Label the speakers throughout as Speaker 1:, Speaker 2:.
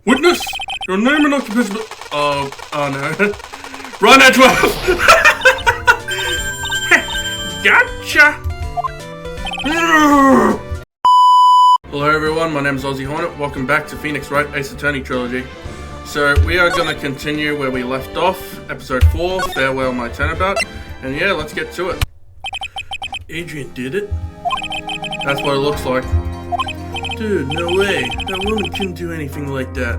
Speaker 1: Witness, your name and occupation. Oh no. Run at 12! Gotcha! Hello everyone, my name is Aussie Hornet. Welcome back to Phoenix Wright Ace Attorney Trilogy. So we are going to continue where we left off, episode 4, Farewell My Turnabout. And yeah, let's get to it. Adrian did it? That's what it looks like. Dude, no way. That woman couldn't do anything like that.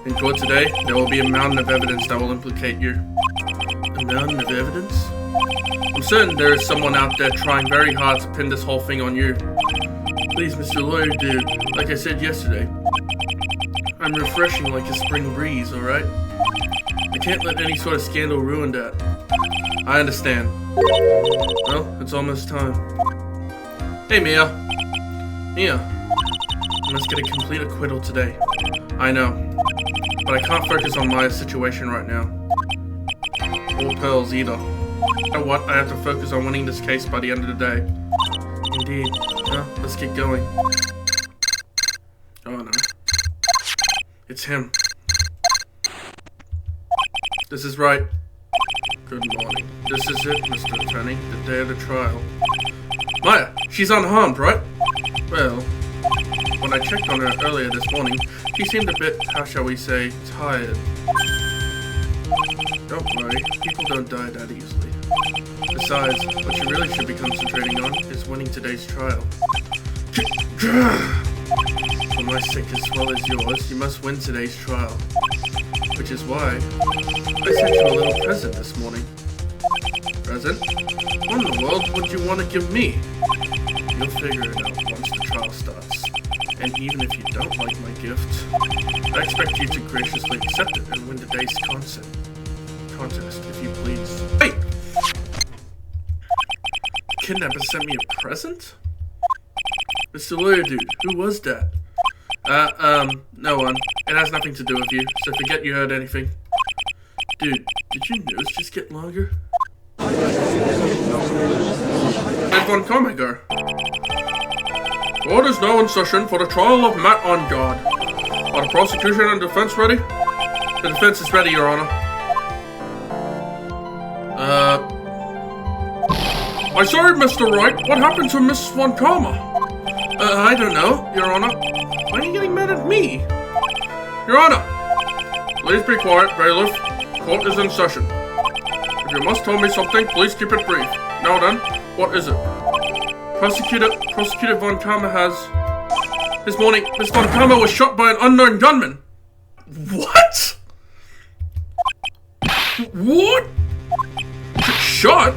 Speaker 1: In court today, there will be a mountain of evidence that will implicate you. A mountain of evidence? I'm certain there is someone out there trying very hard to pin this whole thing on you. Please, Mr. Lawyer Dude, like I said yesterday, I'm refreshing like a spring breeze, alright? I can't let any sort of scandal ruin that. I understand. Well, it's almost time. Hey, Mia. Mia, I must get a complete acquittal today. I know, but I can't focus on my situation right now. Or Pearl's either. You know what? I have to focus on winning this case by the end of the day. Indeed. Well, let's get going. Oh no. It's him. This is Wright. Good morning. This is it, Mr. Attorney, the day of the trial. Maya, she's unharmed, right? Well, when I checked on her earlier this morning, she seemed a bit, how shall we say, tired. Don't worry, people don't die that easily. Besides, what you really should be concentrating on is winning today's trial. For my sake as well as yours, you must win today's trial. Which is why I sent you a little present this morning. Present? What in the world would you want to give me? You'll figure it out once the trial starts. And even if you don't like my gift, I expect you to graciously accept it and win today's contest, if you please. Wait! The kidnapper sent me a present? Mr. Lawyer Dude, who was that? No one. It has nothing to do with you, so forget you heard anything. Dude, did your nose just get longer? Where's Von Karma go? Court is now in session for the trial of Matt on guard. Are the prosecution and defense ready? The defense is ready, Your Honor. I sorry, Mr. Wright. What happened to Miss Von Karma? I don't know, Your Honor. Why are you getting mad at me? Your Honor! Please be quiet, bailiff. Court is in session. If you must tell me something, please keep it brief. Now then, what is it? Prosecutor Von Karma has... This morning, Miss Von Karma was shot by an unknown gunman. What? What? Shot?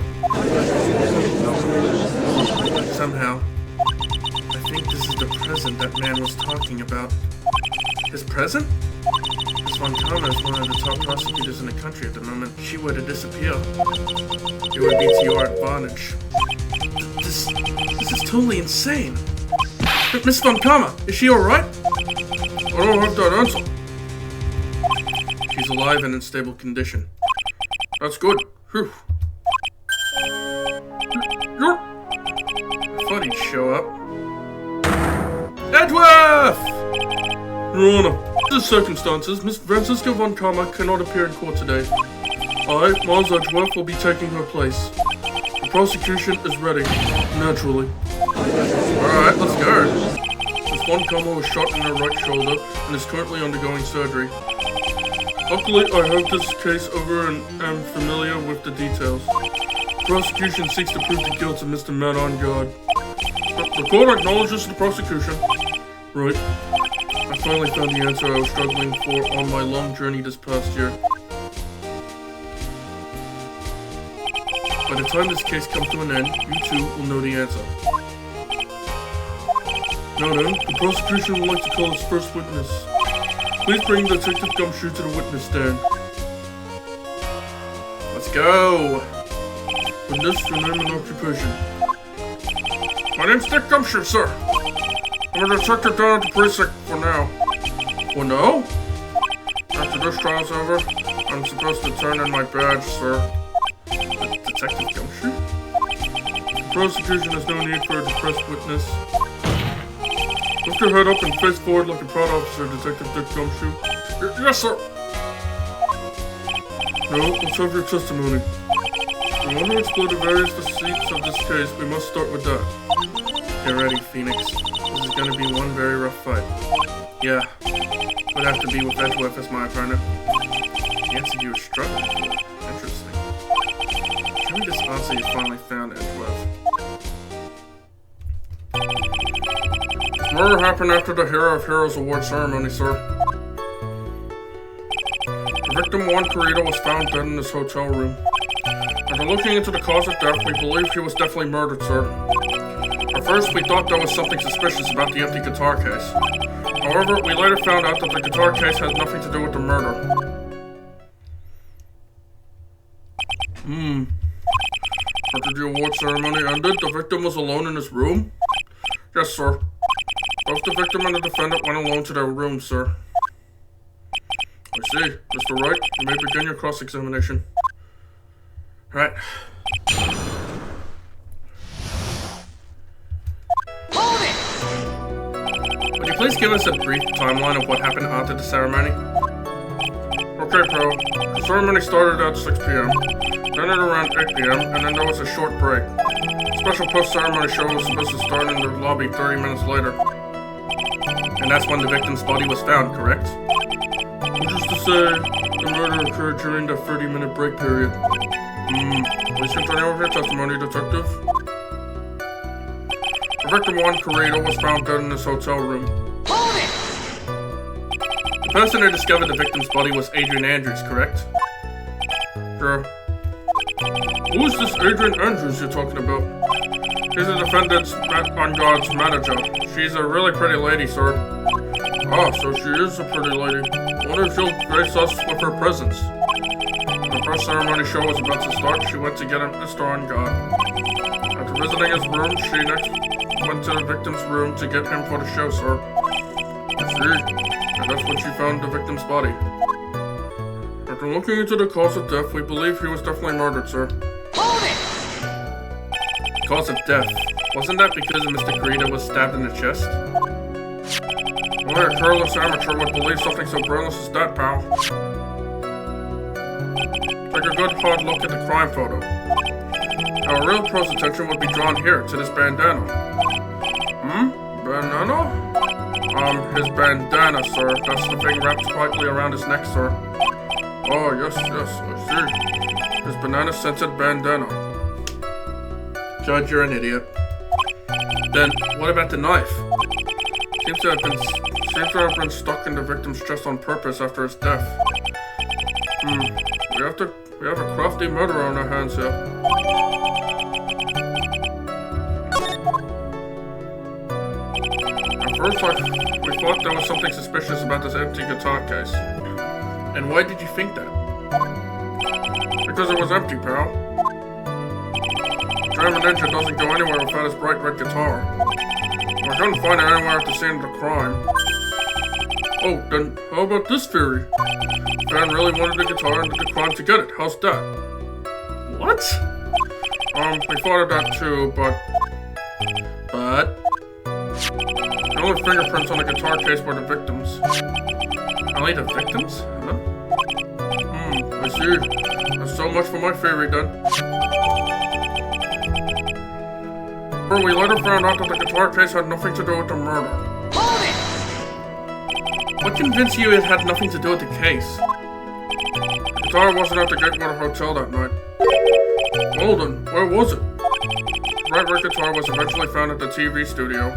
Speaker 1: Somehow, I think this is the present that man was talking about. His present? Miss Von Karma is one of the top prosecutors in the country at the moment. If she were to disappear, it would be to your advantage. This is totally insane. But Miss Von Karma, is she alright? I don't have that answer. She's alive and in stable condition. That's good. Whew. I thought he'd show up. Edgeworth! Your Honor, under the circumstances, Miss Francisca Von Karma cannot appear in court today. I, Miles Edgeworth, will be taking her place. The prosecution is ready, naturally. Alright, let's go. Miss Von Karma was shot in her right shoulder and is currently undergoing surgery. Luckily, I have this case over and am familiar with the details. The prosecution seeks to prove the guilt of Mr. Matt on guard. The court acknowledges the prosecution. Right. I finally found the answer I was struggling for on my long journey this past year. By the time this case comes to an end, you two will know the answer. Now then, the prosecution would like to call its first witness. Please bring Detective Gumshoe to the witness stand. Let's go! Witness, your name and occupation. My name's Dick Gumshoe, sir. I'm a detective down at the precinct for now. For now? After this trial's over, I'm supposed to turn in my badge, sir. Detective Gumshoe? The prosecution has no need for a depressed witness. Lift your head up and face forward like a proud officer, Detective Dick Gumshoe. Yes, sir! Now, let's have your testimony. We want to explore the various deceits of this case. We must start with that. Get ready, Phoenix. This is going to be one very rough fight. Yeah, would have to be with Edgeworth as my opponent. The answer you were struggling for. Interesting. Show me this answer you finally found, Edgeworth. This murder happened after the Hero of Heroes Award ceremony, sir. The victim, Juan Carrito, was found dead in his hotel room. After looking into the cause of death, we believe he was definitely murdered, sir. At first, we thought there was something suspicious about the empty guitar case. However, we later found out that the guitar case has nothing to do with the murder. After the award ceremony ended, the victim was alone in his room? Yes, sir. Both the victim and the defendant went alone to their room, sir. I see. Mr. Wright, you may begin your cross-examination. Right.
Speaker 2: Hold it!
Speaker 1: Would you please give us a brief timeline of what happened after the ceremony? Okay, Pro. The ceremony started at 6 p.m., then at around 8 p.m., and then there was a short break. A special post-ceremony show was supposed to start in the lobby 30 minutes later. And that's when the victim's body was found, correct? Which is to say, the murder occurred during the 30-minute break period. Please continue with your testimony, Detective. The victim, Juan Carrito, was found dead in his hotel room.
Speaker 2: Hold it!
Speaker 1: The person who discovered the victim's body was Adrian Andrews, correct? Sure. Who is this Adrian Andrews you're talking about? She's the defendant's on God's manager. She's a really pretty lady, sir. Ah, so she is a pretty lady. I wonder if she'll grace us with her presence. When the first ceremony show was about to start, she went to get Mr. On God. After visiting his room, she next went to the victim's room to get him for the show, sir. I see. And that's when she found the victim's body. After looking into the cause of death, we believe he was definitely murdered, sir.
Speaker 2: Hold it!
Speaker 1: Cause of death. Wasn't that because Mr. Carrito was stabbed in the chest? Only a careless amateur would believe something so brainless as that, pal. Take a good hard look at the crime photo. Now, a real pro's attention would be drawn here, to this bandana. Bandana? His bandana, sir. That's the thing wrapped tightly around his neck, sir. Oh, yes, I see. His banana-scented bandana. Judge, you're an idiot. Then, what about the knife? Seems to have been stuck in the victim's chest on purpose after his death. We have a crafty murderer on our hands here. At first, we thought there was something suspicious about this empty guitar case. And why did you think that? Because it was empty, pal. German Ninja doesn't go anywhere without his bright red guitar. I couldn't find it anywhere at the scene of the crime. Oh, then how about this theory? Fan really wanted the guitar and did the crime to get it. How's that? What? We thought of that too, but... The only fingerprints on the guitar case were the victims. Only the victims? Huh? I see. That's so much for my theory, then. But we later found out that the guitar case had nothing to do with the murder.
Speaker 2: Hold it!
Speaker 1: What convinced you it had nothing to do with the case? The guitar wasn't at the Gatewater Hotel that night. Well then, where was it? The bright red guitar was eventually found at the TV studio.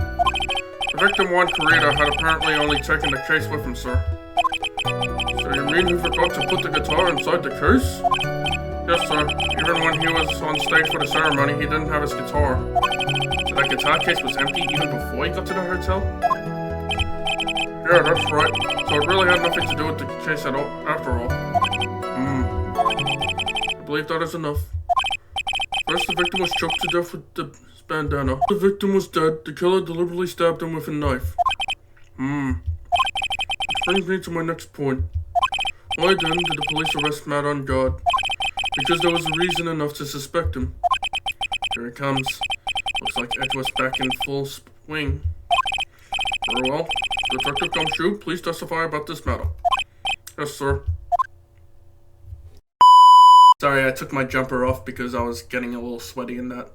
Speaker 1: The victim, Juan Carrito, had apparently only taken the case with him, sir. So you mean he forgot to put the guitar inside the case? Yes, sir. Even when he was on stage for the ceremony, he didn't have his guitar. So that guitar case was empty even before he got to the hotel? Yeah, that's right. So it really had nothing to do with the case at all, after all. I believe that is enough. First, the victim was choked to death with the bandana. The victim was dead. The killer deliberately stabbed him with a knife. Which brings me to my next point. Why then did the police arrest Matt on God? Because there was reason enough to suspect him. Here it comes. Looks like Edgeworth's back in full swing. Very well. Detective Gumshoe, please testify about this matter. Yes, sir. Sorry, I took my jumper off because I was getting a little sweaty in that.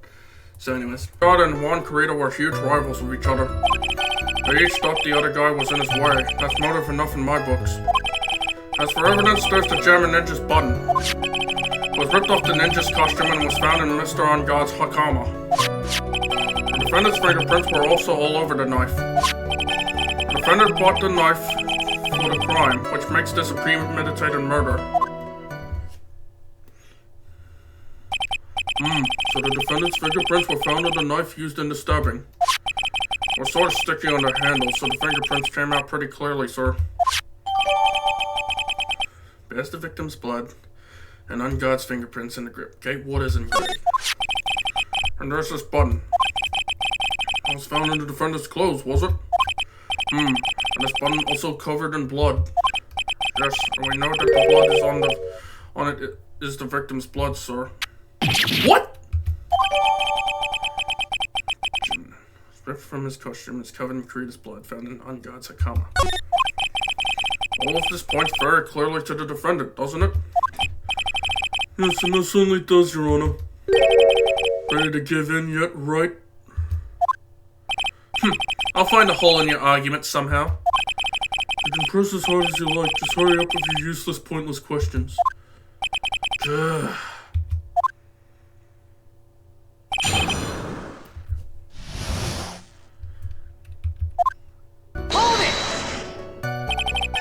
Speaker 1: So anyways. God and Juan Carrito were huge rivals with each other. They each thought the other guy was in his way. That's motive enough in my books. As for evidence, there's the German ninja's button. It was ripped off the ninja's costume and was found in Mr. On God's hakama. The defendant's fingerprints were also all over the knife. The defendant bought the knife for the crime, which makes this a premeditated murder. So the defendant's fingerprints were found on the knife used in the stabbing. It was sort of sticky on the handle, so the fingerprints came out pretty clearly, sir. There's the victim's blood, and on God's fingerprints in the grip. Okay, what is in the grip? And there's this button. It was found in the defendant's clothes, was it? And this button also covered in blood. Yes, and we know that the blood is on it is the victim's blood, sir. What? Ripped from his costume, it's covered in Carrito's blood, found in on God's hakama. All of this points very clearly to the defendant, doesn't it? Yes, and this certainly does, Your Honor. Ready to give in yet, Wright? I'll find a hole in your argument somehow. You can press as hard as you like, just hurry up with your useless, pointless questions. Ugh.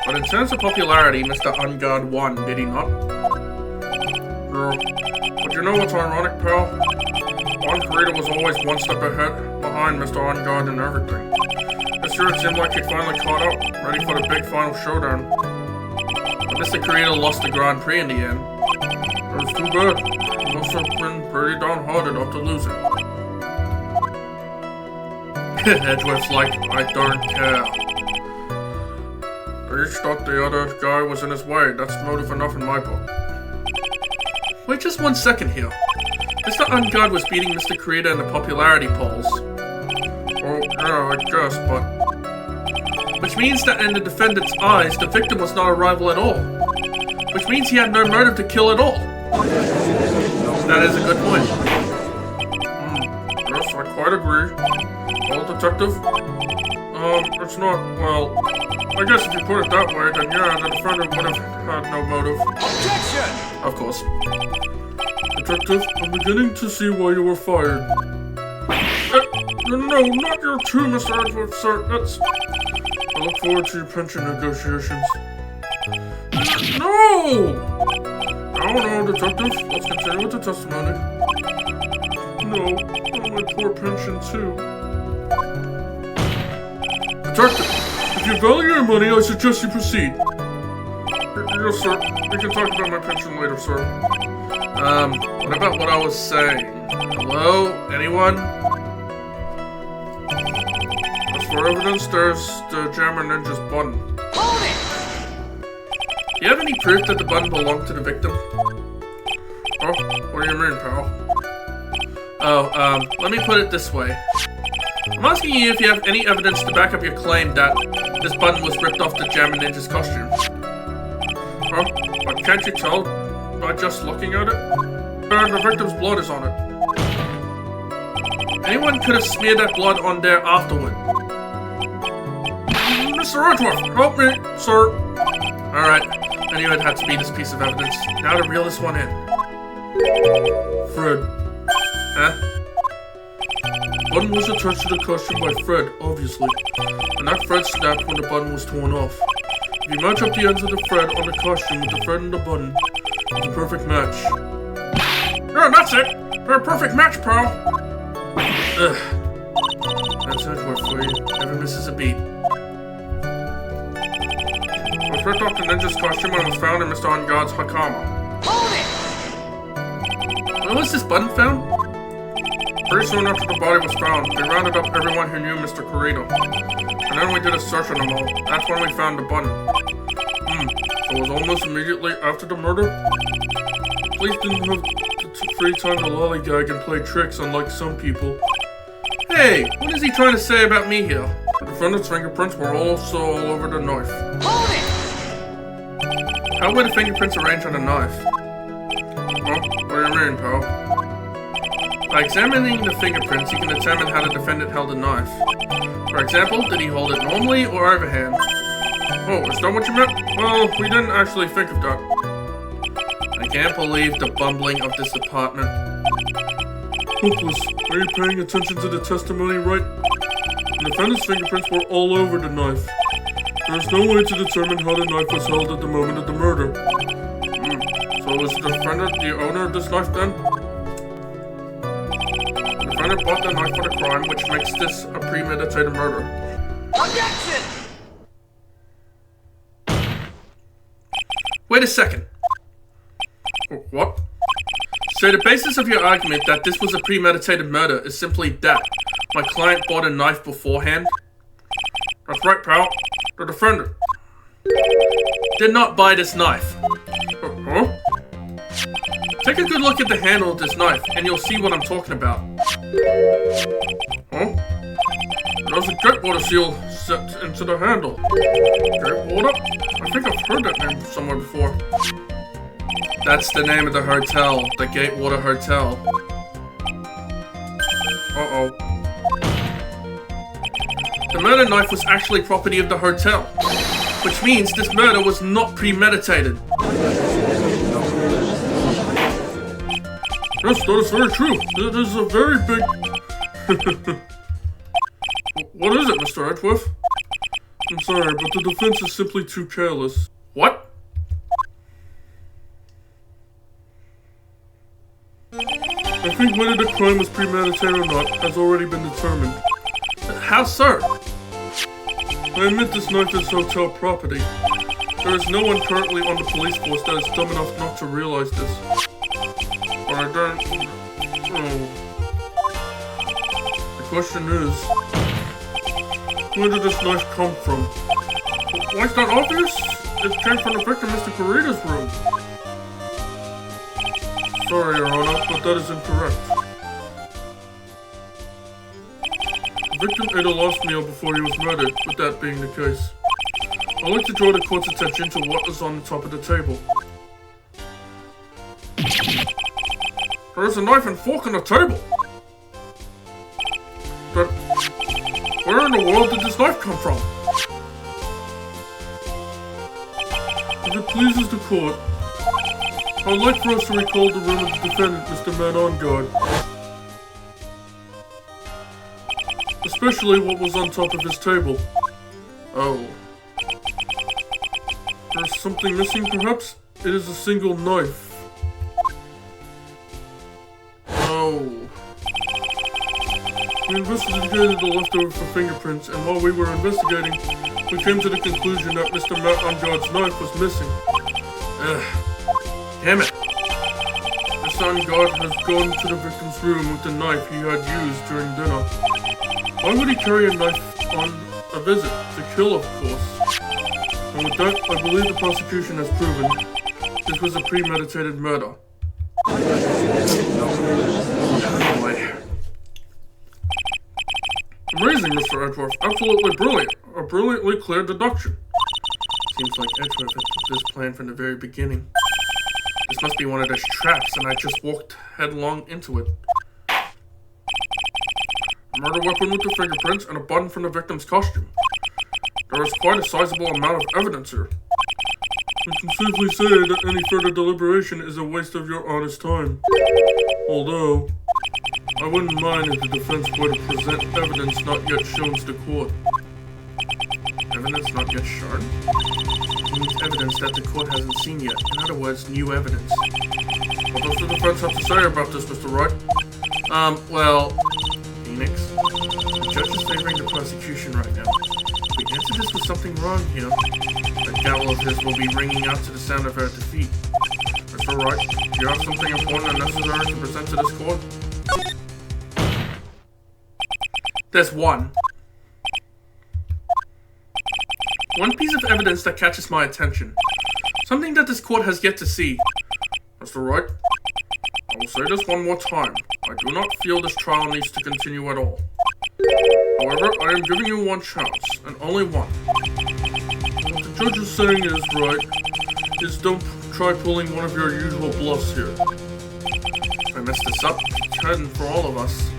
Speaker 1: But in terms of popularity, Mr. Ungard won, did he not? Sure. But you know what's ironic, pal? Juan Carrito was always one step behind Mr. Ungard and everything. This year it seemed like he'd finally caught up, ready for the big final showdown. But Mr. Carrito lost the Grand Prix in the end. It was too bad. He must have been pretty downhearted after losing. Edgeworth's like, I don't care. I each thought the other guy was in his way. That's motive enough in my book. Wait just 1 second here. Mr. Ungard was beating Mr. Carrito in the popularity polls. Oh, yeah, I guess, but... Which means that in the defendant's eyes, the victim was not a rival at all. Which means he had no motive to kill at all. That is a good point. Yes, I quite agree. Well, detective? It's not, well... I guess if you put it that way, then yeah, the defendant would have had no motive.
Speaker 2: Objection!
Speaker 1: Of course. Detective, I'm beginning to see why you were fired. No, not your too, Mr. Edgeworth, sir. That's... I look forward to your pension negotiations. No! No, detective. Let's continue with the testimony. No, my poor pension, too. Detective! If you value your money, I suggest you proceed. Yes, sir. We can talk about my pension later, sir. What about what I was saying? Hello? Anyone? As for evidence, there's the German ninja's button.
Speaker 2: Hold it!
Speaker 1: Do you have any proof that the button belonged to the victim? Oh, what do you mean, pal? Oh, let me put it this way. I'm asking you if you have any evidence to back up your claim that this button was ripped off the German ninja's costume. Huh? But can't you tell by just looking at it? The victim's blood is on it. Anyone could have smeared that blood on there afterward. Mr. Edgeworth, help me, sir. Alright, I knew it had to be this piece of evidence. Now to reel this one in. Fred. Huh? Button was attached to the costume by Fred, obviously, and that Fred snapped when the button was torn off. If you match up the ends of the thread on the costume with the thread and the button, it's a perfect match. Yeah, that's it! They're a perfect match, pal! Ugh. That's Edgeworth for you. Never misses a beat. It was ripped off the ninja's costume and was found in Mr. Ungard's hakama.
Speaker 2: Hold it!
Speaker 1: When was this button found? Pretty soon after the body was found, we rounded up everyone who knew Mr. Carrito. And then we did a search on them all. That's when we found the button. So it was almost immediately after the murder? Police didn't have free time to lollygag and play tricks unlike some people. Hey, what is he trying to say about me here? The defendant's fingerprints were also all over the knife.
Speaker 2: Hold it!
Speaker 1: How were the fingerprints arranged on the knife? Well, what do you mean, pal? By examining the fingerprints, you can determine how the defendant held the knife. For example, did he hold it normally or overhand? Oh, is that what you meant? Well, we didn't actually think of that. I can't believe the bumbling of this department.
Speaker 3: Hopeless, are you paying attention to the testimony, Wright? The defendant's fingerprints were all over the knife. There is no way to determine how the knife was held at the moment of the murder.
Speaker 1: So was the defendant the owner of this knife then? The defendant bought the knife for the crime, which makes this a premeditated murder.
Speaker 2: Objection!
Speaker 1: Wait a second. What? So the basis of your argument that this was a premeditated murder is simply that my client bought a knife beforehand? That's right, pal. The defendant did not buy this knife. Huh? Take a good look at the handle of this knife, and you'll see what I'm talking about. Huh? There's a gate water seal set into the handle. Gate water? I think I've heard that name somewhere before. That's the name of the hotel, the Gatewater Hotel. Uh-oh. The murder knife was actually property of the hotel, which means this murder was not premeditated.
Speaker 3: Yes, that is very true. It is a very big...
Speaker 1: What is it, Mr. Edgeworth?
Speaker 3: I'm sorry, but the defense is simply too careless.
Speaker 1: What?
Speaker 3: I think whether the crime was premeditated or not has already been determined.
Speaker 1: How so?
Speaker 3: I admit this knife is hotel property. There is no one currently on the police force that is dumb enough not to realize this.
Speaker 1: But I don't... Oh. The question is...
Speaker 3: Where did this knife come from?
Speaker 1: Why is that obvious? It came from the victim, Mr. Carita's room.
Speaker 3: Sorry, Your Honor, but that is incorrect. The victim ate a last meal before he was murdered, with that being the case. I'd like to draw the court's attention to what is on the top of the table.
Speaker 1: There is a knife and fork on the table. But where in the world did this knife come from?
Speaker 3: If it pleases the court, I would like for us to recall the room of the defendant, Mr. Man on Guard. Especially what was on top of his table.
Speaker 1: Oh.
Speaker 3: There's something missing, perhaps? It is a single knife.
Speaker 1: Oh.
Speaker 3: We investigated the leftover for fingerprints, and while we were investigating, we came to the conclusion that Mr. Matt on Guard's knife was missing.
Speaker 1: Damn it.
Speaker 3: Mr. On Guard has gone to the victim's room with the knife he had used during dinner. Why would he carry a knife on a visit? To kill, of course. And with that, I believe the prosecution has proven this was a premeditated murder.
Speaker 1: Oh boy.
Speaker 3: Amazing, Mr. Edgeworth. Absolutely brilliant. A brilliantly clear deduction.
Speaker 1: Seems like Edgeworth had this plan from the very beginning. This must be one of those traps, and I just walked headlong into it.
Speaker 3: A murder weapon with the fingerprints and a button from the victim's costume. There is quite a sizable amount of evidence here. We can safely say that any further deliberation is a waste of your honest time. Although, I wouldn't mind if the defense were to present evidence not yet shown to the court.
Speaker 1: Evidence not yet shown? It means evidence that the court hasn't seen yet. In other words, new evidence.
Speaker 3: What does the defense have to say about this, Mr. Wright?
Speaker 1: Well, Phoenix, the judge is favoring the prosecution right now. If we answer this with something wrong here, that gavel of his will be ringing out to the sound of her defeat.
Speaker 3: Mr. Wright, do you have something important and necessary to present to this court?
Speaker 1: There's one. One piece of evidence that catches my attention. Something that this court has yet to see.
Speaker 3: Mr. Wright, I will say this one more time. I do not feel this trial needs to continue at all. However, I am giving you one chance, and only one. What the judge is saying is right, is don't try pulling one of your usual bluffs here.
Speaker 1: If I mess this up, it's heading for all of us.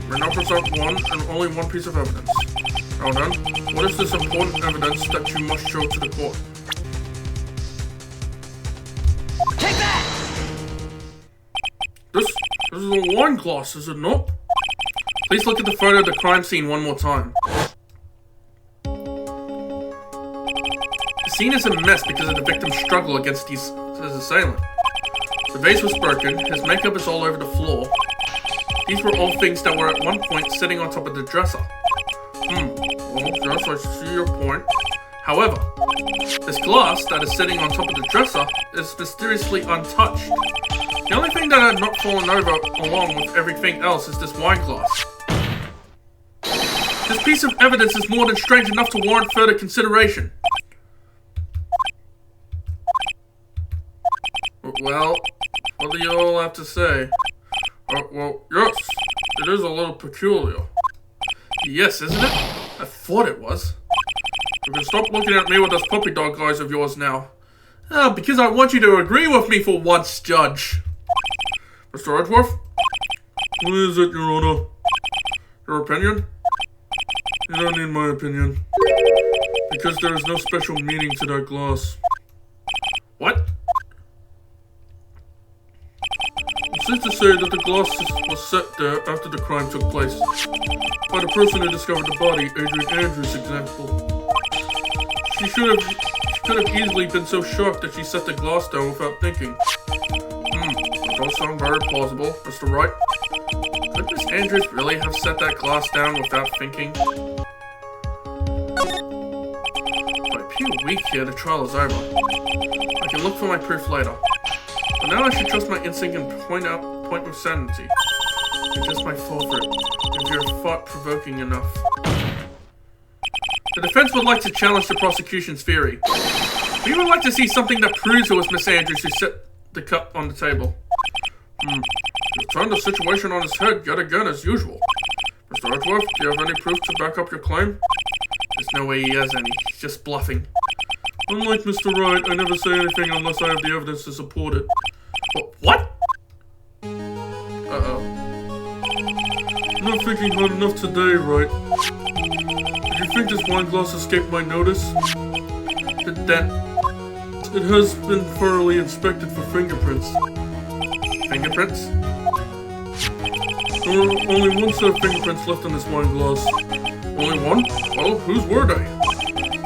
Speaker 3: We now present one and only one piece of evidence. Now then, what is this important evidence that you must show to the court?
Speaker 2: Take that!
Speaker 3: This is a wine glass, is it not?
Speaker 1: Please look at the photo of the crime scene one more time. The scene is a mess because of the victim's struggle against his assailant. The vase was broken, his makeup is all over the floor. These were all things that were at one point sitting on top of the dresser.
Speaker 3: Well, yes, I see your point.
Speaker 1: However, this glass that is sitting on top of the dresser is mysteriously untouched. The only thing that had not fallen over along with everything else is this wine glass. This piece of evidence is more than strange enough to warrant further consideration.
Speaker 3: Well, what do you all have to say? Well, yes, it is a little peculiar.
Speaker 1: Yes, isn't it? I thought it was.
Speaker 3: You can stop looking at me with those puppy dog eyes of yours now.
Speaker 1: Oh, because I want you to agree with me for once, Judge.
Speaker 3: Mr. Edgeworth? What is it, Your Honor? Your opinion? You don't need my opinion. Because there is no special meaning to that glass.
Speaker 1: What?
Speaker 3: It's safe to say that the glass was set there after the crime took place. By the person who discovered the body, Adrian Andrews' example. She could have easily been so shocked that she set the glass down without thinking. That does sound very plausible, Mr. Wright.
Speaker 1: Could Miss Andrews really have set that glass down without thinking? If I appear weak here, the trial is over. I can look for my proof later. But now I should trust my instinct and point with sanity. It's just my fault for it, if you're thought-provoking enough. The defense would like to challenge the prosecution's theory. We would like to see something that proves it was Miss Andrews who set the cup on the table.
Speaker 3: You've turned the situation on its head yet again as usual. Mr. Edgeworth, do you have any proof to back up your claim?
Speaker 1: There's no way he has any. He's just bluffing.
Speaker 3: Unlike Mr. Wright, I never say anything unless I have the evidence to support it.
Speaker 1: What?
Speaker 3: Uh-oh. Not thinking hard enough today, Wright. Did you think this wine glass escaped my notice?
Speaker 1: The dent.
Speaker 3: It has been thoroughly inspected for fingerprints.
Speaker 1: Fingerprints?
Speaker 3: There were only one set of fingerprints left on this wine glass. Only one? Well, whose were they?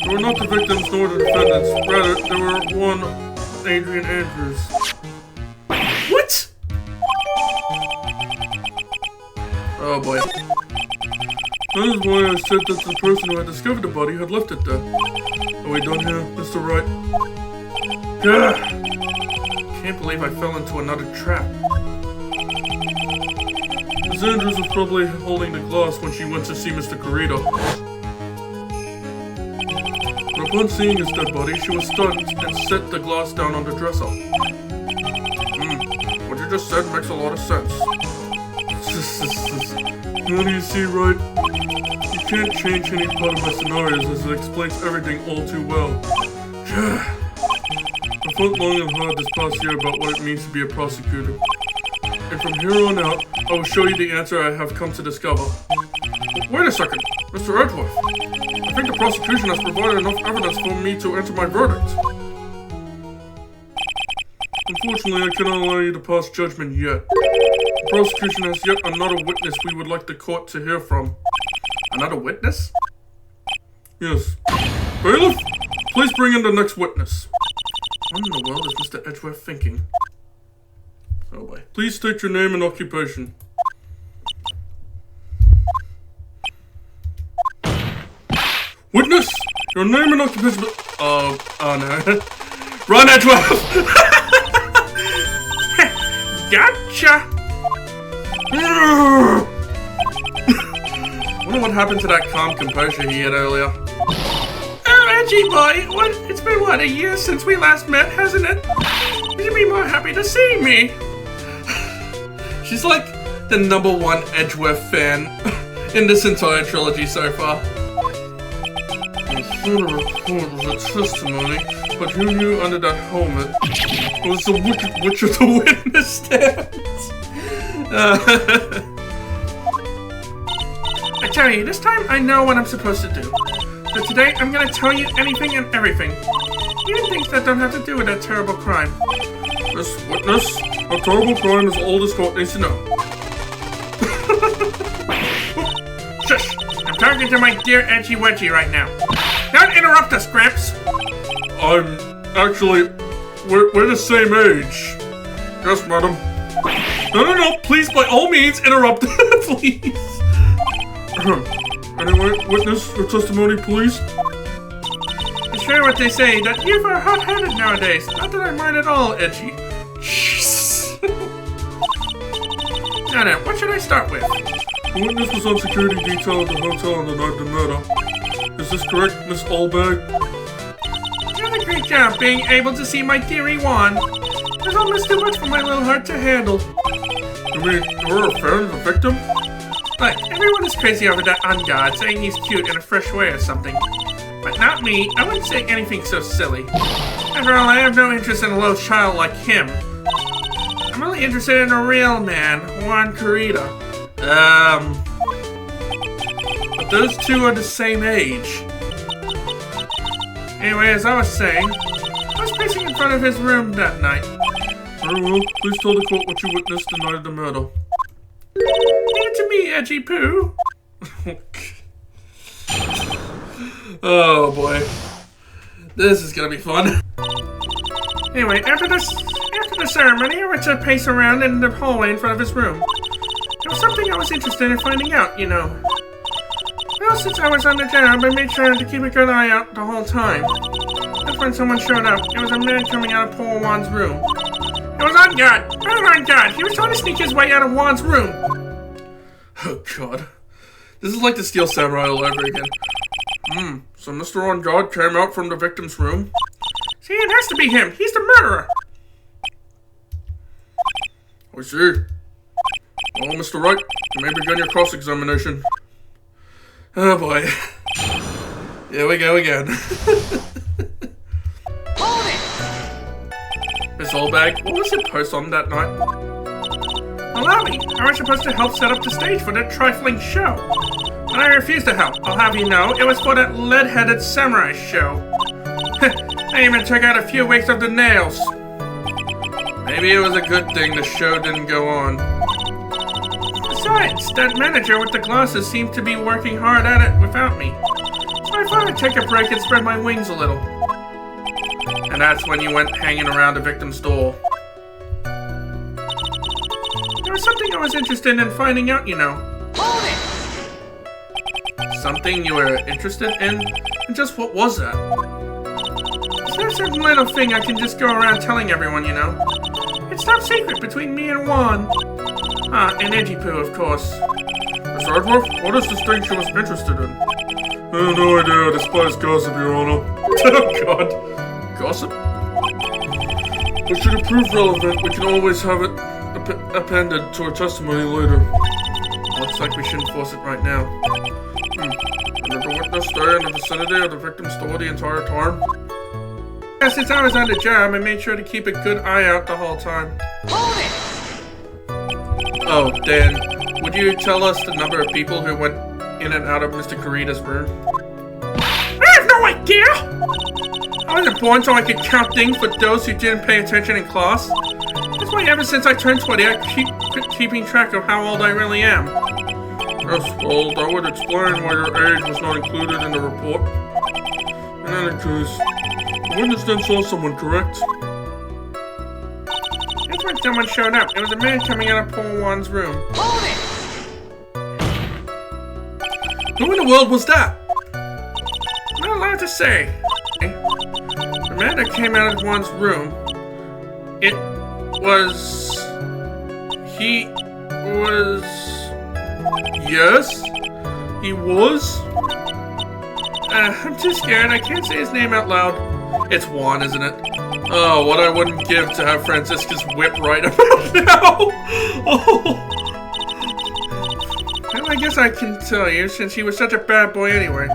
Speaker 3: They were not the victims nor the defendants. Rather, they were one Adrian Andrews.
Speaker 1: What?
Speaker 3: Oh boy. That is why I said that the person who had discovered the body had left it there. Are we done here, Mr. Wright?
Speaker 1: Gah! Can't believe I fell into another trap.
Speaker 3: Miss Andrews was probably holding the glass when she went to see Mr. Carrito. But upon seeing his dead body, she was stunned and set the glass down on the dresser. What you just said makes a lot of sense. Now do you see, Wright? You can't change any part of my scenarios as it explains everything all too well. I thought long and hard this past year about what it means to be a prosecutor. And from here on out, I will show you the answer I have come to discover. Wait a second, Mr. Edgeworth. I think the prosecution has provided enough evidence for me to enter my verdict. Unfortunately, I cannot allow you to pass judgment yet. The prosecution has yet another witness we would like the court to hear from.
Speaker 1: Another witness?
Speaker 3: Yes. Bailiff, please bring in the next witness.
Speaker 1: What in the world is Mr. Edgeworth thinking? Oh boy.
Speaker 3: Please state your name and occupation. Witness! Your name and occupation...
Speaker 1: Oh no. Run, Edgeworth! Gotcha! Wonder what happened to that calm composure he had earlier. Oh, Edgy boy, it's been a year since we last met, hasn't it? You'd be more happy to see me. She's like the #1 Edgeworth fan in this entire trilogy so far.
Speaker 3: The photo report was a testimony, but who knew under that helmet was the wicked witch of the
Speaker 1: Witness stand. I tell you, this time I know what I'm supposed to do. So today I'm gonna tell you anything and everything. Even things that don't have to do with that terrible crime.
Speaker 3: This witness, a terrible crime is all this court needs to know.
Speaker 1: Shush! I'm talking to my dear Edgy Wedgie right now. Don't interrupt us, Gramps!
Speaker 3: We're the same age. Yes, madam.
Speaker 1: No, please, by all means, interrupt, please.
Speaker 3: Anyway, witness, your testimony, please.
Speaker 1: It's fair what they say, that youth are hot-headed nowadays. Not that I mind at all, Edgy. Now, what should I start with?
Speaker 3: The witness was on security detail at the hotel on the night of the murder. Is this correct, Miss Allbag?
Speaker 1: You did a great job being able to see my dearie Juan. There's almost too much for my little heart to handle.
Speaker 3: You mean you're a fan of the victim?
Speaker 1: Look, everyone is crazy over that ungod, saying he's cute in a fresh way or something. But not me. I wouldn't say anything so silly. After all, I have no interest in a little child like him. I'm really interested in a real man, Juan Carita. But those two are the same age. Anyway, as I was saying, I was pacing in front of his room that night.
Speaker 3: Very well, please tell the court what you witnessed the night of the murder.
Speaker 1: Leave it to me, Edgy Poo.
Speaker 3: Oh boy.
Speaker 1: This is gonna be fun. Anyway, after the ceremony, I went to pace around in the hallway in front of his room. There was something I was interested in finding out, you know. Well, since I was on the job, I made sure to keep a good eye out the whole time. That's when someone showed up. It was a man coming out of poor Juan's room. It was on guard! Right on guard! He was trying to sneak his way out of Juan's room!
Speaker 3: Oh god. This is like the Steel Samurai all over again. So Mr. On Guard came out from the victim's room?
Speaker 1: See, it has to be him! He's the murderer!
Speaker 3: I see. Well, Mr. Wright, you may begin your cross-examination.
Speaker 1: Oh boy. Here we go again.
Speaker 2: Hold it!
Speaker 1: Miss Allbag, what was your post on that night? Allow me. I was supposed to help set up the stage for that trifling show. But I refused to help. I'll have you know, it was for that lead-headed samurai show. I even took out a few weeks of the nails.
Speaker 3: Maybe it was a good thing the show didn't go on.
Speaker 1: Besides, that manager with the glasses seemed to be working hard at it without me. So I thought I'd take a break and spread my wings a little. And that's when you went hanging around the victim's door. There was something I was interested in finding out, you know.
Speaker 2: Hold it!
Speaker 1: Something you were interested in? And just what was that? Is there a certain little thing I can just go around telling everyone, you know? It's top secret between me and Juan. Ah, and Edgy Poo, of course.
Speaker 3: Miss Edgeworth, what is this thing she was interested in? No idea, I despise gossip, Your Honor.
Speaker 1: Oh god. Gossip?
Speaker 3: But should it prove relevant, we can always have it appended to our testimony later.
Speaker 1: Looks like we shouldn't force it right now.
Speaker 3: And did the witness stay in the vicinity of the victim's store the entire time?
Speaker 1: Yeah, since I was on the job, I made sure to keep a good eye out the whole time.
Speaker 2: Hold it!
Speaker 1: Oh, Dan, would you tell us the number of people who went in and out of Mr. Carita's room? I have no idea! I wasn't born so I could count things for those who didn't pay attention in class. That's why ever since I turned 20, I keep keeping track of how old I really am.
Speaker 3: Yes, well, that would explain why your age was not included in the report. In any case, the witness then saw someone, correct?
Speaker 1: That's when someone showed up. It was a man coming out of poor Juan's room.
Speaker 2: Hold it!
Speaker 1: Who in the world was that? I'm not allowed to say. The man that came out of Juan's room, he was... Yes? He was? I'm too scared. I can't say his name out loud. It's Juan, isn't it? Oh, what I wouldn't give to have Francisca's whip right about now. Oh. Well, I guess I can tell you, since he was such a bad boy anyway.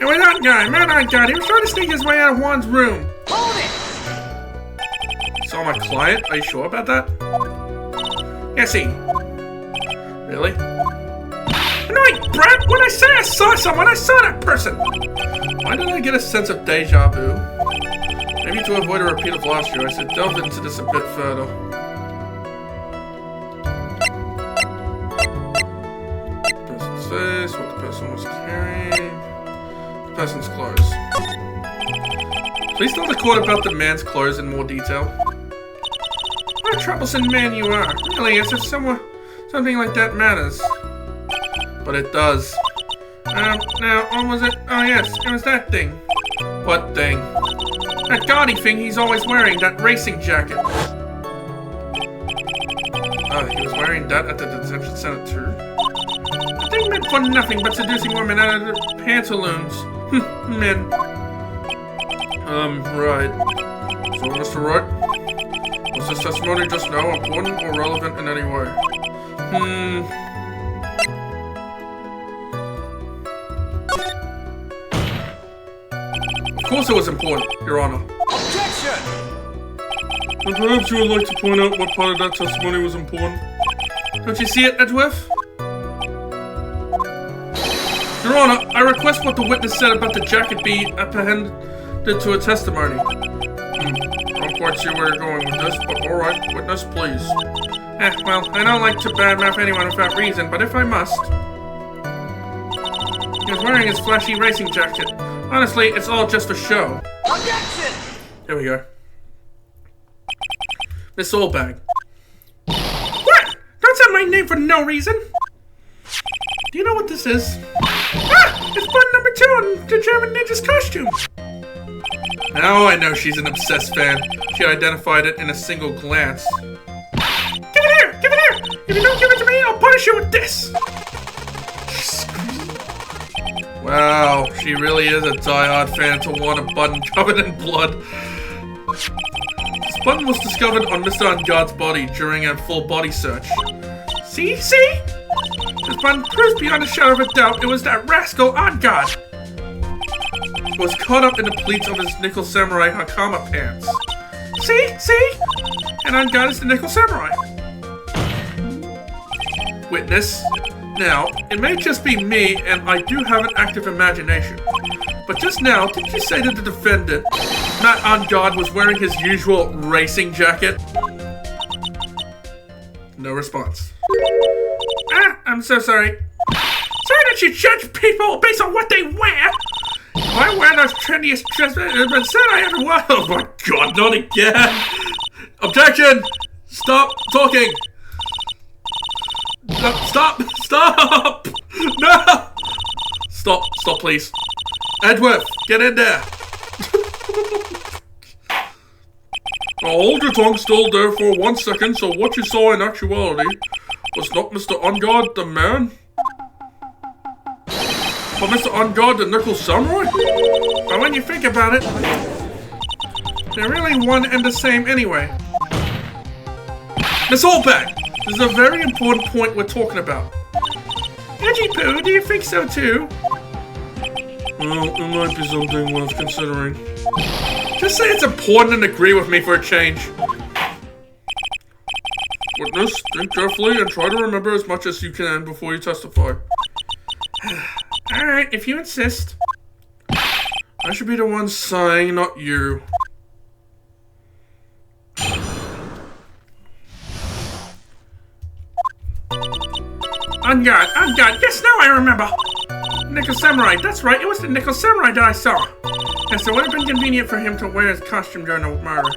Speaker 1: It was that guy, man, he was trying to sneak his way out of Juan's room.
Speaker 2: Hold it!
Speaker 1: Saw my client? Are you sure about that? Yes, he. Really? Annoying brat! When I say I saw someone, I saw that person! Why did I get a sense of deja vu? Maybe to avoid a repeat of last year, I should delve into this a bit further. Person's face, what the person was carrying. The person's clothes. Please tell the court about the man's clothes in more detail. What a troublesome man you are. Really, as if something like that matters. But it does. Now, what was it? Oh yes, it was that thing. What thing? That gaudy thing he's always wearing, that racing jacket. Oh, he was wearing that at the detention center too? The thing meant for nothing but seducing women out of their pantaloons. Men. Right. So, Mr. Wright, was this testimony just now important or relevant in any way? Of course it was important, Your Honor.
Speaker 2: Objection!
Speaker 3: And perhaps you would like to point out what part of that testimony was important?
Speaker 1: Don't you see it, Edgeworth? Your Honor, I request what the witness said about the jacket be apprehended to a testimony.
Speaker 3: I don't quite see where you're going with this, but alright, witness, please.
Speaker 1: Well, I don't like to badmouth anyone without reason, but if I must. He was wearing his flashy racing jacket. Honestly, it's all just for show.
Speaker 2: Objection!
Speaker 1: Here we go. Miss Allbag. What? Don't say my name for no reason! Do you know what this is? Ah! It's button number 2 on the German Ninja's costume! Now I know she's an obsessed fan. She identified it in a single glance. Give it here! Give it here! If you don't give it to me, I'll punish you with this! Wow, she really is a die-hard fan to want a button covered in blood. This button was discovered on Mr. Unguard's body during a full body search. See? See? This button proves beyond a shadow of a doubt it was that rascal Unguard. Was caught up in the pleats of his Nickel Samurai Hakama pants. See? See? And Unguard is the Nickel Samurai. Witness. Now, it may just be me, and I do have an active imagination. But just now, didn't you say that the defendant, Matt Unguard, was wearing his usual racing jacket? No response. I'm so sorry. Sorry that you judge people based on what they wear! I wear those trendiest dresses, but said I ever was. Oh my god, not again! Objection! Stop talking! Stop! Stop! No! Stop, please. Edgeworth, get in there!
Speaker 3: Now hold your tongue still there for 1 second, so what you saw in actuality was not Mr. Unguard the man, but Mr. Unguard the Nickel Samurai?
Speaker 1: But when you think about it, they're really one and the same anyway. Miss Allback, this is a very important point we're talking about. Edgy Poo, do you think so too?
Speaker 3: Well, it might be something worth considering.
Speaker 1: Just say it's important and agree with me for a change.
Speaker 3: Witness, think carefully and try to remember as much as you can before you testify.
Speaker 1: Alright, if you insist.
Speaker 3: I should be the one sighing, not you.
Speaker 1: Unguard, yes, now I remember! Nickel Samurai, that's right, it was the Nickel Samurai that I saw. Yes, it would have been convenient for him to wear his costume during the murder.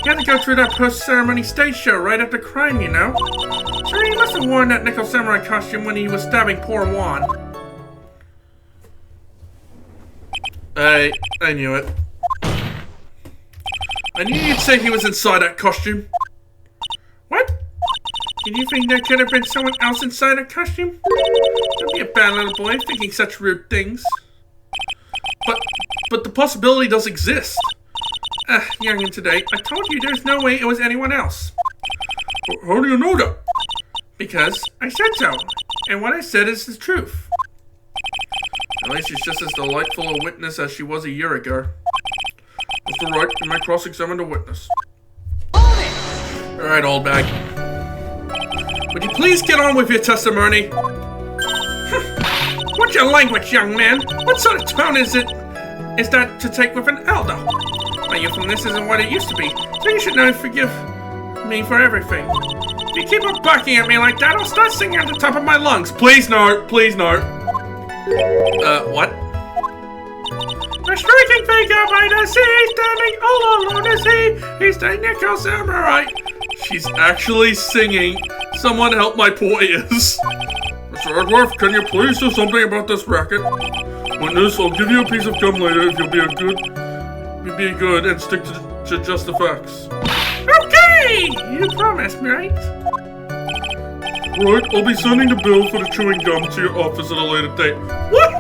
Speaker 1: He had to go through that post-ceremony stage show right after the crime, you know? So he must have worn that Nickel Samurai costume when he was stabbing poor Juan. I knew it. I knew you'd say he was inside that costume. What? Did you think there could have been someone else inside that costume? Don't be a bad little boy thinking such rude things. But the possibility does exist. Youngin today, I told you there's no way it was anyone else.
Speaker 3: How do you know that?
Speaker 1: Because I said so, and what I said is the truth. At least she's just as delightful a witness as she was a year ago. Mr. Wright, you may cross-examine the witness. Alright, old bag. Would you please get on with your testimony? What's your language, young man? What sort of tone is that to take with an elder? My youthfulness isn't what it used to be, so you should know and forgive me for everything. If you keep on barking at me like that, I'll start singing at the top of my lungs. Please no, please no. What? A striking figure by the sea, standing all alone is he. He's the Nickel Samurai. She's actually singing. Someone help my poor ears. Mr. Edworth, can you please do something about this racket? Witness, I'll give you a piece of gum later if you'll be good and stick to just the facts. Okay! You promised, right?
Speaker 3: Right, I'll be sending the bill for the chewing gum to your office at a later date.
Speaker 1: What?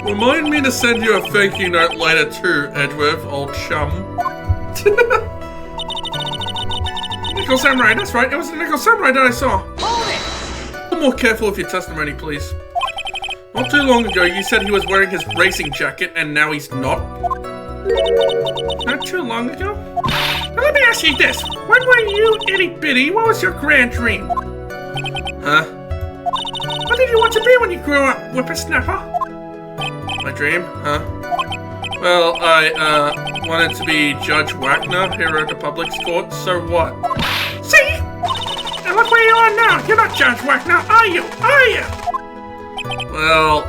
Speaker 1: Remind me to send you a thank you note later too, Edworth, old chum. Nickel Samurai, that's right, it was the Nickel Samurai that I saw.
Speaker 2: Hold it!
Speaker 1: A little more careful with your testimony, please. Not too long ago, you said he was wearing his racing jacket, and now he's not. Not too long ago? Now let me ask you this. When were you itty-bitty? What was your grand dream? Huh? What did you want to be when you grew up, whippersnapper? My dream? Huh? Well, I, wanted to be Judge Wagner here at the Public's Court, so what? See? And look where you are now. You're not Judge Wagner, are you? Are you? Well,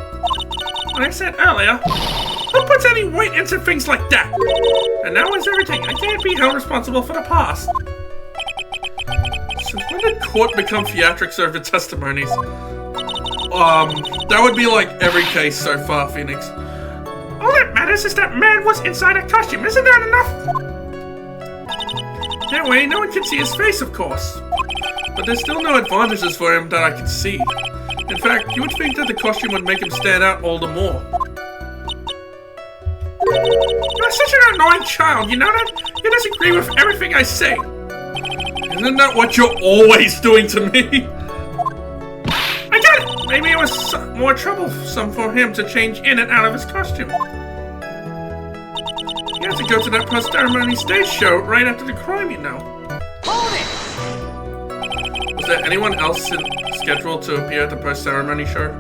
Speaker 1: like I said earlier, who puts any weight into things like that? And that was everything. I can't be held responsible for the past. Since when did court become theatrics over testimonies? That would be like every case so far, Phoenix. All that matters is that man was inside a costume. Isn't that enough? That way, no one can see his face, of course. But there's still no advantages for him that I can see. In fact, you would think that the costume would make him stand out all the more. You're such an annoying child, you know that? You disagree with everything I say. Isn't that what you're always doing to me? I got it! Maybe it was more troublesome for him to change in and out of his costume. He had to go to that post-ceremony stage show right after the crime, you know.
Speaker 2: Hold it!
Speaker 1: Was there anyone else scheduled to appear at the post-ceremony show?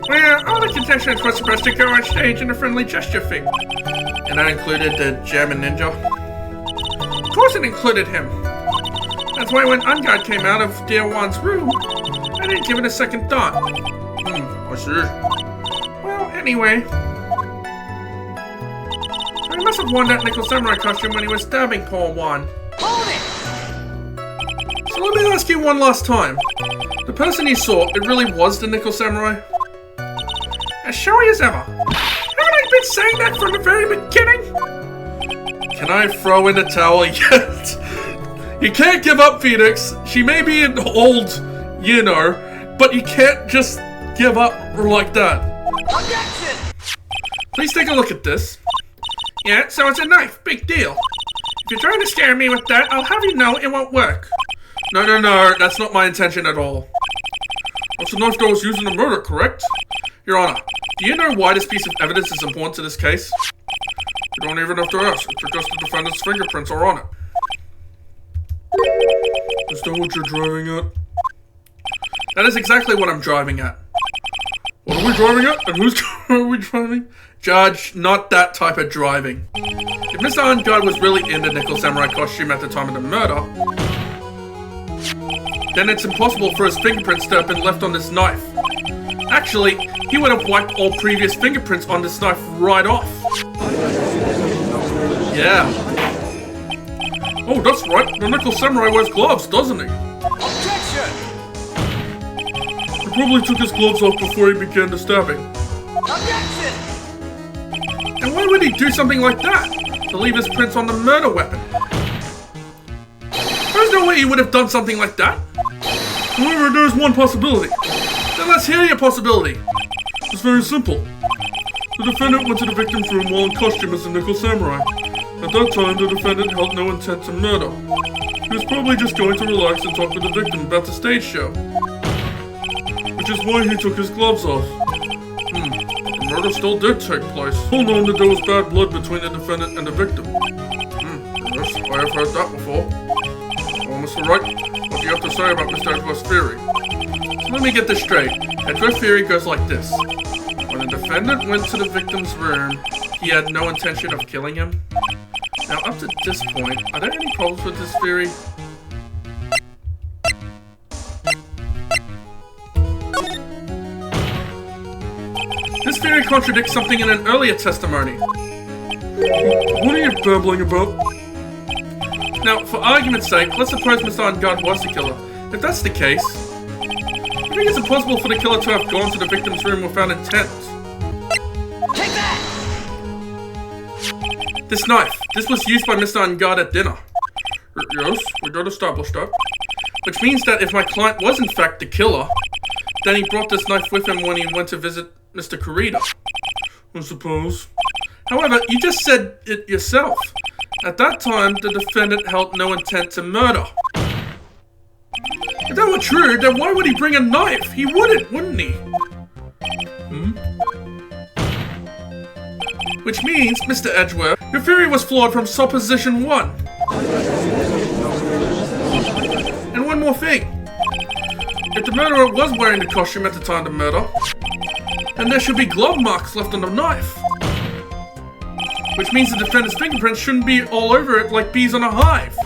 Speaker 1: Well, all the contestants were supposed to go on stage in a friendly gesture thing. And that included the German ninja? Of course it included him. That's why when Ungard came out of Dear Wan's room, I didn't give it a second thought. I see. Well, anyway. So he must have worn that Nickel Samurai costume when he was stabbing poor Wan.
Speaker 2: Hold it!
Speaker 1: So let me ask you one last time. The person you saw, it really was the Nickel Samurai? As showy as ever. Haven't I been saying that from the very beginning? Can I throw in the towel yet? You can't give up, Phoenix. She may be an old, you know, but you can't just give up like that.
Speaker 2: Objection!
Speaker 1: Please take a look at this. Yeah, so it's a knife. Big deal. If you're trying to scare me with that, I'll have you know it won't work. No, that's not my intention at all. That's the knife that was used in the murder, correct? Your Honor, do you know why this piece of evidence is important to this case? You don't even have to ask. It's because the defendant's fingerprints are on it. Is that what you're driving at? That is exactly what I'm driving at. What are we driving at? And whose car are we driving? Judge, not that type of driving. If Mr. Ungard was really in the Nickel Samurai costume at the time of the murder, then it's impossible for his fingerprints to have been left on this knife. Actually, he would have wiped all previous fingerprints on this knife right off. Yeah. Oh, that's right. The Nickel Samurai wears gloves, doesn't he?
Speaker 2: Objection!
Speaker 3: He probably took his gloves off before he began the stabbing.
Speaker 2: Objection!
Speaker 1: And why would he do something like that? To leave his prints on the murder weapon? There's no way he would have done something like that.
Speaker 3: However, there's one possibility.
Speaker 1: Then let's hear your possibility.
Speaker 3: It's very simple. The defendant went to the victim's room while in costume as a Nickel Samurai. At that time, the defendant held no intent to murder. He was probably just going to relax and talk with the victim about the stage show. Which is why he took his gloves off. But the murder still did take place. Well known that there was bad blood between the defendant and the victim. Yes, I have heard that before. Well, Mr. Wright, what do you have to say about Mr. Edgeworth's theory? So let me get this straight. Edgeworth's theory goes like this. When the defendant went to the victim's room, he had no intention of killing him. Now, up to this point, are there any problems with this theory? This theory contradicts something in an earlier testimony. What are you babbling about? Now, for argument's sake, let's suppose Mr. Ungard was the killer. If that's the case, I think it's impossible for the killer to have gone to the victim's room without intent.
Speaker 2: Take that!
Speaker 3: This knife, this was used by Mr. Ungard at dinner. Yes, we did establish that. Which means that if my client was in fact the killer, then he brought this knife with him when he went to visit Mr. Kurita. I suppose. However, you just said it yourself. At that time, the defendant held no intent to murder. If that were true, then why would he bring a knife? He wouldn't he? Which means, Mr. Edgeworth, your theory was flawed from supposition 1. And one more thing. If the murderer was wearing the costume at the time of the murder, then there should be glove marks left on the knife. Which means the defendant's fingerprints shouldn't be all over it like bees on a hive.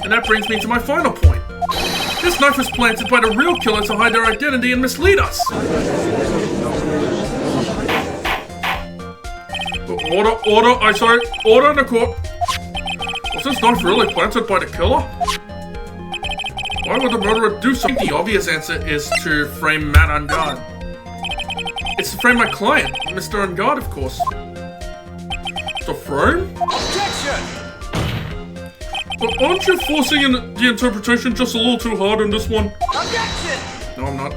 Speaker 3: And that brings me to my final point. This knife was planted by the real killer to hide their identity and mislead us. Order in the court. Was this knife really planted by the killer? Why would the murderer do something? The obvious answer is to frame Matt Ungard. It's to frame my client, Mr. Ungard, of course. To frame?
Speaker 2: Objection!
Speaker 3: But aren't you forcing in the interpretation just a little too hard on this one?
Speaker 2: Objection!
Speaker 3: No, I'm not.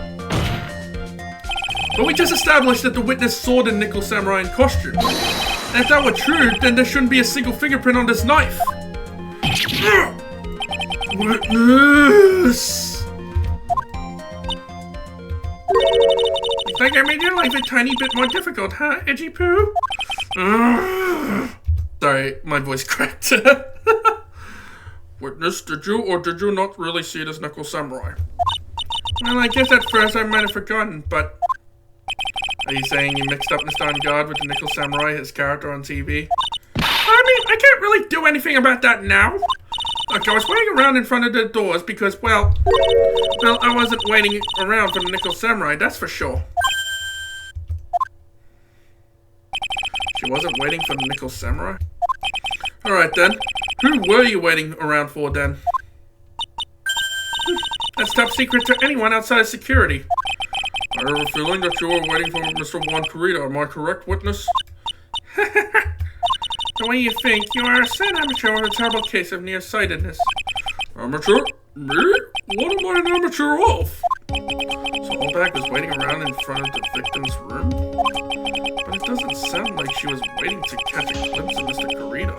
Speaker 3: But we just established that the witness saw the Nickel Samurai in costume. And if that were true, then there shouldn't be a single fingerprint on this knife. Witness! I think I made your life a tiny bit more difficult, huh, Edgy Poo? Sorry, my voice cracked. Witness, did you or did you not really see this Nickel Samurai? Well, I guess at first I might have forgotten, but... Are you saying you mixed up Mr. Ungard with the Nickel Samurai, his character on TV? I mean, I can't really do anything about that now. Look, I was waiting around in front of the doors because, well, I wasn't waiting around for the Nickel Samurai, that's for sure. She wasn't waiting for the Nickel Samurai? Alright then. Who were you waiting around for then? That's top secret to anyone outside of security. I have a feeling that you were waiting for Mr. Juan Kurita. Am I correct, witness? The way you think, you are a sad amateur with a terrible case of nearsightedness. Amateur? Me? What am I an amateur of? So Allback was waiting around in front of the victim's room? But it doesn't sound like she was waiting to catch a glimpse of Mr. Kurita.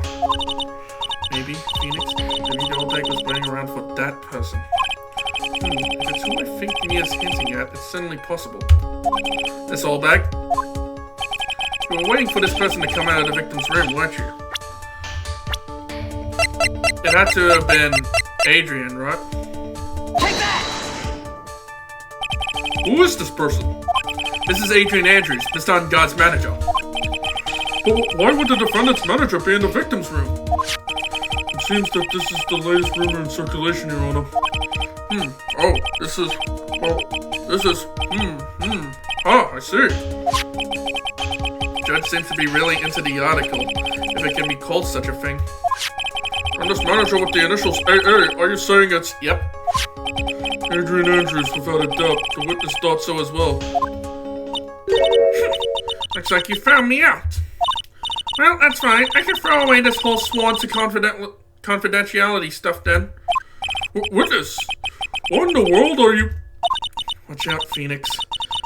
Speaker 3: Maybe, Phoenix, maybe Allback was waiting around for that person. If it's who I think Mia's hinting at, it's certainly possible. Miss Allback? You were waiting for this person to come out of the victim's room, weren't you? It had to have been Adrian, right?
Speaker 2: Take that!
Speaker 3: Who is this person? This is Adrian Andrews, Mr. Ungard's manager. But why would the defendant's manager be in the victim's room? It seems that this is the latest rumor in circulation, Your Honor. Oh, I see. Judge seems to be really into the article, if it can be called such a thing. And this manager with the initials AA, are you saying it's... Yep. Adrian Andrews, without a doubt. The witness thought so as well. Looks like you found me out. Well, that's fine. I can throw away this whole sworn to confidentiality stuff then. Witness? What in the world are you... Watch out, Phoenix.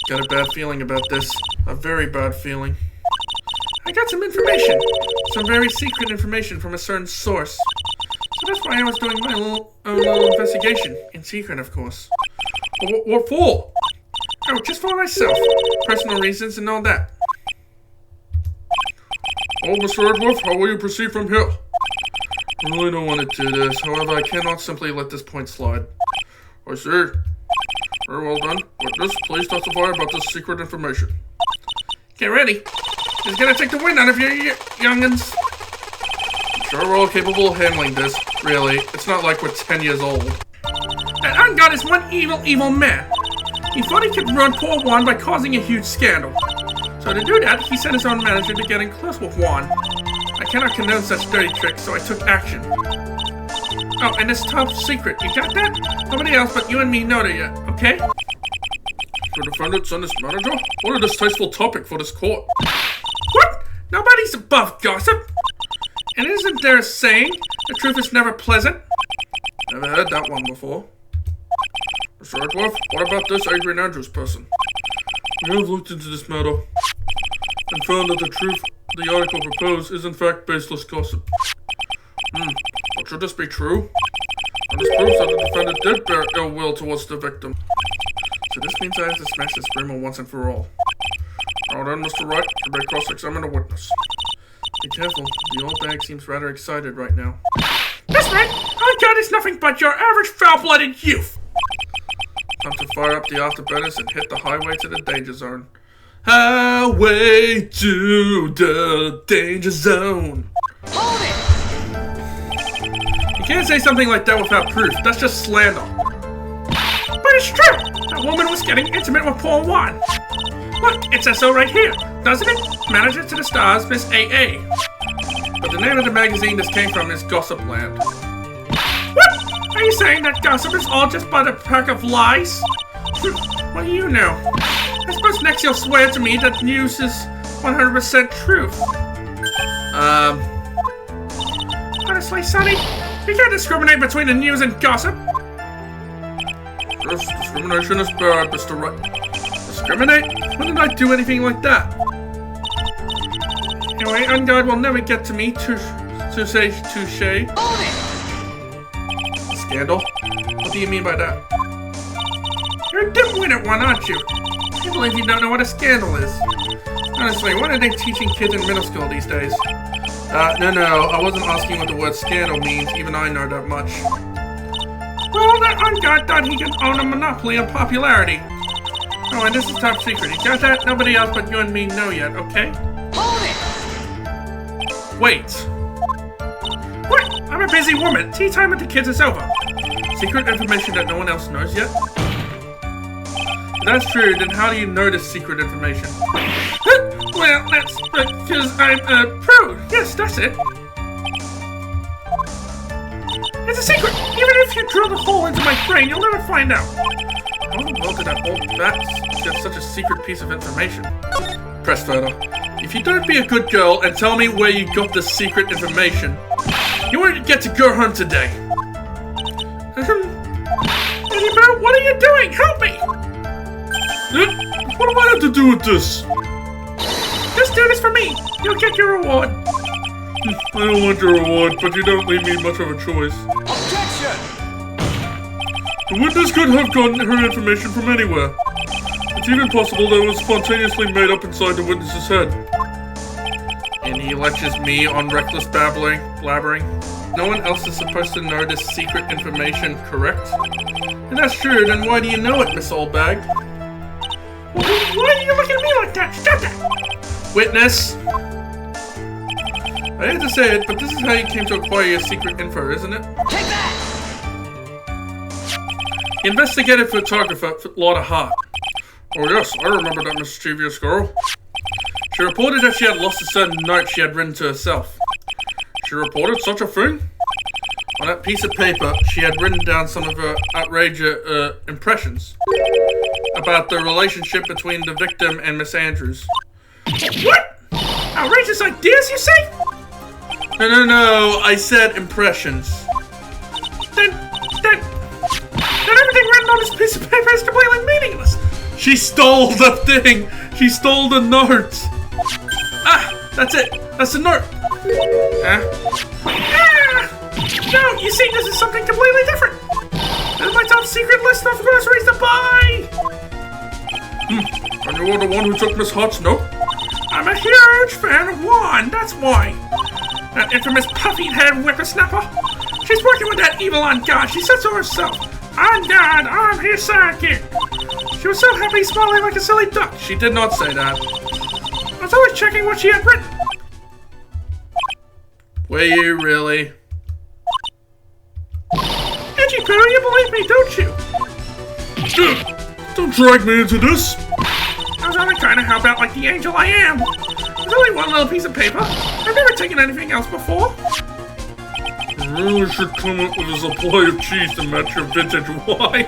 Speaker 3: Got a bad feeling about this. A very bad feeling.
Speaker 1: I got some information. Some very secret information from a certain source. So that's why I was doing my little investigation. In secret, of course.
Speaker 3: What for?
Speaker 1: Oh, just for myself. Personal reasons and all that.
Speaker 3: Oh, Mr. Edgeworth, how will you proceed from here?
Speaker 1: I really don't want to do this. However, I cannot simply let this point slide.
Speaker 3: I see. Very well done. Witness, please testify about this secret information.
Speaker 1: Get ready. It's gonna take the wind out of you, youngins.
Speaker 3: I'm sure we're all capable of handling this. Really, it's not like we're 10 years old.
Speaker 1: That Ungod is one evil man. He thought he could ruin poor Juan by causing a huge scandal. So to do that, he sent his own manager to get in close with Juan. I cannot condone such dirty tricks, so I took action. Oh, and it's top secret. You got that? Nobody else but you and me know that yet, okay?
Speaker 3: The defendant sent his manager? What a distasteful topic for this court.
Speaker 1: What? Nobody's above gossip. And isn't there a saying, the truth is never pleasant?
Speaker 3: Never heard that one before. Mr. Edgeworth, what about this Adrian Andrews person?
Speaker 1: We have looked into this matter and found that the truth the article proposed is in fact baseless gossip.
Speaker 3: But should this be true? And this proves that the defendant did bear ill will towards the victim.
Speaker 1: So this means I have to smash this rumor once and for all.
Speaker 3: Now then, Mr. Wright, you may cross-examine the witness.
Speaker 1: Be careful, the old bag seems rather excited right now.
Speaker 2: That's right! Ungod is nothing but your average foul-blooded youth!
Speaker 1: Time to fire up the afterburners and hit the highway to the danger zone. Highway to the danger zone.
Speaker 2: Hold it!
Speaker 1: You can't say something like that without proof. That's just slander.
Speaker 2: But it's true! That woman was getting intimate with poor Juan. Look, it says so right here, doesn't it?
Speaker 1: Manager to the stars, Miss AA. But the name of the magazine this came from is Gossip Land.
Speaker 2: What? Are you saying that gossip is all just but a pack of lies?
Speaker 1: What do you know?
Speaker 2: I suppose next you'll swear to me that news is 100% truth. Honestly, Sonny, you can't discriminate between the news and gossip.
Speaker 3: Yes, discrimination is bad, Mr. Wright.
Speaker 1: Discriminate? When did I do anything like that? Anyway, Ungod will never get to me to say touche.
Speaker 2: Hold it!
Speaker 1: Scandal? What do you mean by that?
Speaker 2: You're a dim-wit at one, aren't you?
Speaker 1: I can't believe you don't know what a scandal is. Honestly, what are they teaching kids in middle school these days? No, I wasn't asking what the word scandal means. Even I know that much.
Speaker 2: Well, that Ungod thought he could own a monopoly on popularity.
Speaker 1: Oh, and this is top secret. You got that? Nobody else but you and me know yet, okay?
Speaker 2: Hold it!
Speaker 1: Wait.
Speaker 2: What? I'm a busy woman. Tea time with the kids is over.
Speaker 1: Secret information that no one else knows yet? If that's true, then how do you know this secret information?
Speaker 2: Well, that's because I'm a prude. Yes, that's it. It's a secret. Even if you drill the hole into my brain, you'll never find out.
Speaker 1: How in the world did that old bat get such a secret piece of information? Press further. If you don't be a good girl and tell me where you got this secret information, you won't get to go home today.
Speaker 2: Eddie Bear, what are you doing? Help me!
Speaker 3: What do I have to do with this?
Speaker 2: Just do this for me. You'll get your reward.
Speaker 3: I don't want your reward, but you don't leave me much of a choice.
Speaker 2: Objection!
Speaker 3: The witness could have gotten her information from anywhere. It's even possible that it was spontaneously made up inside the witness's head.
Speaker 1: And he lectures me on reckless blabbering. No one else is supposed to know this secret information, correct? If that's true, then why do you know it, Miss Oldbag?
Speaker 2: Why are you looking at me like that? Stop that!
Speaker 1: Witness! I hate to say it, but this is how you came to acquire your secret info, isn't it?
Speaker 2: Take that!
Speaker 1: Investigative photographer, Lotta Hart.
Speaker 3: Oh yes, I remember that mischievous girl.
Speaker 1: She reported that she had lost a certain note she had written to herself.
Speaker 3: She reported such a thing?
Speaker 1: On that piece of paper, she had written down some of her outrageous impressions about the relationship between the victim and Miss Andrews.
Speaker 2: What? Outrageous ideas, you say?
Speaker 1: No, I said impressions.
Speaker 2: Then everything written on this piece of paper is completely meaningless.
Speaker 1: She stole the thing! She stole the note! That's it. That's the note.
Speaker 2: No, you see, this is something completely different. This is my top secret list of groceries to buy.
Speaker 1: And you were the one who took Miss Hart's note?
Speaker 2: I'm a huge fan of Juan, that's why. That infamous puffy-head whippersnapper. She's working with that evil on God. She said so herself. On God, I'm his sidekick. She was so happy, smiling like a silly duck.
Speaker 1: She did not say that.
Speaker 2: I was always checking what she had written.
Speaker 1: Were you really?
Speaker 2: Edgy Poo, you believe me, don't you?
Speaker 1: Don't drag me into this.
Speaker 2: I was only trying to help out like the angel I am. There's only one little piece of paper. I've never taken anything else before.
Speaker 1: You really should come up with a supply of cheese to match your vintage wine.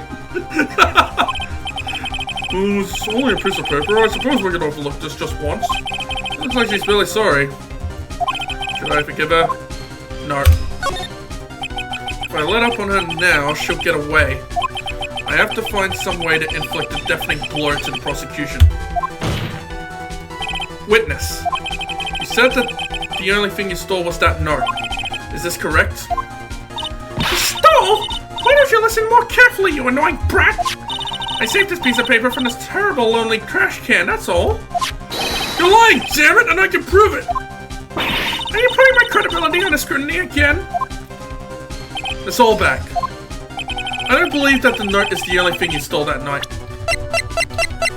Speaker 1: It's only a piece of paper. I suppose we can overlook this just once. Looks like she's really sorry. Should I forgive her? No. If I let up on her now, she'll get away. I have to find some way to inflict a deafening blow to the prosecution. Witness. You said that the only thing you stole was that note. Is this correct?
Speaker 2: You stole? Why don't you listen more carefully, you annoying brat? I saved this piece of paper from this terrible, lonely trash can, that's all.
Speaker 1: You're lying, damn it, and I can prove it!
Speaker 2: Are you putting my credibility under scrutiny again?
Speaker 1: It's all back. I don't believe that the note is the only thing you stole that night.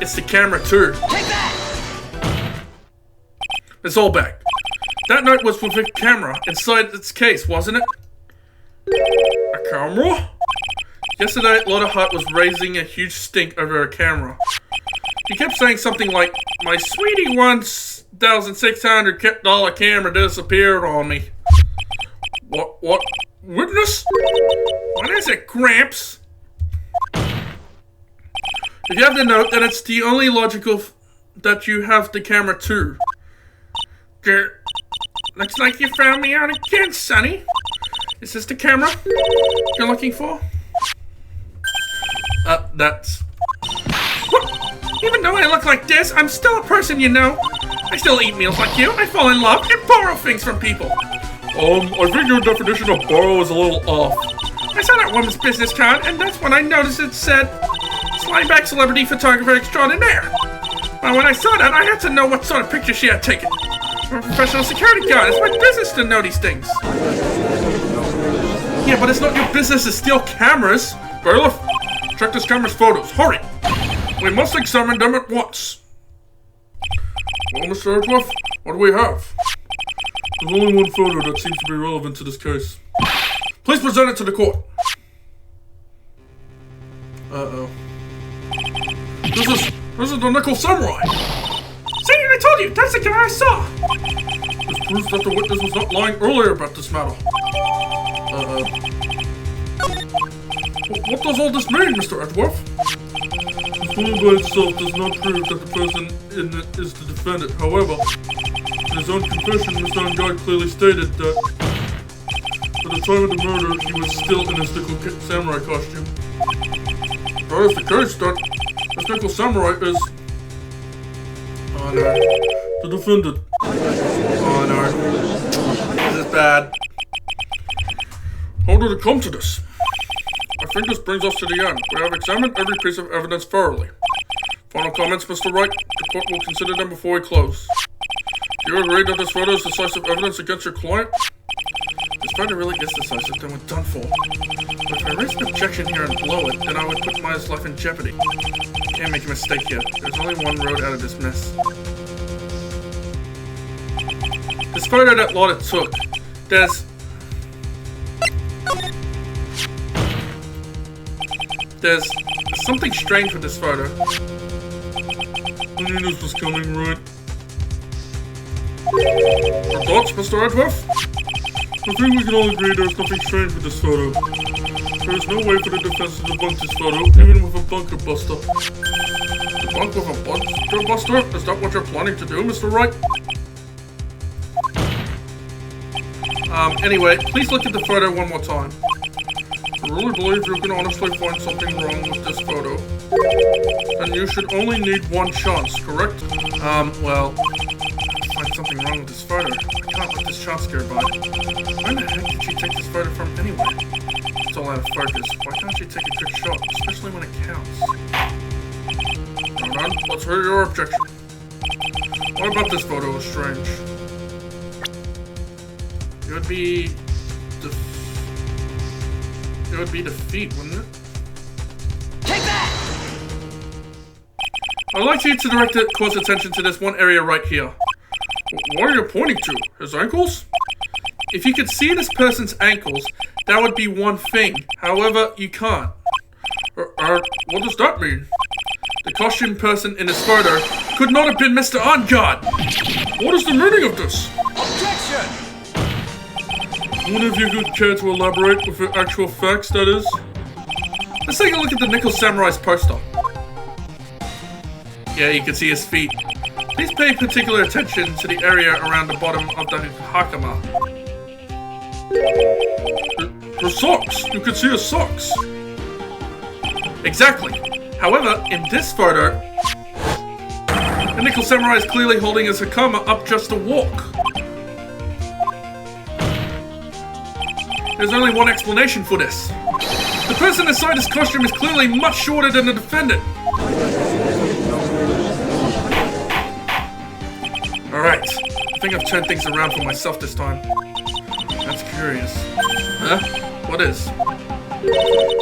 Speaker 1: It's the camera, too.
Speaker 4: Take that!
Speaker 1: It's all back. That note was with a camera inside its case, wasn't it? A camera? Yesterday, Lotta Hart was raising a huge stink over a camera. She kept saying something like, "My sweetie $1,600 camera disappeared on me." What? Witness?
Speaker 2: What is it, Gramps?
Speaker 1: If you have the note, then it's the only logical that you have the camera too.
Speaker 2: Looks like you found me out again, Sonny. Is this the camera you're looking for?
Speaker 1: That's...
Speaker 2: What? Even though I look like this, I'm still a person, you know. I still eat meals like you. I fall in love and borrow things from people.
Speaker 1: I think your definition of borrow is a little off.
Speaker 2: I saw that woman's business card, and that's when I noticed it said, Slimeback Celebrity Photographer Extraordinaire. Well, when I saw that, I had to know what sort of picture she had taken. I'm a professional security guard. It's my business to know these things.
Speaker 1: Yeah, but it's not your business to steal cameras. Bailiff, check this camera's photos. Hurry! We must examine them at once. Well, Mr. Edgeworth, what do we have? There's only one photo that seems to be relevant to this case. Please present it to the court. Uh-oh. This is the Nickel Samurai.
Speaker 2: See, I told you, that's the guy I saw.
Speaker 1: This proves that the witness was not lying earlier about this matter. What does all this mean, Mr. Edgeworth? The photo by itself does not prove that the person in it is the defendant. However, in his own confession, Mr. Guy clearly stated that at the time of the murder, he was still in his Nickel Samurai costume. If that is the case, then this Nickel Samurai is... Oh no. The defendant. Oh no. This is bad. How did it come to this? I think this brings us to the end. We have examined every piece of evidence thoroughly. Final comments, Mr. Wright? The court will consider them before we close. Do you agree that this photo is decisive evidence against your client? This photo really is decisive, then we're done for. But if I raise an objection here and blow it, then I would put Maya's life in jeopardy. I can't make a mistake here. There's only one road out of this mess. This photo that Lotta took, there's something strange with this photo. I knew this was coming, right? Your thoughts, Mr. Edgeworth? I think we can all agree there's nothing strange with this photo. There is no way for the defense to debunk this photo, even with a bunker buster. Debunk with a bunker buster? Is that what you're planning to do, Mr. Wright? Anyway, please look at the photo one more time. I really believe you can honestly find something wrong with this photo. And you should only need one chance, correct? Well, find something wrong with this photo. I can't let this chance go by. Where the heck did she take this photo from anyway? It's all out of focus. Why can't she take a good shot, especially when it counts? Hold on, let's hear your objection. What about this photo is strange? It would be... It would be defeat, wouldn't it?
Speaker 5: Take that!
Speaker 1: I'd like you to direct cause attention to this one area right here. What are you pointing to? His ankles? If you could see this person's ankles, that would be one thing. However, you can't. What does that mean? The costume person in this photo could not have been Mr. On-Guard. What is the meaning of this?
Speaker 5: Objection!
Speaker 1: One of you could care to elaborate with the actual facts, that is? Let's take a look at the Nickel Samurai's poster. Yeah, you can see his feet. Please pay particular attention to the area around the bottom of the hakama. Her socks! You can see her socks! Exactly. However, in this photo, the Nickel Samurai is clearly holding his hakama up just to walk. There's only one explanation for this. The person inside his costume is clearly much shorter than the defendant. Alright, I think I've turned things around for myself this time. That's curious. Huh? What is?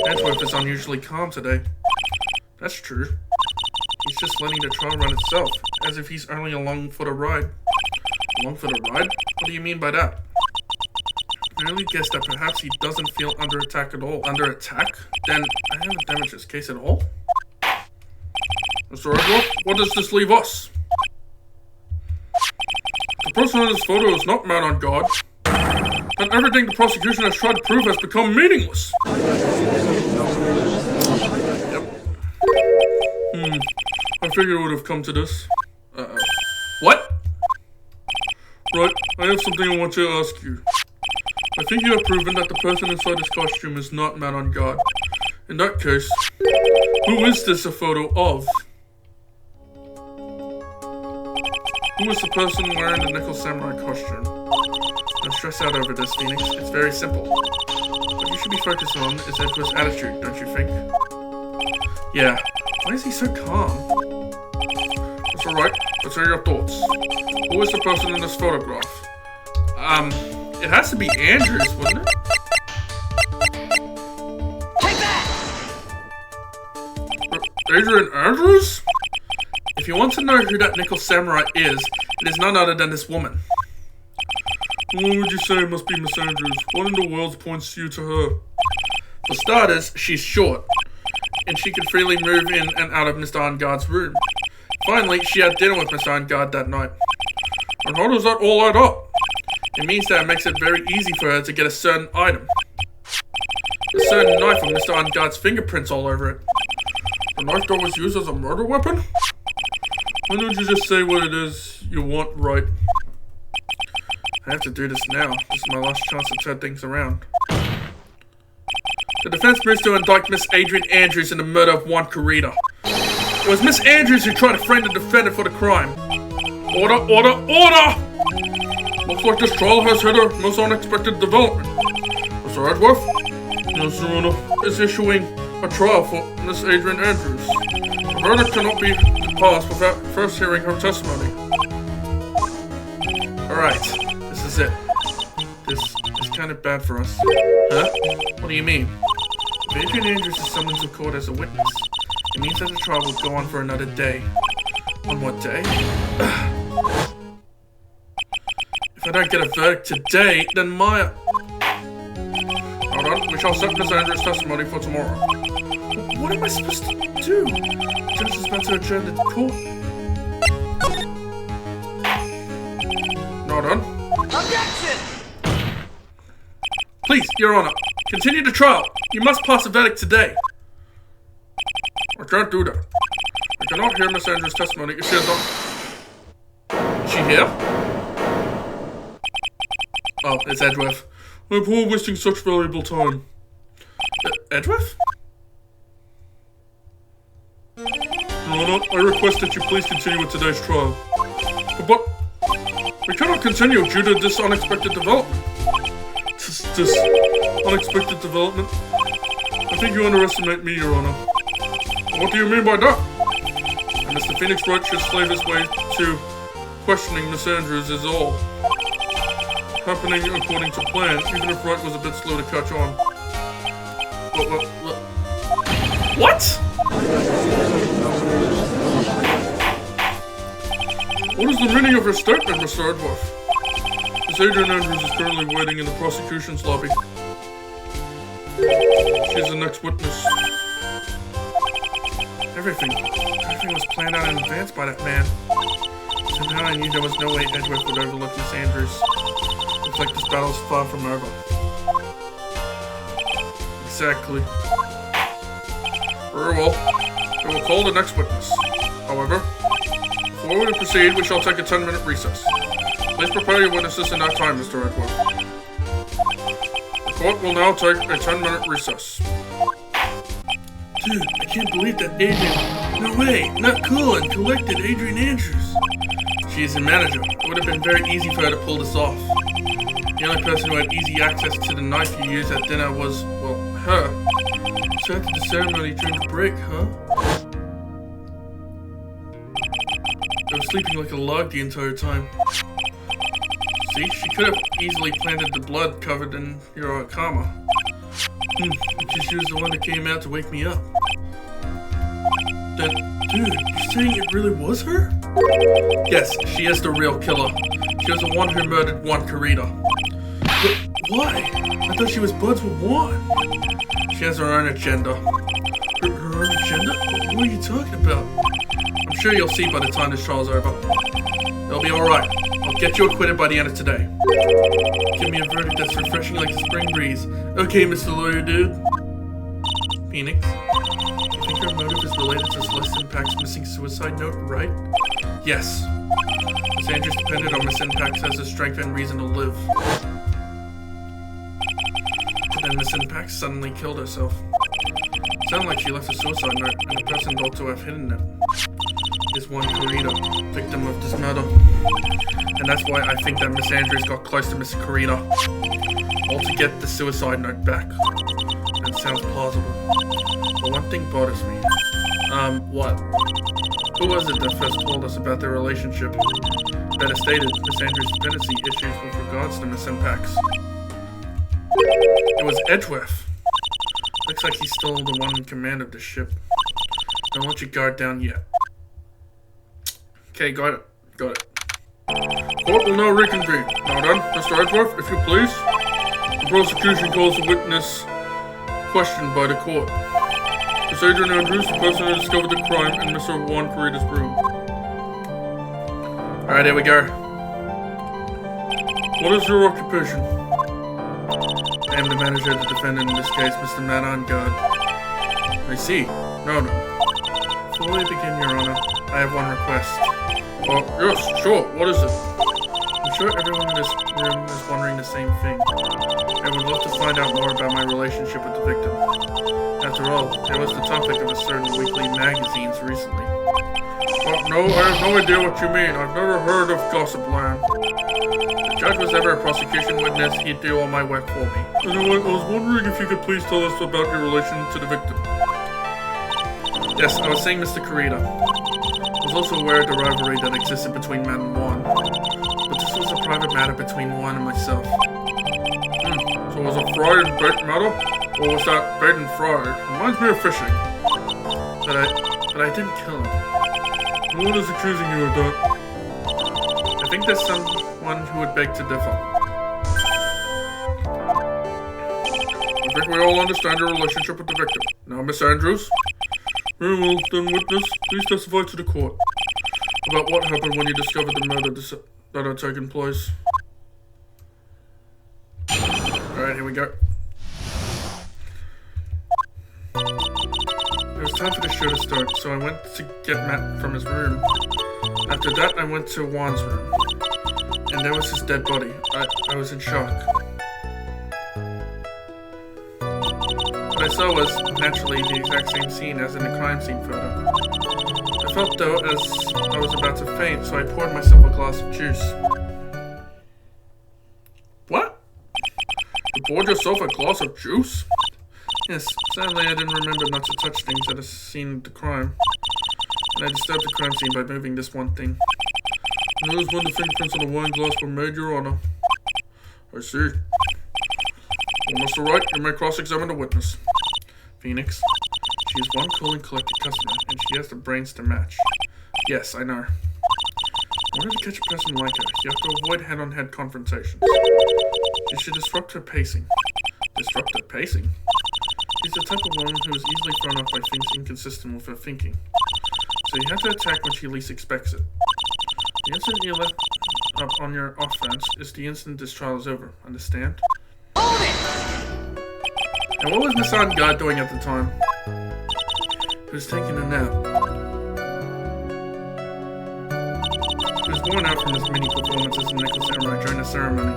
Speaker 1: Edgeworth is unusually calm today. That's true. He's just letting the trial run itself, as if he's only along for the ride. Along for the ride? What do you mean by that? I really guess that perhaps he doesn't feel under attack at all. Under attack? Then I haven't damaged his case at all? Mr. Edgeworth, what does this leave us? The person in this photo is not man on guard. And everything the prosecution has tried to prove has become meaningless. Yep. I figured it would have come to this. Uh-oh. What? Right, I have something I want to ask you. I think you have proven that the person inside this costume is not man on guard. In that case, who is this a photo of? Who is the person wearing the Nickel Samurai costume? Don't stress out over this, Phoenix. It's very simple. What you should be focused on is Edgeworth's attitude, don't you think? Yeah. Why is he so calm? That's alright. Let's hear your thoughts. Who is the person in this photograph? It has to be Andrews, wouldn't it?
Speaker 5: Take that!
Speaker 1: Adrian Andrews? If you want to know who that Nickel Samurai is, it is none other than this woman. Why would you say it must be Miss Andrews? What in the world points you to her? For starters, she's short, and she can freely move in and out of Mr. On-Guard's room. Finally, she had dinner with Mr. On-Guard that night. And how does that all add up? It means that it makes it very easy for her to get a certain item. A certain knife with Mr. On-Guard's fingerprints all over it. The knife that was used as a murder weapon? Why don't you just say what it is you want, Wright? I have to do this now. This is my last chance to turn things around. The defense moves to indict Miss Adrian Andrews in the murder of Juan Carita. It was Miss Andrews who tried to frame the defendant for the crime. Order, order, order! Looks like this trial has had a most unexpected development. Mr. Edgeworth, Yes, Your Honor, is issuing a trial for Miss Adrian Andrews. The verdict cannot be passed without first hearing her testimony. Alright, this is it. This is kind of bad for us. Huh? What do you mean? If Adrian Andrews is summoned to court as a witness, it means that the trial will go on for another day. On what day? If I don't get a verdict today, then my... Hold on, we shall set Miss Andrews' testimony for tomorrow. What am I supposed to do? The judge is about to adjourn the court. Not on.
Speaker 5: Objection!
Speaker 1: Please, Your Honor, continue the trial. You must pass a verdict today. I can't do that. I cannot hear Miss Andrews' testimony if she is not... Is she here? Oh, it's Edgeworth.
Speaker 3: I'm poor wasting such valuable time.
Speaker 1: Edgeworth?
Speaker 3: Your Honor, I request that you please continue with today's trial.
Speaker 1: But
Speaker 3: We cannot continue due to this unexpected development. This unexpected development? I think you underestimate me, Your Honor. What do you mean by that? And Mr. Phoenix Wright should slave his way to questioning Miss Andrews is all happening according to plan, even if Wright was a bit slow to catch on.
Speaker 1: What?
Speaker 3: What is the meaning of your statement, Mr. Edworth? Miss Adrian Andrews is currently waiting in the prosecution's lobby. She's the next witness.
Speaker 1: Everything was planned out in advance by that man. Somehow I knew there was no way Edward would overlook Miss Andrews. Looks like this battle's far from over.
Speaker 3: Exactly. Very well. We will call the next witness. However, before we proceed, we shall take a 10-minute recess. Please prepare your witnesses in that time, Mr. Edworth. The court will now take a 10-minute recess.
Speaker 1: Dude, I can't believe that Adrian... No way, not cool and collected Adrian Andrews. She's a manager. It would have been very easy for her to pull this off. The only person who had easy access to the knife you used at dinner was, well, her. So after the ceremony during the break, huh? I was sleeping like a log the entire time. See, she could have easily planted the blood covered in your karma. Because she was the one that came out to wake me up. Dude, you're saying it really was her? Yes, she is the real killer. She was the one who murdered Juan Carita. But why? I thought she was buds with Juan. She has her own agenda. Her own agenda? What are you talking about? I'm sure you'll see by the time this trial's over. It'll be alright. I'll get you acquitted by the end of today. Give me a verdict that's refreshing like the spring breeze. Okay, Mr. Lawyer Dude. Phoenix, you think her motive is related to Celeste Impact's missing suicide note, right? Yes. Miss Andrews depended on Miss Impact as a strength and reason to live. But then Miss Impact suddenly killed herself. It sounded like she left a suicide note, and the person thought to have hidden it is Juan Carita, victim of this murder. And that's why I think that Miss Andrews got close to Miss Carita. All to get the suicide note back. That sounds plausible. But one thing bothers me. What? Who was it that first told us about their relationship? Better stated, Miss Andrews' dependency issues with regards to Miss Impact's. It was Edgeworth. Looks like he's still the one in command of the ship. Don't let your guard down yet. Okay, got it. Court will now reconvene. Now then, Mr. Edgeworth, if you please. The prosecution calls the witness questioned by the court. Miss Adrian Andrews, the person who discovered the crime in Mr. Juan Carita's room. Alright, here we go.
Speaker 3: What is your occupation?
Speaker 1: I am the manager of the defendant in this case, Mr. Man on Guard.
Speaker 3: I see. No.
Speaker 1: Before we begin, Your Honor, I have one request.
Speaker 3: Yes, sure. What is it?
Speaker 1: I'm sure everyone in this room is wondering the same thing. I would love to find out more about my relationship with the victim. After all, it was the topic of a certain weekly magazines recently.
Speaker 3: No, I have no idea what you mean. I've never heard of Gossip Land.
Speaker 1: If the judge was ever a prosecution witness, he'd do all my work for me.
Speaker 3: Anyway, I was wondering if you could please tell us about your relation to the victim.
Speaker 1: Yes, I was saying Mr. Carita. I was also aware of the rivalry that existed between Matt and Juan. But this was a private matter between Juan and myself.
Speaker 3: So was it fry and bait matter? Or was that bait and fry? Reminds me of fishing.
Speaker 1: But I didn't kill him.
Speaker 3: No one is accusing you of that.
Speaker 1: I think there's someone who would beg to differ.
Speaker 3: I think we all understand your relationship with the victim. Now, Miss Andrews. Very well, then witness, please testify to the court about what happened when you discovered the murder that had taken place.
Speaker 1: Alright, here we go. It was time for the show to start, so I went to get Matt from his room. After that, I went to Juan's room. And there was his dead body. I was in shock. What I saw was, naturally, the exact same scene as in the crime scene photo. I felt though as I was about to faint, so I poured myself a glass of juice.
Speaker 3: What? You poured yourself a glass of juice?
Speaker 1: Yes, sadly I didn't remember not to touch things at the scene of the crime. And I disturbed the crime scene by moving this one thing.
Speaker 3: And that is when the fingerprints on the wine glass were made, Your Honor. I see. Well, Mr. Wright, you may cross-examine the witness.
Speaker 1: Phoenix. She is one cool and collected customer, and she has the brains to match. Yes, I know. In order to catch a person like her, you have to avoid head-on-head confrontations. She should disrupt her pacing.
Speaker 3: Disrupt her pacing?
Speaker 1: She's the type of woman who is easily thrown off by things inconsistent with her thinking. So you have to attack when she least expects it. The instant you let up on your offense is the instant this trial is over. Understand?
Speaker 5: Hold it!
Speaker 1: And what was Miss Guard doing at the time? He was taking a nap. He was worn out from his many performances in Nickel Samurai during the ceremony.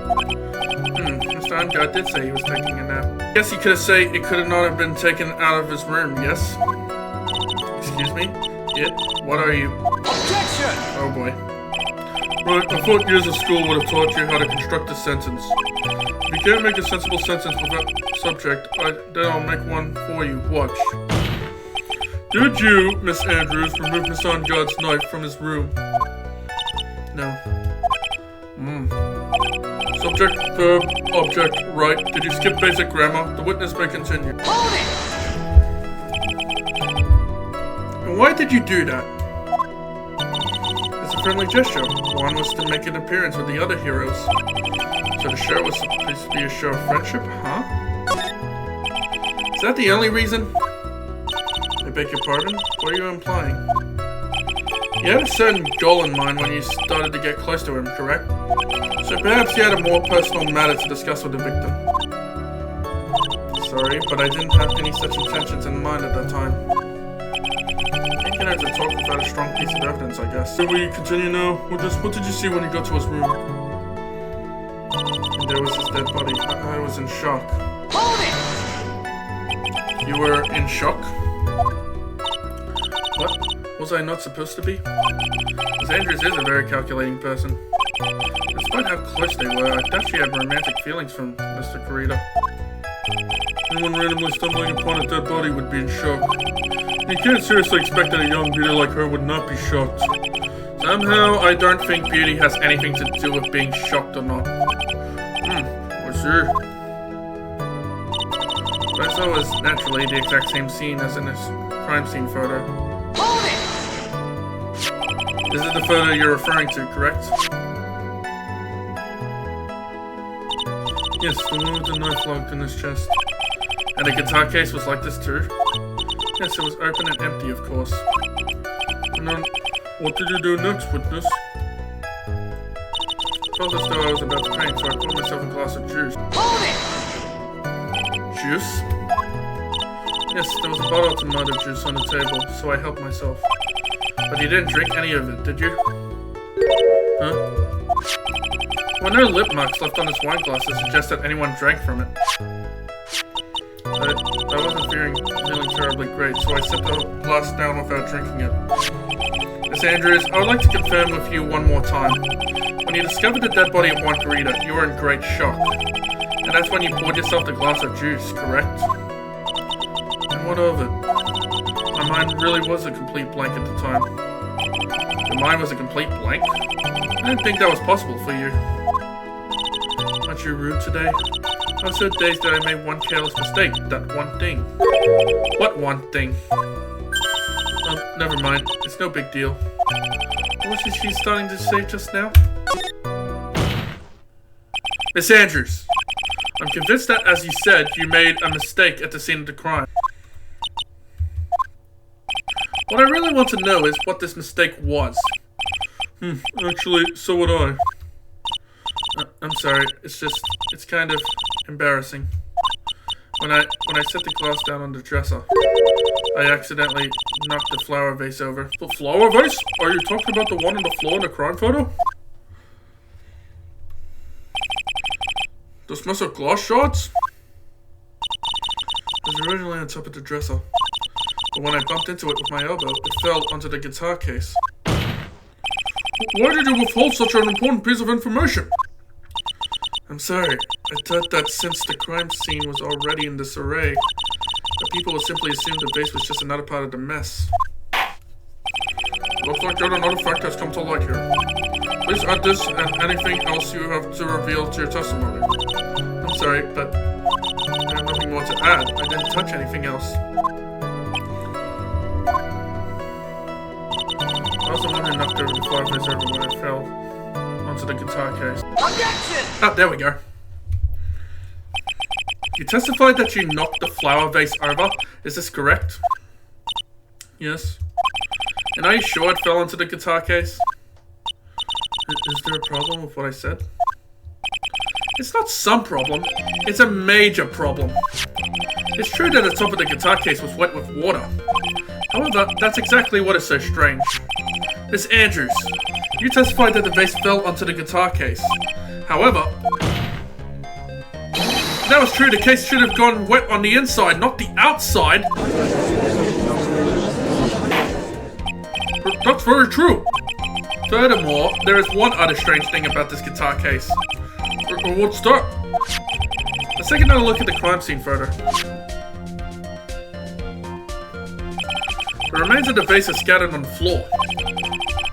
Speaker 1: Mr. Angard did say he was taking a nap. Yes, he could have said it could not have been taken out of his room, yes? Excuse me? It? What are you?
Speaker 5: Objection!
Speaker 1: Oh boy.
Speaker 3: Right, I thought years of school would have taught you how to construct a sentence. If you can't make a sensible sentence with that subject, then I'll make one for you. Watch. Did you, Miss Andrews, remove Miss Angard's knife from his room?
Speaker 1: No.
Speaker 3: Subject, verb, object, right. Did you skip basic grammar? The witness may continue.
Speaker 5: Hold it!
Speaker 1: And why did you do that? It's a friendly gesture. One was to make an appearance with the other heroes. So the show was supposed to be a show of friendship, huh? Is that the only reason? I beg your pardon? What are you implying? You had a certain goal in mind when you started to get close to him, correct? So perhaps you had a more personal matter to discuss with the victim. Sorry, but I didn't have any such intentions in mind at that time. I think you had to talk without a strong piece of evidence, I guess.
Speaker 3: So we continue now? What did you see when you got to his room?
Speaker 1: And there was his dead body. I was in shock.
Speaker 5: Hold it!
Speaker 1: You were in shock? What? Was I not supposed to be? Miss Andrews is a very calculating person. Despite how close they were, I doubt she had romantic feelings from Mr. Kurita.
Speaker 3: Anyone randomly stumbling upon a dead body would be in shock. You can't seriously expect that a young beauty like her would not be shocked.
Speaker 1: Somehow, I don't think beauty has anything to do with being shocked or not.
Speaker 3: I see.
Speaker 1: What I saw was naturally the exact same scene as in this crime scene photo.
Speaker 5: Hold it!
Speaker 1: This is the photo you're referring to, correct?
Speaker 3: Yes, the one with the knife locked in his chest.
Speaker 1: And the guitar case was like this too? Yes, it was open and empty, of course.
Speaker 3: And then, what did you do next, witness?
Speaker 1: I felt as though I was about to faint, so I poured myself a glass of juice.
Speaker 5: Hold it!
Speaker 1: Juice? Yes, there was a bottle of tomato juice on the table, so I helped myself. But you didn't drink any of it, did you? Huh? There were no lip marks left on this wine glass to suggest that anyone drank from it. I wasn't feeling terribly great, so I set the glass down without drinking it. Miss Andrews, I would like to confirm with you one more time. When you discovered the dead body of Wankarita, you were in great shock. And that's when you poured yourself the glass of juice, correct? And what of it? My mind really was a complete blank at the time. Your mind was a complete blank? I didn't think that was possible for you. Aren't you rude today? I was so dazed that I made one careless mistake. That one thing. What one thing? Oh, never mind. It's no big deal. What was she starting to say just now? Miss Andrews, I'm convinced that, as you said, you made a mistake at the scene of the crime. What I really want to know is what this mistake was.
Speaker 3: Actually, so would I.
Speaker 1: I'm sorry, it's kind of embarrassing. When I set the glass down on the dresser, I accidentally knocked the flower vase over.
Speaker 3: The flower vase? Are you talking about the one on the floor in the crime photo? This mess of glass shards?
Speaker 1: It was originally on top of the dresser. But when I bumped into it with my elbow, it fell onto the guitar case.
Speaker 3: Why did you withhold such an important piece of information?
Speaker 1: I'm sorry. I thought that since the crime scene was already in disarray, that people would simply assume the vase was just another part of the mess.
Speaker 3: Looks like yet another fact has come to light here. Please add this and anything else you have to reveal to your testimony.
Speaker 1: I'm sorry, but I have nothing more to add. I didn't touch anything else. I was the one who knocked over the flower vase over when it fell onto the guitar case.
Speaker 5: Objection!
Speaker 1: Oh, there we go. You testified that you knocked the flower vase over. Is this correct?
Speaker 3: Yes.
Speaker 1: And are you sure it fell onto the guitar case? Is there a problem with what I said? It's not some problem. It's a major problem. It's true that the top of the guitar case was wet with water. However, that's exactly what is so strange. Miss Andrews, you testified that the vase fell onto the guitar case. However, if that was true, the case should have gone wet on the inside, not the outside.
Speaker 3: That's very true.
Speaker 1: Furthermore, there is one other strange thing about this guitar case.
Speaker 3: What's that?
Speaker 1: Let's take another look at the crime scene photo. The remains of the vase are scattered on the floor.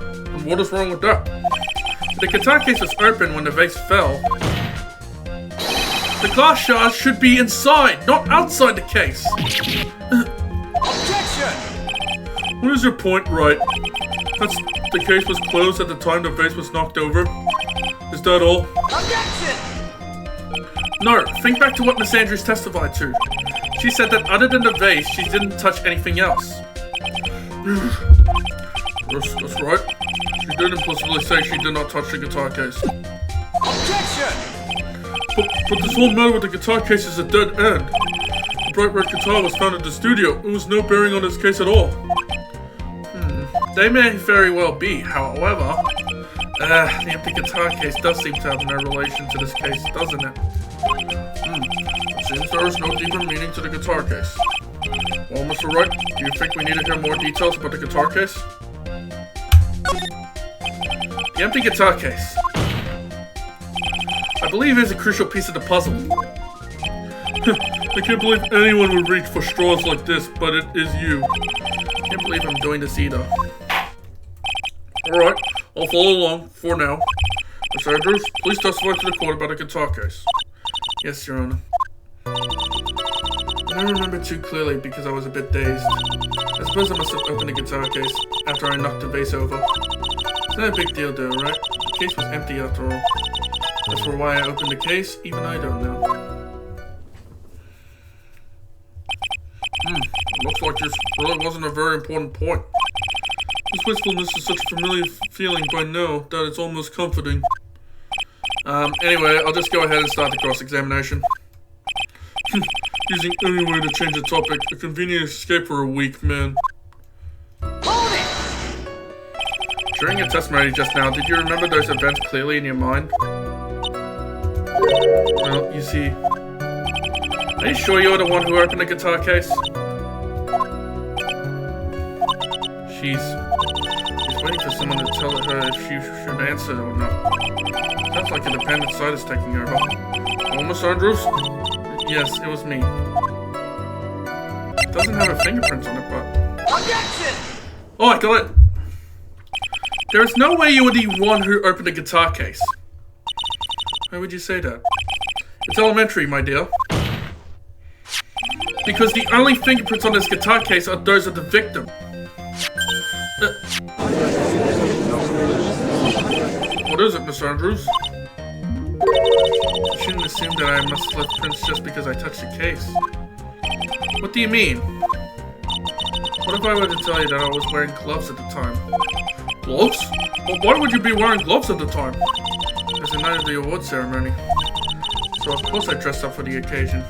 Speaker 3: And what is wrong with that?
Speaker 1: The guitar case was open when the vase fell. The glass shards should be inside, not outside the case.
Speaker 5: Objection!
Speaker 3: What is your point, Wright? The case was closed at the time the vase was knocked over? Is that all?
Speaker 5: Objection!
Speaker 1: No, think back to what Miss Andrews testified to. She said that other than the vase, she didn't touch anything else.
Speaker 3: That's right. She did implicitly say she did not touch the guitar case.
Speaker 5: Objection!
Speaker 3: But this whole matter with the guitar case is a dead end. The bright red guitar was found at the studio. It was no bearing on this case at all.
Speaker 1: They may very well be, however, the empty guitar case does seem to have no relation to this case, doesn't it?
Speaker 3: It seems there is no deeper meaning to the guitar case. Well, Mr. Wright, do you think we need to hear more details about the guitar case?
Speaker 1: The empty guitar case, I believe, is a crucial piece of the puzzle.
Speaker 3: I can't believe anyone would reach for straws like this, but it is you.
Speaker 1: I can't believe I'm doing this either.
Speaker 3: Alright, I'll follow along, for now. Miss Andrews, please testify to the court about the guitar case.
Speaker 1: Yes, Your Honor. I don't remember too clearly because I was a bit dazed. I suppose I must have opened the guitar case after I knocked the vase over. It's not a big deal though, right? The case was empty after all. As for why I opened the case, even I don't know.
Speaker 3: It looks like this really wasn't a very important point. This wistfulness is such a familiar feeling by now that it's almost comforting.
Speaker 1: Anyway, I'll just go ahead and start the cross-examination.
Speaker 3: Using any way to change the topic, a convenient escape for a weak man.
Speaker 5: Hold it!
Speaker 1: During your testimony just now, did you remember those events clearly in your mind? Well, you see... Are you sure you're the one who opened the guitar case? She's waiting for someone to tell her if she should answer or not. Sounds like a dependent side is taking over.
Speaker 3: Oh, Miss Andrews?
Speaker 1: Yes, it was me. It doesn't have a fingerprint on it, but...
Speaker 5: Objection!
Speaker 1: Oh, I got it! There is no way you were the one who opened the guitar case. Why would you say that? It's elementary, my dear. Because the only fingerprints on this guitar case are those of the victim.
Speaker 3: What is it, Miss Andrews?
Speaker 1: You shouldn't assume that I must have left prints just because I touched the case. What do you mean? What if I were to tell you that I was wearing gloves at the time?
Speaker 3: Gloves? But why would you be wearing gloves at the time?
Speaker 1: It was the night of the award ceremony. So of course I dressed up for the occasion.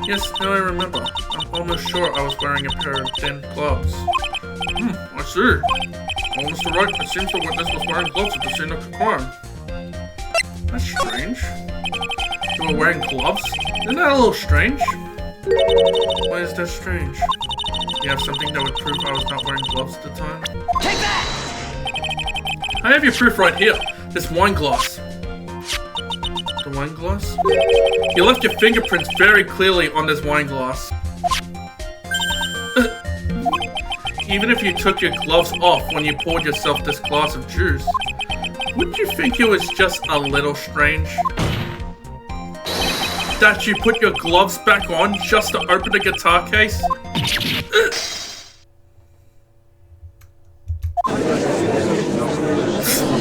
Speaker 1: Yes, now I remember. I'm almost sure I was wearing a pair of thin gloves.
Speaker 3: I see. Well, Mr. Wright, it seems the witness was wearing gloves at the scene of the crime.
Speaker 1: That's strange. You were wearing gloves? Isn't that a little strange? Why is that strange? You have something that would prove I was not wearing gloves at the time?
Speaker 5: Take that!
Speaker 1: I have your proof right here. This wine glass. The wine glass? You left your fingerprints very clearly on this wine glass. Even if you took your gloves off when you poured yourself this glass of juice, wouldn't you think it was just a little strange? That you put your gloves back on just to open the guitar case?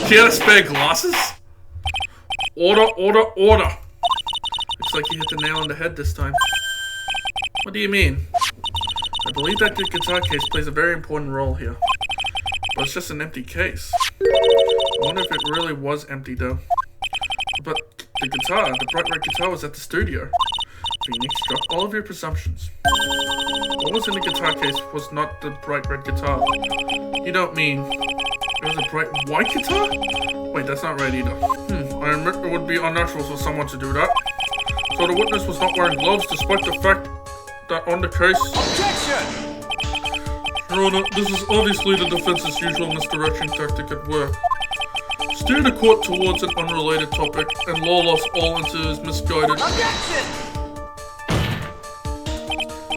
Speaker 1: Do you have spare glasses? Order, order, order. Looks like you hit the nail on the head this time. What do you mean? I believe that the guitar case plays a very important role here. But it's just an empty case. I wonder if it really was empty though. But the guitar, the bright red guitar was at the studio. Phoenix, drop all of your presumptions. What was in the guitar case was not the bright red guitar. You don't mean it was a bright white guitar? Wait, that's not right either. I admit it would be unnatural for someone to do that. So the witness was not wearing gloves despite the fact that on the case...
Speaker 5: Objection!
Speaker 3: Your Honor, this is obviously the defense's usual misdirection tactic at work. Steer the court towards an unrelated topic and lull us all into his misguided...
Speaker 5: Objection!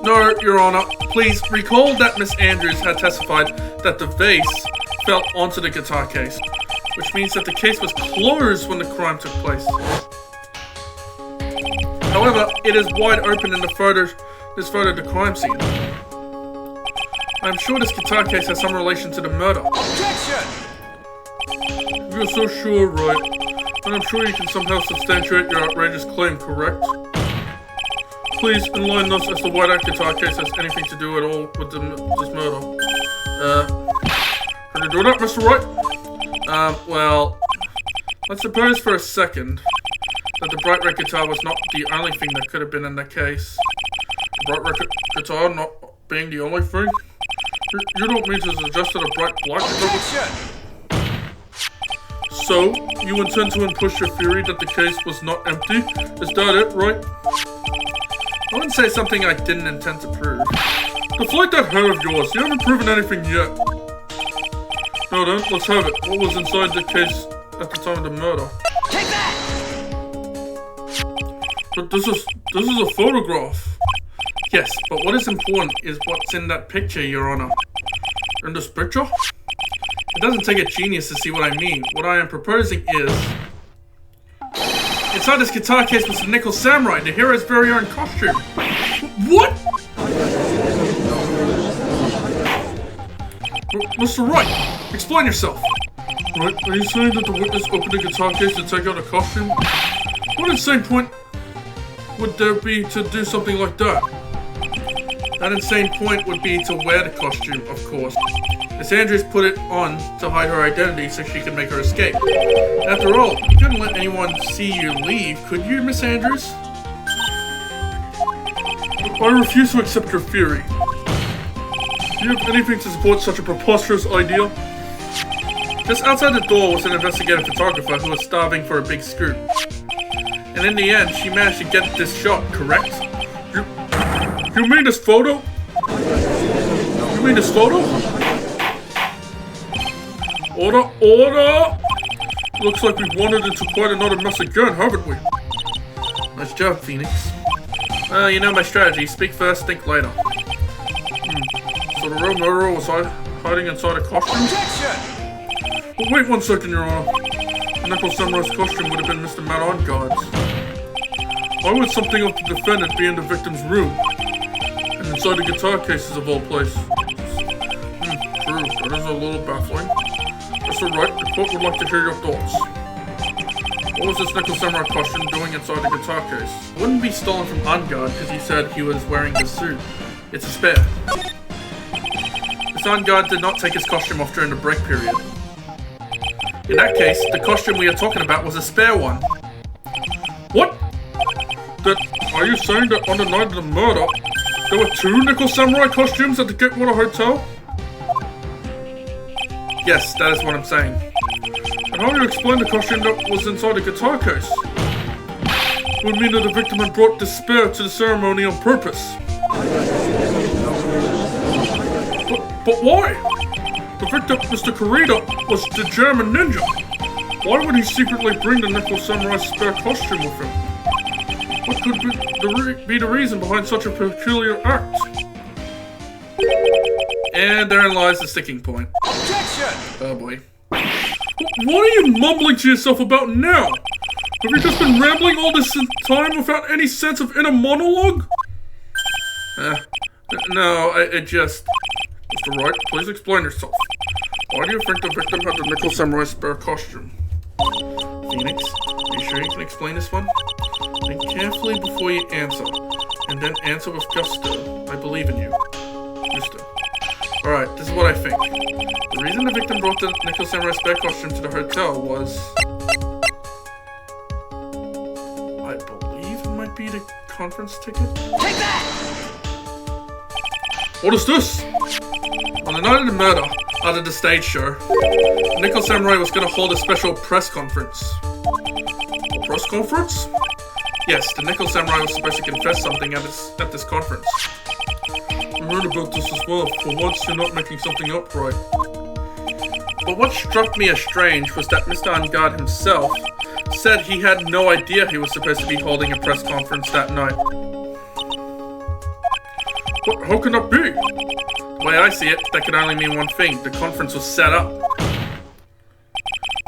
Speaker 1: No, Your Honor. Please recall that Miss Andrews had testified that the vase fell onto the guitar case, which means that the case was closed when the crime took place. However, it is wide open in this photo of the crime scene. I'm sure this guitar case has some relation to the murder.
Speaker 5: Objection!
Speaker 3: You're so sure, Wright. And I'm sure you can somehow substantiate your outrageous claim, correct? Please enlighten us as to why that guitar case has anything to do at all with this murder. Can you do that, Mr. Wright?
Speaker 1: Well, let's suppose for a second that the bright red guitar was not the only thing that could have been in the case.
Speaker 3: The bright red guitar not being the only thing? You don't mean to suggest that a bright black guitar...
Speaker 5: Objection!
Speaker 3: So, you intend to push your theory that the case was not empty? Is that it, right?
Speaker 1: I wouldn't say something I didn't intend to prove.
Speaker 3: Deflate that hair of yours. You haven't proven anything yet. Now then, let's have it. What was inside the case at the time of the murder?
Speaker 5: Take that!
Speaker 3: But this is a photograph.
Speaker 1: Yes, but what is important is what's in that picture, Your Honor.
Speaker 3: In this picture?
Speaker 1: It doesn't take a genius to see what I mean. What I am proposing is... inside this guitar case was the Nickel Samurai, the hero's very own costume. What?
Speaker 3: Mr. Wright, explain yourself. Right, are you saying that the witness opened the guitar case to take out a costume? What insane point would there be to do something like that?
Speaker 1: That insane point would be to wear the costume, of course. Miss Andrews put it on to hide her identity so she could make her escape. After all, you couldn't let anyone see you leave, could you, Miss Andrews?
Speaker 3: I refuse to accept your theory. Do you have anything to support such a preposterous idea?
Speaker 1: Just outside the door was an investigative photographer who was starving for a big scoop. And in the end, she managed to get this shot, correct?
Speaker 3: You mean this photo? You mean this photo? Order, order! Looks like we've wandered into quite another mess again, haven't we?
Speaker 1: Nice job, Phoenix. Well, you know my strategy. Speak first, think later.
Speaker 3: So the real murderer was hiding inside a costume?
Speaker 5: Objection!
Speaker 3: But wait 1 second, Your Honor. The Nickel Samurai's costume would have been Mr. Matt-on-Guard's. Why would something of the defendant be in the victim's room? And inside the guitar cases of all places? True, that is a little baffling. Mr. Wright, the court would like to hear your thoughts. What was this Nickel Samurai costume doing inside the guitar case?
Speaker 1: It wouldn't be stolen from On-Guard because he said he was wearing the suit. It's a spare. This On-Guard did not take his costume off during the break period. In that case, the costume we are talking about was a spare one.
Speaker 3: What? Are you saying that on the night of the murder, there were 2 Nickel Samurai costumes at the Gatewater Hotel?
Speaker 1: Yes, that is what I'm saying.
Speaker 3: And how do you explain the costume that was inside the guitar case? It would mean that the victim had brought despair to the ceremony on purpose. But why? The victim, Mr. Kurita, was the German ninja. Why would he secretly bring the Nickel Samurai's spare costume with him? What could be the reason behind such a peculiar act?
Speaker 1: And therein lies the sticking point.
Speaker 5: Objection!
Speaker 1: Oh boy.
Speaker 3: What are you mumbling to yourself about now? Have you just been rambling all this time without any sense of inner monologue?
Speaker 1: No, it just...
Speaker 3: Mr. Wright, please explain yourself. Why do you think the victim had the Nickel Samurai's spare costume?
Speaker 1: Phoenix, are you sure you can explain this one? Think carefully before you answer, and then answer with gusto. I believe in you. Gusto. Alright, this is what I think. The reason the victim brought the Nickel Samurai spare costume to the hotel was... I believe it might be the conference ticket?
Speaker 5: Take that!
Speaker 3: What is this?
Speaker 1: On the night of the murder, at the stage show, the Nickel Samurai was going to hold a special press conference.
Speaker 3: A press conference?
Speaker 1: Yes, the Nickel Samurai was supposed to confess something at this conference.
Speaker 3: I heard about this as well. For once, you're not making something up right.
Speaker 1: But what struck me as strange was that Mr. Angad himself said he had no idea he was supposed to be holding a press conference that night.
Speaker 3: But how can that be?
Speaker 1: The way I see it, that could only mean one thing. The conference was set up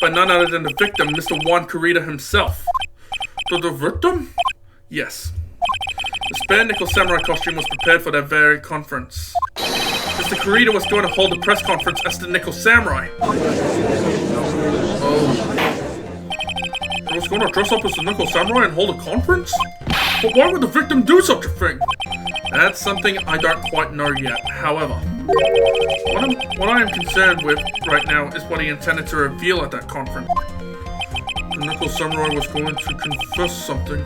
Speaker 1: by none other than the victim, Mr. Juan Kurita himself.
Speaker 3: The victim?
Speaker 1: Yes. The spare Nickel Samurai costume was prepared for that very conference. Mr. Kurita was going to hold a press conference as the Nickel Samurai.
Speaker 3: He was going to dress up as the Nickel Samurai and hold a conference? But why would the victim do such a thing?
Speaker 1: That's something I don't quite know yet. However, what I am concerned with right now is what he intended to reveal at that conference.
Speaker 3: The Nickel Samurai was going to confess something.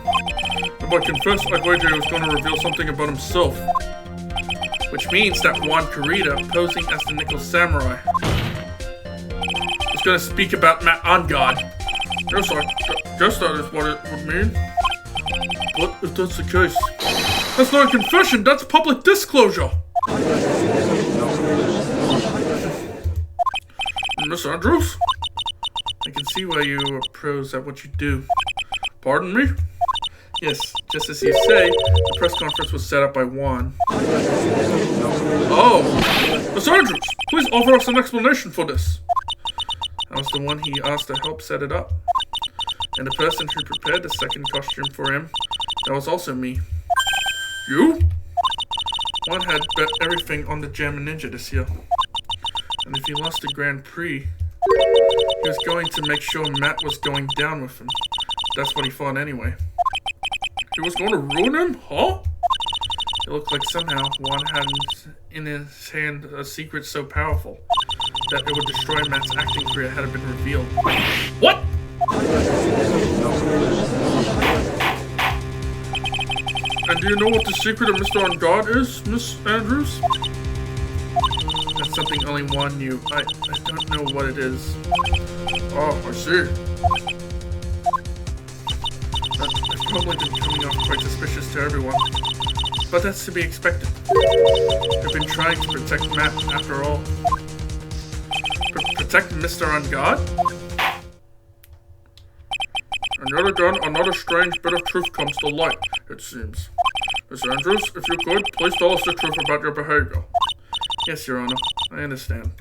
Speaker 3: And by confess, I wager he was going to reveal something about himself.
Speaker 1: Which means that Juan Kurita, posing as the Nickel Samurai, was going to speak about Matt Angad.
Speaker 3: Yes, I guess that is what it would mean. But if that's the case, that's not a confession, that's public disclosure! Miss Andrews?
Speaker 1: I can see why you are pros at what you do.
Speaker 3: Pardon me?
Speaker 1: Yes, just as you say, the press conference was set up by Juan.
Speaker 3: Oh! Miss Andrews, please offer us an explanation for this.
Speaker 1: I was the one he asked to help set it up. And the person who prepared the second costume for him, that was also me.
Speaker 3: You?
Speaker 1: Juan had bet everything on the German Ninja this year. And if he lost the Grand Prix, he was going to make sure Matt was going down with him. That's what he thought anyway.
Speaker 3: He was going to ruin him? Huh?
Speaker 1: It looked like somehow Juan had in his hand a secret so powerful that it would destroy Matt's acting career had it been revealed.
Speaker 3: What? And do you know what the secret of Mr. Angad is, Miss Andrews?
Speaker 1: That's something only Juan knew. I don't know what it is.
Speaker 3: Oh, I see.
Speaker 1: It's probably been coming off quite suspicious to everyone. But that's to be expected. We've been trying to protect Matt after all. Protect Mr. Angad?
Speaker 3: And yet again, another strange bit of truth comes to light, it seems. Miss Andrews, if you could, please tell us the truth about your behavior.
Speaker 1: Yes, Your Honor. I understand.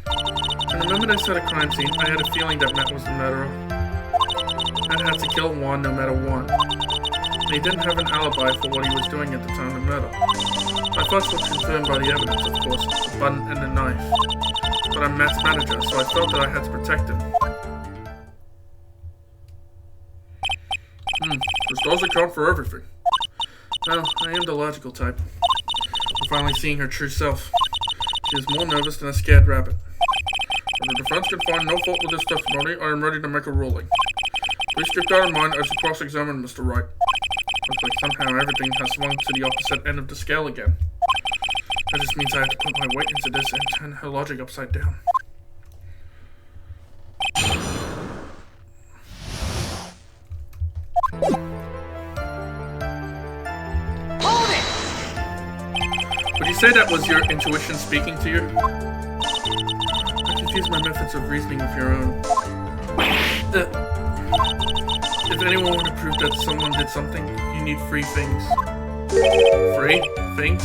Speaker 1: From the moment I saw the crime scene, I had a feeling that Matt was the murderer. Matt had to kill Juan no matter what. And he didn't have an alibi for what he was doing at the time of the murder. My thoughts were confirmed by the evidence, of course, the button and the knife. But I'm Matt's manager, so I felt that I had to protect him.
Speaker 3: This does account for everything.
Speaker 1: Well, I am the logical type. I'm finally seeing her true self. She is more nervous than a scared rabbit.
Speaker 3: When the defense can find no fault with this testimony, I am ready to make a ruling. Please keep that in mind as you cross-examine Mr. Wright.
Speaker 1: Looks like somehow everything has swung to the opposite end of the scale again. That just means I have to put my weight into this and turn her logic upside down.
Speaker 5: Hold it!
Speaker 3: Would
Speaker 1: you say that was your intuition speaking to you? I confuse my methods of reasoning with your own. If anyone were to prove that someone did something, you need three things. Three things?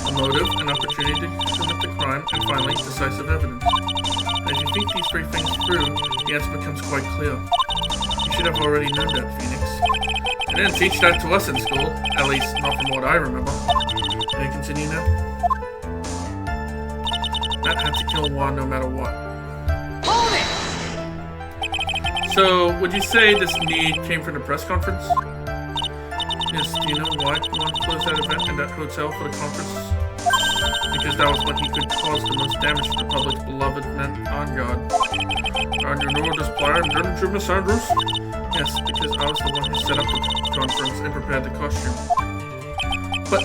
Speaker 1: A motive, an opportunity to commit the crime, and finally, decisive evidence. As you think these three things through, the answer becomes quite clear. You should have already known that, Phoenix. They didn't teach that to us in school, at least not from what I remember. Can I continue now? Matt had to kill Juan no matter what.
Speaker 5: Hold it!
Speaker 1: So, would you say this need came from the press conference? Yes, do you know why Juan closed that event in that hotel for the conference? Because that was when he could cause the most damage to the public's beloved men on guard. And you know this plan, didn't you, Miss Andrews? Yes, because I was the one who set up the conference and prepared the costume. But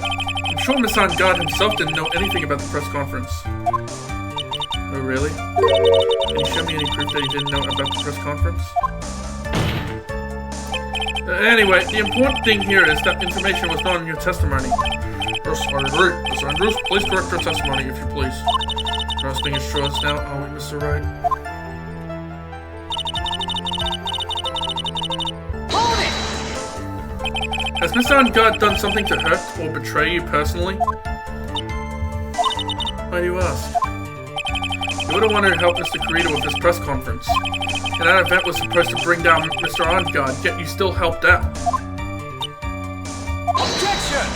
Speaker 1: I'm sure Miss On Guard himself didn't know anything about the press conference. Oh, really? Can you show me any proof that he didn't know about the press conference? Anyway, the important thing here is that information was not in your testimony. Yes, I agree. Miss Andrews, please correct your testimony, if you please. Grasping at straws now, are we, Mr. Wright?
Speaker 5: Hold it!
Speaker 1: Has Mr. On Guard done something to hurt or betray you personally? Why do you ask? You were the one who helped Mr. Carita with his press conference. And that event was supposed to bring down Mr. On Guard, yet you still helped out.
Speaker 5: Objection!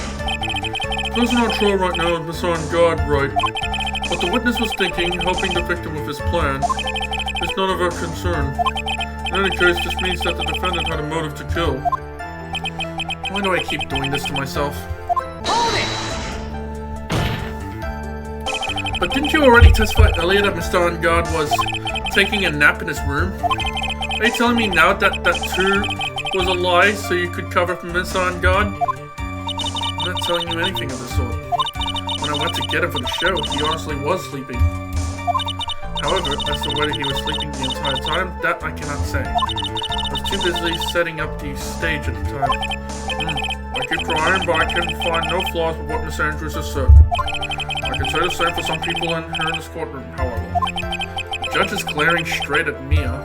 Speaker 3: There's no trial right now with Mr. On Guard, Wright. What the witness was thinking, helping the victim with his plan, is none of our concern. In any case, this means that the defendant had a motive to kill.
Speaker 1: Why do I keep doing this to myself?
Speaker 5: Hold it!
Speaker 1: But didn't you already testify earlier that Mr. On Guard was taking a nap in his room? Are you telling me now that that too was a lie so you could cover for Mr. On Guard? I'm not telling you anything of the sort. When I went to get him for the show, he honestly was sleeping. However, as to whether he was sleeping the entire time, that I cannot say. I was too busy setting up the stage at the time.
Speaker 3: I keep trying, but I can find no flaws with what Miss Andrews has said. I can say the same for some people here in this courtroom, however.
Speaker 1: The judge is glaring straight at Mia.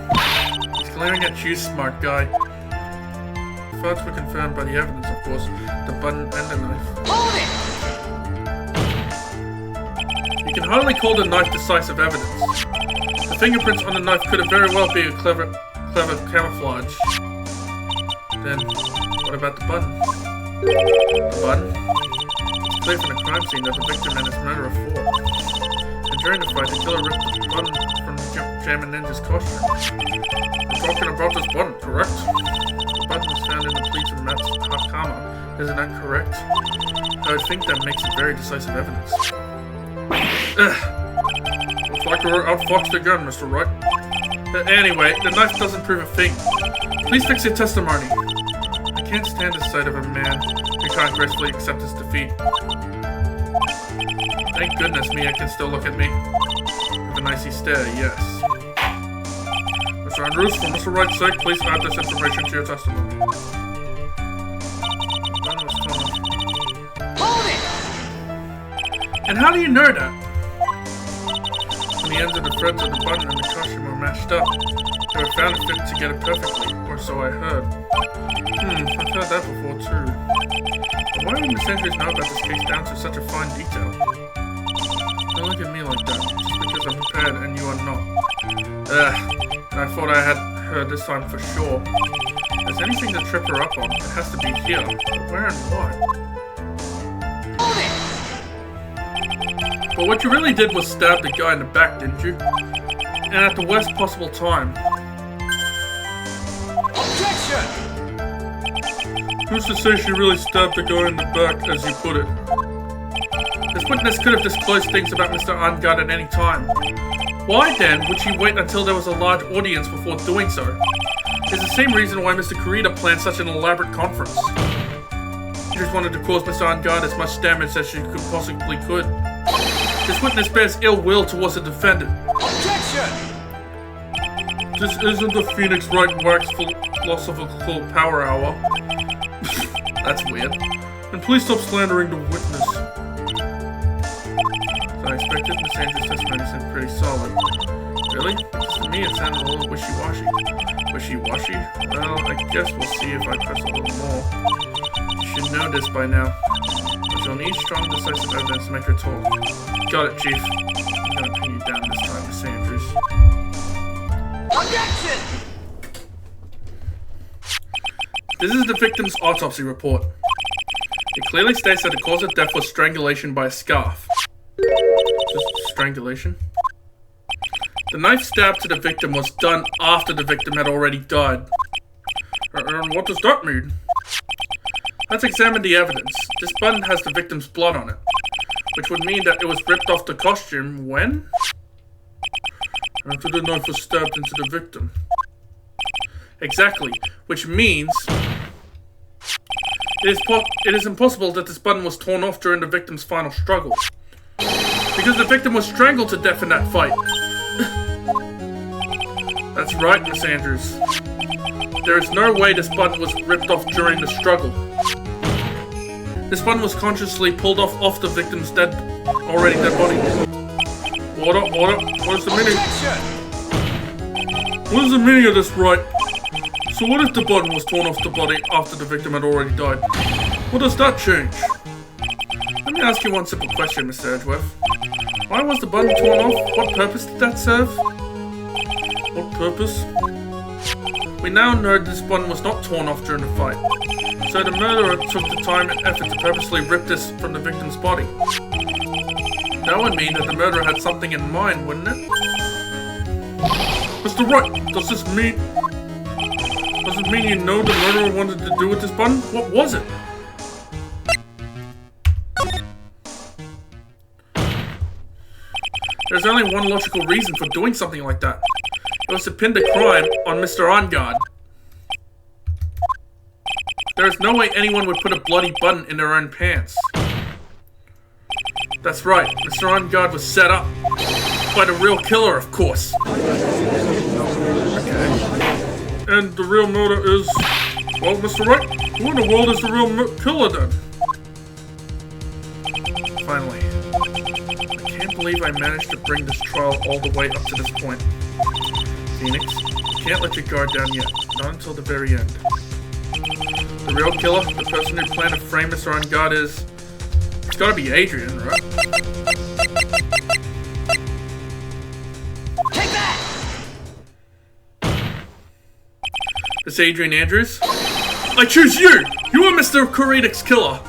Speaker 1: He's glaring at you, smart guy. The facts were confirmed by the evidence, of course. The button and the knife.
Speaker 5: Hold it!
Speaker 1: You can hardly call the knife decisive evidence. The fingerprints on the knife could have very well been a clever camouflage. Then, what about the button? The button? It's clear from the crime scene that the victim and his murderer fought. And during the fight, the killer ripped the button from Jammin' Ninja's costume.
Speaker 3: We're talking about this button, correct?
Speaker 1: The button was found in the pleats of Matt's hakama. Isn't that correct? I would think that makes it very decisive evidence.
Speaker 3: Looks like we're outfoxed again, Mr. Wright.
Speaker 1: Anyway, the knife doesn't prove a thing. Please fix your testimony. I can't stand the sight of a man who can't gracefully accept his defeat. Thank goodness Mia can still look at me. With an icy stare, yes.
Speaker 3: Miss Andrews, for Mr. Wright's sake, please add this information to your testimony.
Speaker 1: The button was torn.
Speaker 5: Hold it!
Speaker 1: And how do you know that? When the ends of the threads of the button and the costume were mashed up, they were found to fit together perfectly, or so I heard. I've heard that before too. But why would Miss Andrews know about this case down to such a fine detail? Don't look at me like that, just because I'm prepared and you are not. And I thought I had her this time for sure. If there's anything to trip her up on, it has to be here. But where and why?
Speaker 5: Hold it!
Speaker 1: But what you really did was stab the guy in the back, didn't you? And at the worst possible time.
Speaker 5: Objection!
Speaker 3: Who's to say she really stabbed the guy in the back, as you put it?
Speaker 1: This witness could have disclosed things about Mr. Angard at any time. Why then would she wait until there was a large audience before doing so? It's the same reason why Mr. Carita planned such an elaborate conference. She just wanted to cause Mr. Angard as much damage as she possibly could. This witness bears ill will towards the defendant.
Speaker 5: Objection!
Speaker 3: This isn't the Phoenix Wright Wax Philosophical Power Hour.
Speaker 1: That's weird.
Speaker 3: And please stop slandering the witness.
Speaker 1: I expected. Miss Andrews' testimony seemed pretty solid. Really? To me, it sounded a little wishy-washy. Wishy-washy? Well, I guess we'll see if I press a little more. You should know this by now. But you'll need strong, decisive evidence to make her talk. Got it, Chief. I'm gonna pin you down this time, Miss Andrews.
Speaker 5: Objection!
Speaker 1: This is the victim's autopsy report. It clearly states that the cause of death was strangulation by a scarf. Just strangulation? The knife stab to the victim was done after the victim had already died. What does that mean? Let's examine the evidence. This button has the victim's blood on it, which would mean that it was ripped off the costume when? After the knife was stabbed into the victim. Exactly, which means it is impossible that this button was torn off during the victim's final struggle, because the victim was strangled to death in that fight. That's right, Miss Andrews. There is no way this button was ripped off during the struggle. This button was consciously pulled off the victim's already dead body. Order, what is the meaning?
Speaker 5: Objection!
Speaker 1: What is the meaning of this, Wright? So what if the button was torn off the body after the victim had already died? What does that change? Let me ask you one simple question, Mr. Edgeworth. Why was the button torn off? What purpose did that serve? What purpose? We now know this button was not torn off during the fight. So the murderer took the time and effort to purposely rip this from the victim's body. That would mean that the murderer had something in mind, wouldn't it? Mr. Wright, does this mean you know the murderer wanted to do with this button? What was it? There's only one logical reason for doing something like that. It was to pin the crime on Mr. Ongard. There is no way anyone would put a bloody button in their own pants. That's right, Mr. Ongard was set up by the real killer, of course. Okay. And the real murder is... Well, Mr. Wright, who in the world is the real killer then? Finally. I can't believe I managed to bring this trial all the way up to this point. Phoenix, you can't let your guard down yet. Not until the very end. The real killer, the person who planned to frame Mr. Ongard is... It's gotta be Adrian, right?
Speaker 5: Take that!
Speaker 1: This Adrian Andrews? I choose you! You are Mr. Koridic's killer!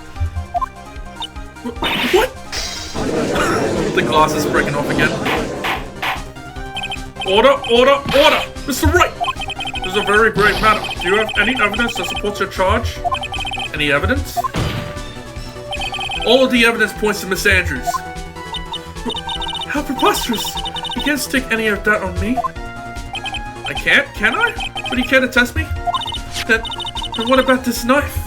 Speaker 1: What? The glass is breaking off again. Order! Mr. Wright! This is a very grave matter. Do you have any evidence that supports your charge? Any evidence? All of the evidence points to Miss Andrews. How preposterous! You can't stick any of that on me. I can't, can I? But you can't attest me? Then what about this knife?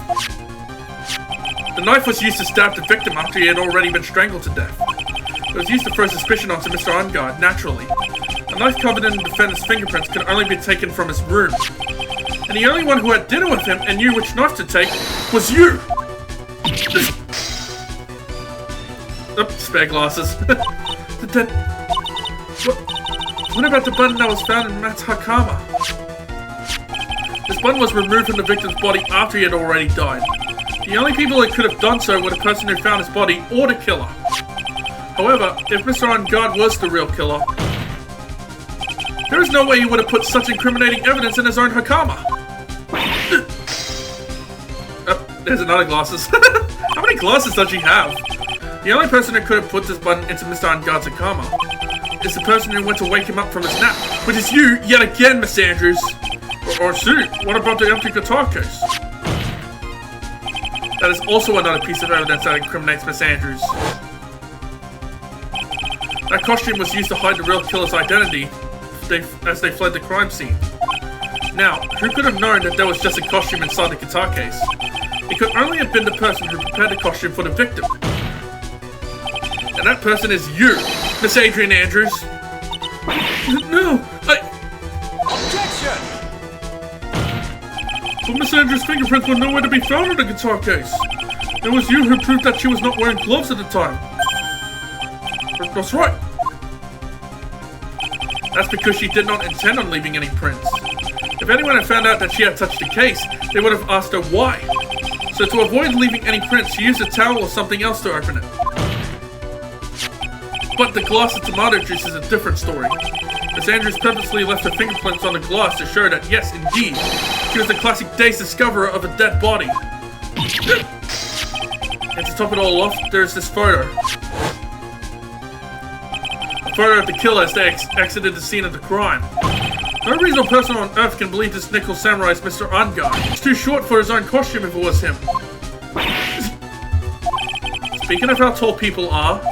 Speaker 1: The knife was used to stab the victim after he had already been strangled to death. It was used to throw suspicion onto Mr. Ongard, naturally. A knife covered in the defendant's fingerprints could only be taken from his room. And the only one who had dinner with him and knew which knife to take was you! Spare glasses. What about the button that was found in Matt's Hakama? This button was removed from the victim's body after he had already died. The only people that could have done so were the person who found his body or the killer. However, if Mr. Ongard was the real killer, there is no way he would have put such incriminating evidence in his own Hakama. There's another glasses. How many glasses does she have? The only person who could have put this button into Mr. Ongard's Hakama is the person who went to wake him up from his nap, which is you, yet again, Miss Andrews. Or Sue, what about the empty guitar case? That is also another piece of evidence that incriminates Miss Andrews. That costume was used to hide the real killer's identity as they fled the crime scene. Now, who could have known that there was just a costume inside the guitar case? It could only have been the person who prepared the costume for the victim. And that person is you, Miss Adrian Andrews. No,
Speaker 5: Objection!
Speaker 1: But Miss Andrews' fingerprints were nowhere to be found in the guitar case. It was you who proved that she was not wearing gloves at the time. Her
Speaker 3: That's right.
Speaker 1: That's because she did not intend on leaving any prints. If anyone had found out that she had touched the case, they would have asked her why. So to avoid leaving any prints, she used a towel or something else to open it. But the glass of tomato juice is a different story. Miss Andrews purposely left her fingerprints on the glass to show that, yes, indeed, she was the classic day's discoverer of a dead body. And to top it all off, there's this photo. A photo of the killer as they exited the scene of the crime. No reasonable person on Earth can believe this nickel samurai is Mr. Angad. It's too short for his own costume if it was him. Speaking of how tall people are,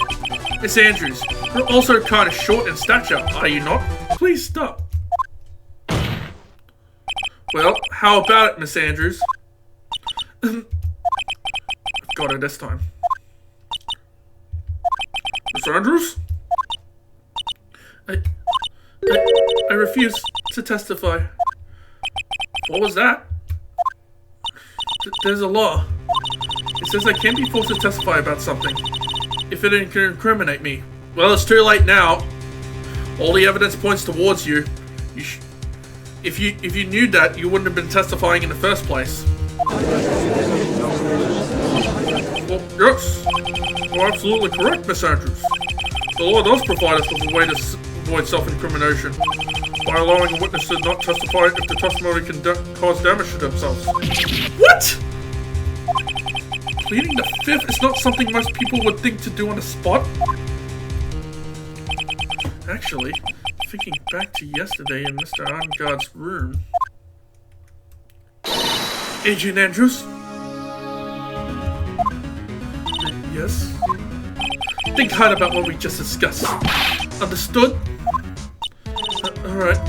Speaker 1: Miss Andrews, you're also kind of short in stature, are you not? Please stop. Well, how about it, Miss Andrews? Got her this time.
Speaker 3: Miss Andrews?
Speaker 1: I refuse to testify.
Speaker 3: What was that?
Speaker 1: There's a law. It says I can't be forced to testify about something if it can incriminate me. Well, it's too late now. All the evidence points towards you. If you knew that, you wouldn't have been testifying in the first place.
Speaker 3: Well, yes. You're absolutely correct, Miss Andrews. The law does provide us with a way to avoid self-incrimination by allowing a witness to not testify if the testimony can cause damage to themselves.
Speaker 1: What? Pleading the fifth is not something most people would think to do on the spot. Actually, thinking back to yesterday in Mr. Angad's room. Agent Andrews? Yes? Think hard about what we just discussed. Understood? Alright.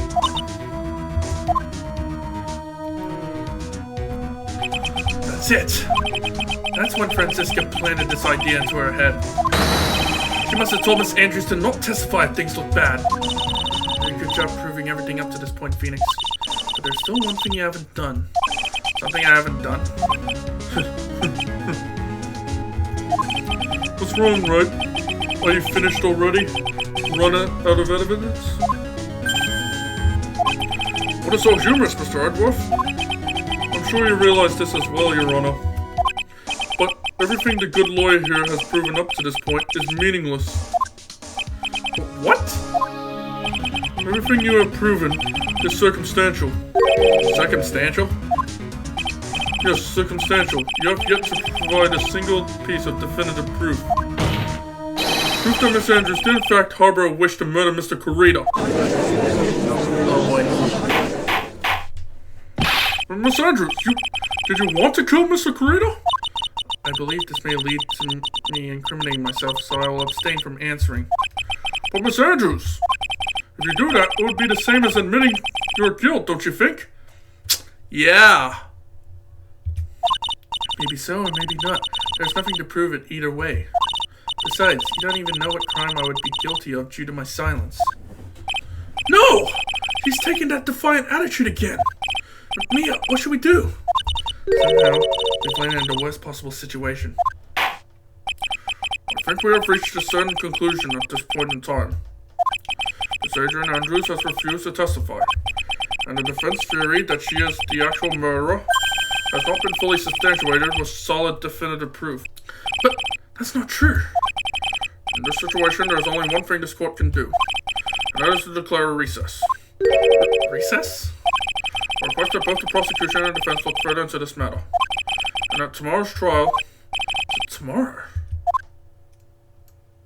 Speaker 1: That's it. That's when Francisca planted this idea into her head. She must have told Miss Andrews to not testify if things look bad. Very good job proving everything up to this point, Phoenix. But there's still one thing you haven't done. Something I haven't done.
Speaker 3: What's wrong, Wright? Are you finished already? Run out of evidence? What is so humorous, Mr. Edworth? I'm sure you realize this as well, Your Honor. But everything the good lawyer here has proven up to this point is meaningless.
Speaker 1: What?
Speaker 3: Everything you have proven is circumstantial.
Speaker 1: Circumstantial?
Speaker 3: Yes, circumstantial. You have yet to provide a single piece of definitive proof. Proof that Miss Andrews did in fact harbor a wish to murder Mr. Kurita.
Speaker 1: Oh boy.
Speaker 3: Miss Andrews, did you want to kill Mr. Kurita?
Speaker 1: I believe this may lead to me incriminating myself, so I will abstain from answering.
Speaker 3: But Miss Andrews, if you do that, it would be the same as admitting your guilt, don't you think?
Speaker 1: Yeah. Maybe so, or maybe not. There's nothing to prove it either way. Besides, you don't even know what crime I would be guilty of due to my silence. No! She's taking that defiant attitude again. Mia, what should we do? Somehow, we've landed in the worst possible situation.
Speaker 3: I think we have reached a certain conclusion at this point in time. Miss Adrian Andrews has refused to testify, and the defense theory that she is the actual murderer has not been fully substantiated with solid definitive proof.
Speaker 1: But that's not true.
Speaker 3: In this situation, there is only one thing this court can do, and that is to declare a recess.
Speaker 1: Recess?
Speaker 3: I request that both the prosecution and defense look further into this matter, and at tomorrow's trial...
Speaker 1: Tomorrow?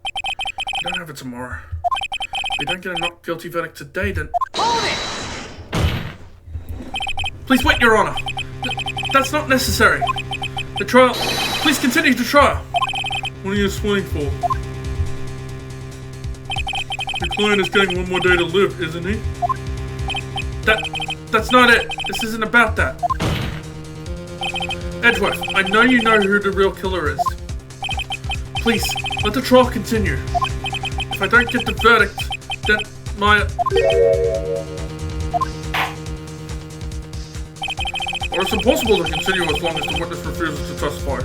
Speaker 1: We don't have it tomorrow. If we don't get a not guilty verdict today, then...
Speaker 5: Hold it!
Speaker 1: Please wait, Your Honor. That's not necessary. The trial... Please continue the trial.
Speaker 3: What are you swinging for? Your client is getting one more day to live, isn't he?
Speaker 1: That's not it. This isn't about that. Edgeworth, I know you know who the real killer is. Please, let the trial continue. If I don't get the verdict, then my...
Speaker 3: Well, it's impossible to continue as long as the witness refuses to testify.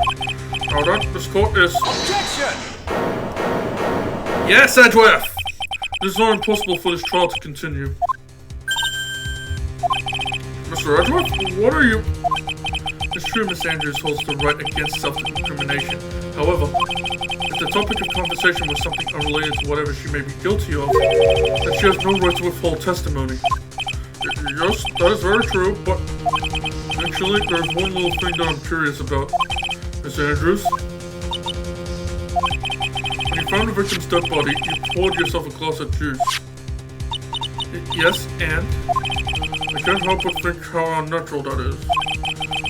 Speaker 3: Now then, this court is...
Speaker 5: Objection!
Speaker 1: Yes, Edgeworth!
Speaker 3: It is not impossible for this trial to continue. Mr. Edgeworth, what are you...
Speaker 1: It's true Miss Andrews holds the right against self-incrimination. However, if the topic of conversation was something unrelated to whatever she may be guilty of,
Speaker 3: then she has no right to withhold testimony. Yes, that is very true, but... Actually, there's one little thing that I'm curious about. Miss Andrews? When you found the victim's dead body, you poured yourself a glass of juice.
Speaker 1: Yes, and?
Speaker 3: I can't help but think how unnatural that is.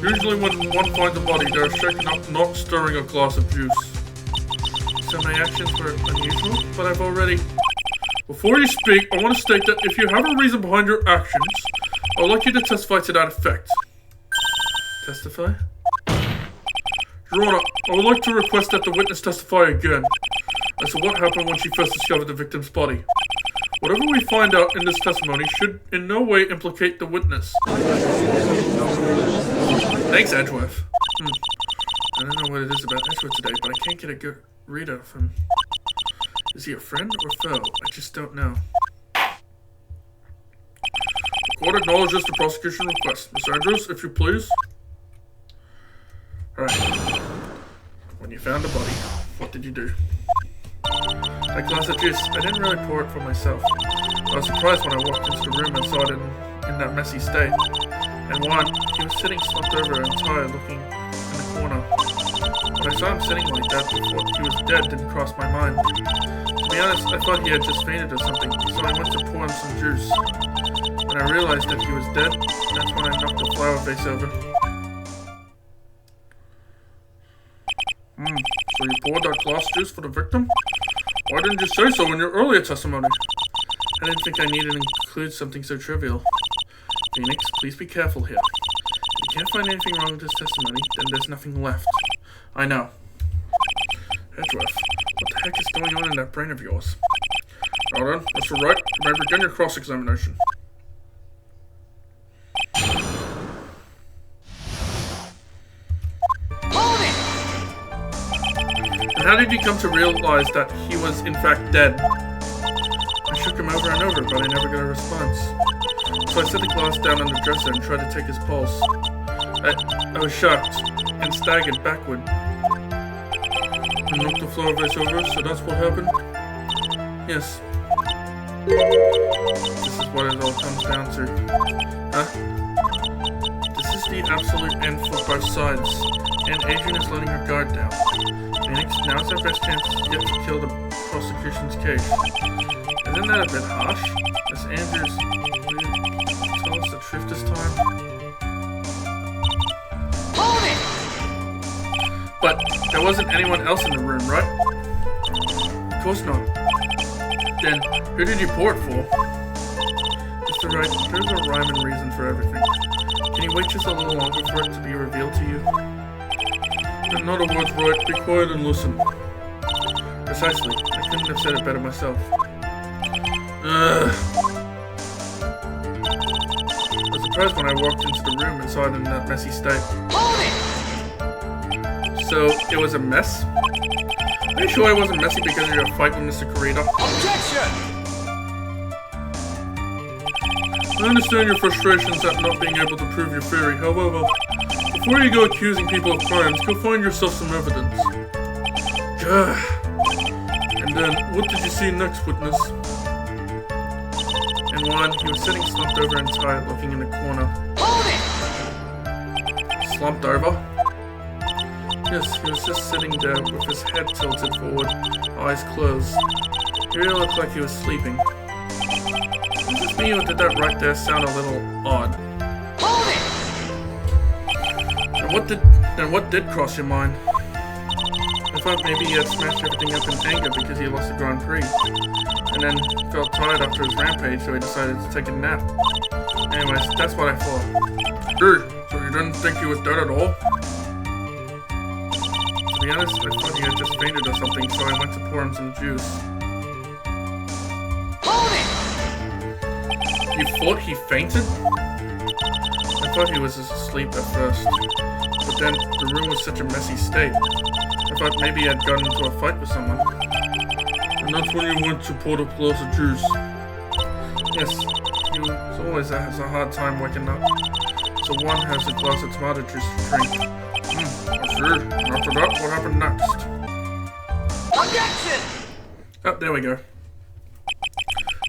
Speaker 3: Usually when one finds a body, they're shaken up, not stirring a glass of juice.
Speaker 1: So my actions were unusual, but I've already...
Speaker 3: Before you speak, I want to state that if you have a reason behind your actions, I would like you to testify to that effect.
Speaker 1: Testify?
Speaker 3: Your Honor, I would like to request that the witness testify again as to what happened when she first discovered the victim's body. Whatever we find out in this testimony should in no way implicate the witness.
Speaker 1: Thanks, Edgeworth. I don't know what it is about Edgeworth today, but I can't get a good read of him. Is he a friend or foe? I just don't know.
Speaker 3: The court acknowledges the prosecution request. Miss Andrews, if you please.
Speaker 1: Alright. When you found a body, what did you do? That glass of juice, I didn't really pour it for myself. I was surprised when I walked into the room and saw it in that messy state. And one, he was sitting slumped over and tired, looking in the corner. When I saw him sitting like that before he was dead, didn't cross my mind. To be honest, I thought he had just fainted or something, so I went to pour him some juice. When I realized that he was dead, that's when I knocked the flower vase over.
Speaker 3: So you poured that glass juice for the victim? Why didn't you say so in your earlier testimony?
Speaker 1: I didn't think I needed to include something so trivial. Phoenix, please be careful here. If you can't find anything wrong with this testimony, then there's nothing left. I know.
Speaker 3: Edgeworth, what the heck is going on in that brain of yours? Now then, Mr. Wright, you may begin your cross-examination.
Speaker 1: And how did you come to realize that he was in fact dead? I shook him over and over, but I never got a response. So I set the glass down on the dresser and tried to take his pulse. I was shocked and staggered backward.
Speaker 3: You knocked the flower vase over, so that's what happened?
Speaker 1: Yes. This is what it all comes down to. Huh? This is the absolute end for both sides, and Adrian is letting her guard down. Phoenix, now's our best chance yet to kill the prosecution's case. Isn't that a bit harsh? Miss Andrews, will you tell us the truth this time? But there wasn't anyone else in the room, right?
Speaker 3: Of course not. Then, who did you pour it for?
Speaker 1: Mr. Wright, there's a rhyme and reason for everything. Can you wait just a little longer for it to be revealed to you?
Speaker 3: In other words, Wright, be quiet and listen.
Speaker 1: Precisely. I couldn't have said it better myself.
Speaker 3: Ugh.
Speaker 1: I was surprised when I walked into the room and saw it in that messy state. So, it was a mess? Are you sure it wasn't messy because of your fight with Mr. Carita?
Speaker 5: Objection!
Speaker 3: I understand your frustrations at not being able to prove your theory. However, before you go accusing people of crimes, go find yourself some evidence. And then, what did you see next, witness?
Speaker 1: And one, he was sitting slumped over and tired, looking in the corner. Slumped over? Yes, he was just sitting there with his head tilted forward, eyes closed. He really looked like he was sleeping. Was this me or did that right there sound a little odd? And what did cross your mind? I thought maybe he had smashed everything up in anger because he lost the Grand Prix. And then felt tired after his rampage, so he decided to take a nap. Anyways, that's what I thought.
Speaker 3: So you didn't think he was dead at all?
Speaker 1: To be honest, I thought he had just fainted or something, so I went to pour him some juice. You thought he fainted? I thought he was just asleep at first. But then, the room was such a messy state. I thought maybe he had gotten into a fight with someone.
Speaker 3: And that's when you went to pour a glass of juice.
Speaker 1: Yes, he always has a hard time waking up. So one has a glass of tomato juice to drink.
Speaker 3: I see. And after that, what happened next?
Speaker 5: Objection!
Speaker 1: Oh, there we go.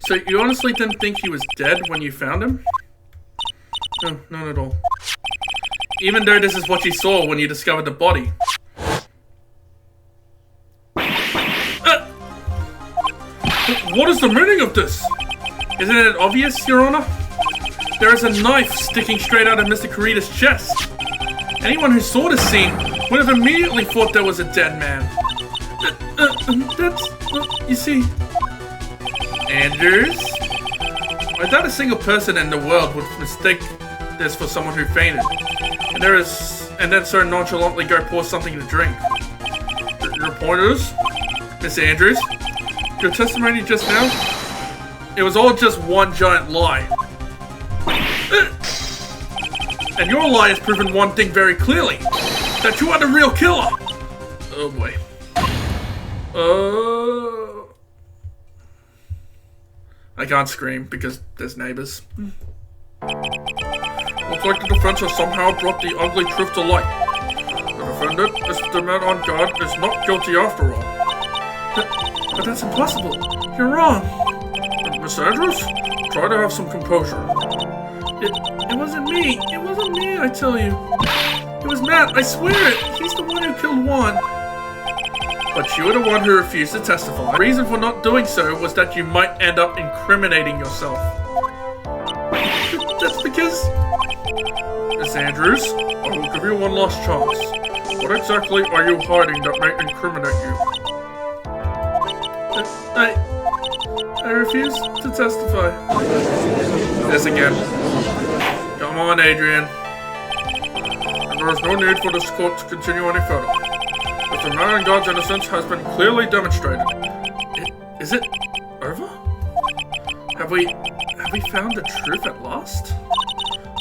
Speaker 1: So you honestly didn't think he was dead when you found him? No, not at all. Even though this is what you saw when you discovered the body.
Speaker 3: What is the meaning of this?
Speaker 1: Isn't it obvious, Your Honor? There is a knife sticking straight out of Mr. Kurita's chest. Anyone who saw this scene would have immediately thought there was a dead man. You see... Andrews? I doubt a single person in the world would mistake this for someone who fainted. And then so nonchalantly go pour something to drink.
Speaker 3: Your point is?
Speaker 1: Miss Andrews, your testimony just now, it was all just one giant lie. And your lie has proven one thing very clearly. That you are the real killer. Oh boy. I can't scream because there's neighbors.
Speaker 3: Looks like the defense has somehow brought the ugly truth to light. The defendant, Mr. Man on Guard, is not guilty after all.
Speaker 1: But that's impossible. You're wrong.
Speaker 3: Miss Andrews, try to have some composure.
Speaker 1: It wasn't me. It wasn't me, I tell you. It was Matt, I swear it. He's the one who killed Juan. But you were the one who refused to testify. The reason for not doing so was that you might end up incriminating yourself. That's because...
Speaker 3: Miss Andrews, I will give you one last chance. What exactly are you hiding that may incriminate you?
Speaker 1: I refuse to testify. This again. Come on, Adrian.
Speaker 3: And there is no need for this court to continue any further. Mr. Man on Guard's innocence has been clearly demonstrated.
Speaker 1: Is it over? Have we found the truth at last?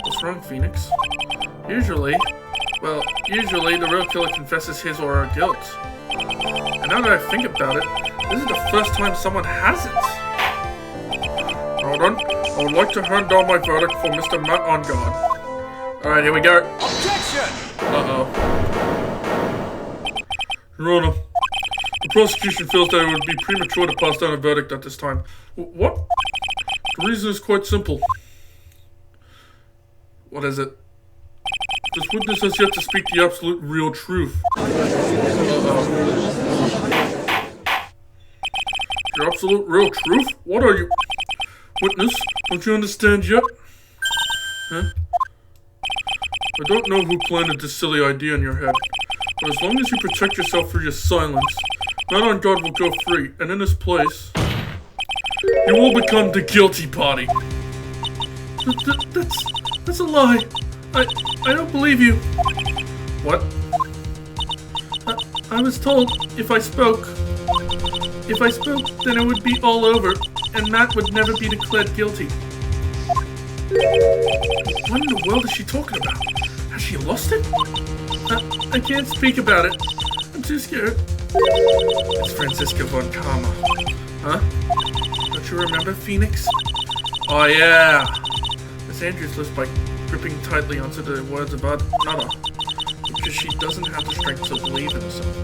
Speaker 1: What's wrong, Phoenix? Usually the real killer confesses his or her guilt. And now that I think about it, this is the first time someone hasn't.
Speaker 3: Now then, I would like to hand down my verdict for Mr. Matt on Guard.
Speaker 1: Alright, here we go.
Speaker 5: Objection!
Speaker 1: Uh-oh.
Speaker 3: Your Honor, the prosecution feels that it would be premature to pass down a verdict at this time. What? The reason is quite simple.
Speaker 1: What is it?
Speaker 3: This witness has yet to speak the absolute real truth.
Speaker 1: Uh-oh.
Speaker 3: The absolute real truth? What are you... Witness, don't you understand yet? Huh? I don't know who planted this silly idea in your head, but as long as you protect yourself through your silence, Man on Guard will go free, and in his place, you will become the guilty party.
Speaker 1: That's a lie. I don't believe you.
Speaker 3: What?
Speaker 1: I was told if I spoke, then it would be all over, and Matt would never be declared guilty. What in the world is she talking about? Has she lost it? I can't speak about it. I'm too scared. It's Francisca von Karma. Huh? Don't you remember, Phoenix? Oh yeah. Miss Andrews lives by gripping tightly onto the words of another, because she doesn't have the strength to believe in herself.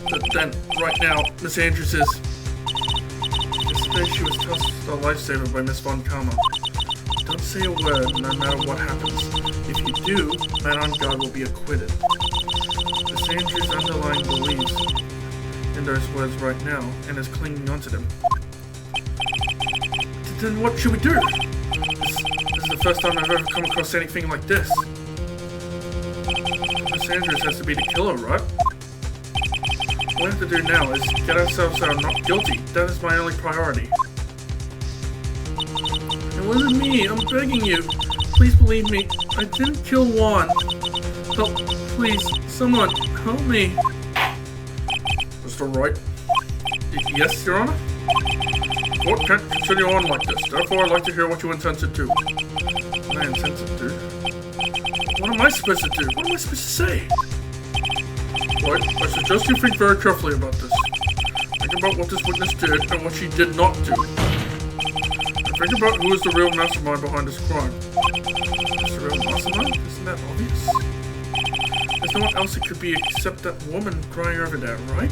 Speaker 1: But then, right now, Miss Andrews is... Yesterday she was tossed a lifesaver by Miss Von Karma. Don't say a word, no matter what happens. If you do, Man on Guard will be acquitted. Miss Andrews' underlying believes in those words right now, and is clinging onto them. Then what should we do? This is the first time I've ever come across anything like this. Miss Andrews has to be the killer, right? What we have to do now is get ourselves out not guilty. That is my only priority. It wasn't me. I'm begging you. Please believe me. I didn't kill Juan. Help, please. Someone, help me.
Speaker 3: Mr. Wright?
Speaker 1: Yes, Your Honor?
Speaker 3: The court can't continue on like this. Therefore, I'd like to hear what you intend to do.
Speaker 1: What I intend to do? What am I supposed to do? What am I supposed to say?
Speaker 3: Wright, I suggest you think very carefully about this. Think
Speaker 1: Think about what this witness did and what she did not do. And think about who is the real mastermind behind this crime. Is the real mastermind? Isn't that obvious? There's no one else it could be except that woman crying over there, right?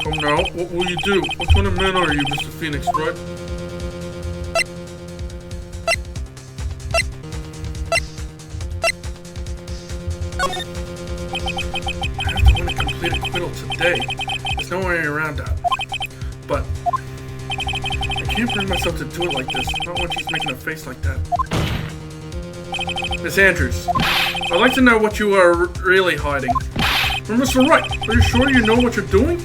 Speaker 1: Come now, what will you do? What kind of man are you, Mr. Phoenix, right? I have to win a complete acquittal today. There's no way around that. But I can't bring myself to do it like this. Not when she's making a face like that. Miss Andrews, I'd like to know what you are really hiding. Well, Mr. Wright, are you sure you know what you're doing?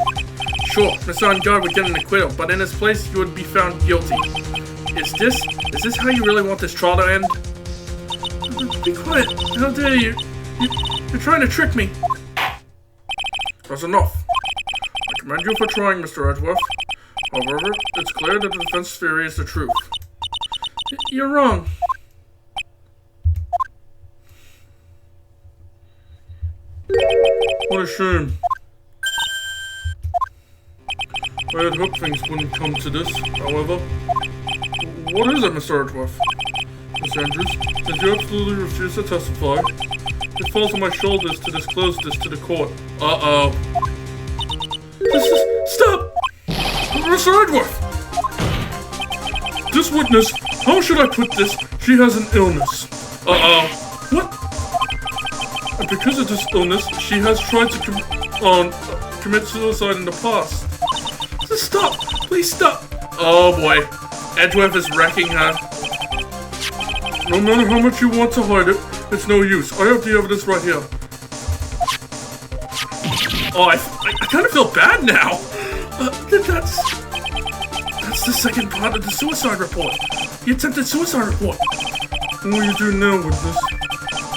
Speaker 1: Sure, Mr. On Guard would get an acquittal, but in his place you would be found guilty. Is this how you really want this trial to end? Be quiet. How dare you? You're trying to trick me. That's enough. I commend you for trying, Mr. Edgeworth. However, it's clear that the defense theory is the truth. You're wrong. What a shame. I had hoped things wouldn't come to this, however. What is it, Mr. Edgeworth? Miss Andrews, since you absolutely refuse to testify, it falls on my shoulders to disclose this to the court. Uh-oh. Stop! Mr. Edgeworth! This witness, how should I put this? She has an illness. Uh-oh. What? And because of this illness, she has tried to commit suicide in the past. Stop! Please stop! Oh boy. Edgeworth is wrecking her. No matter how much you want to hide it, it's no use. I have the evidence right here. Oh, I kind of feel bad now. That's the second part of the suicide report. The attempted suicide report. What will you do now with this?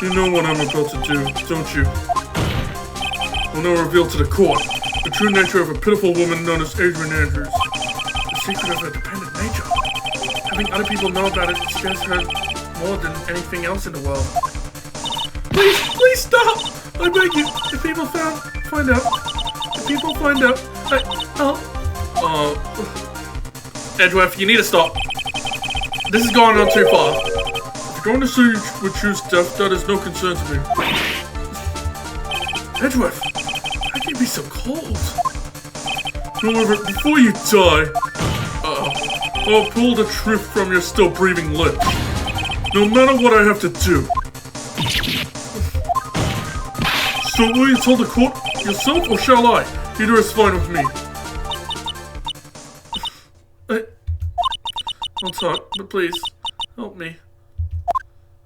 Speaker 1: You know what I'm about to do, don't you? I'll now reveal to the court the true nature of a pitiful woman known as Adrian Andrews. The secret of her dependent nature. Having other people know about it scares her more than anything else in the world. Please stop! I beg you. If people find out, Edgeworth, you need to stop. This is going on too far. If you're going to say you would choose death, that is no concern to me. Edgeworth, how can you be so cold? However, before you die, I'll pull the truth from your still breathing lips. No matter what I have to do. So will you tell the court yourself, or shall I? Either is fine with me. I'll talk, but please, help me.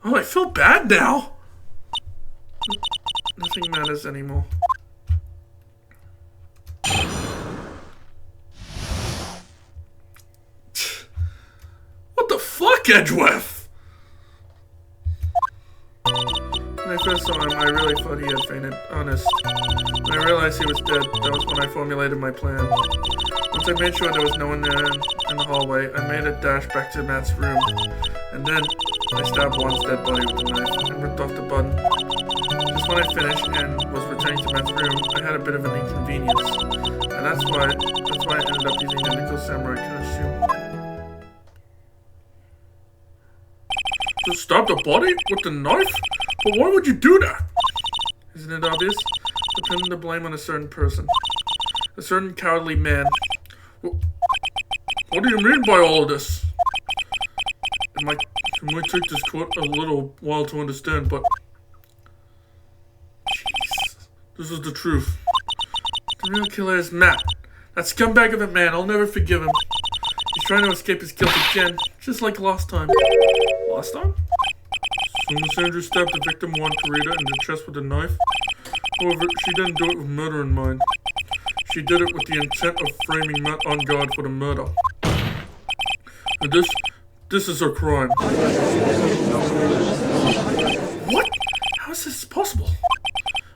Speaker 1: Oh, I feel bad now. Nothing matters anymore. What the fuck, Edgeworth? When I first saw him, I really thought he had fainted, honest. When I realized he was dead, that was when I formulated my plan. Once I made sure there was no one there in the hallway, I made a dash back to Matt's room. And then, I stabbed Juan's dead body with a knife and ripped off the button. Just when I finished and was returning to Matt's room, I had a bit of an inconvenience. And that's why I ended up using the nickel samurai costume. To stab the body with the knife? But why would you do that? Isn't it obvious? Depending the blame on a certain person. A certain cowardly man. What do you mean by all of this? It might take this court a little while to understand, but... Jeez. This is the truth. The real killer is Matt. That scumbag of a man, I'll never forgive him. He's trying to escape his guilt again, just like last time. Last time? So Miss Andrews stabbed the victim Juan Carita in the chest with a knife. However, she didn't do it with murder in mind. She did it with the intent of framing Matt on guard for the murder. And this is her crime. What? How is this possible?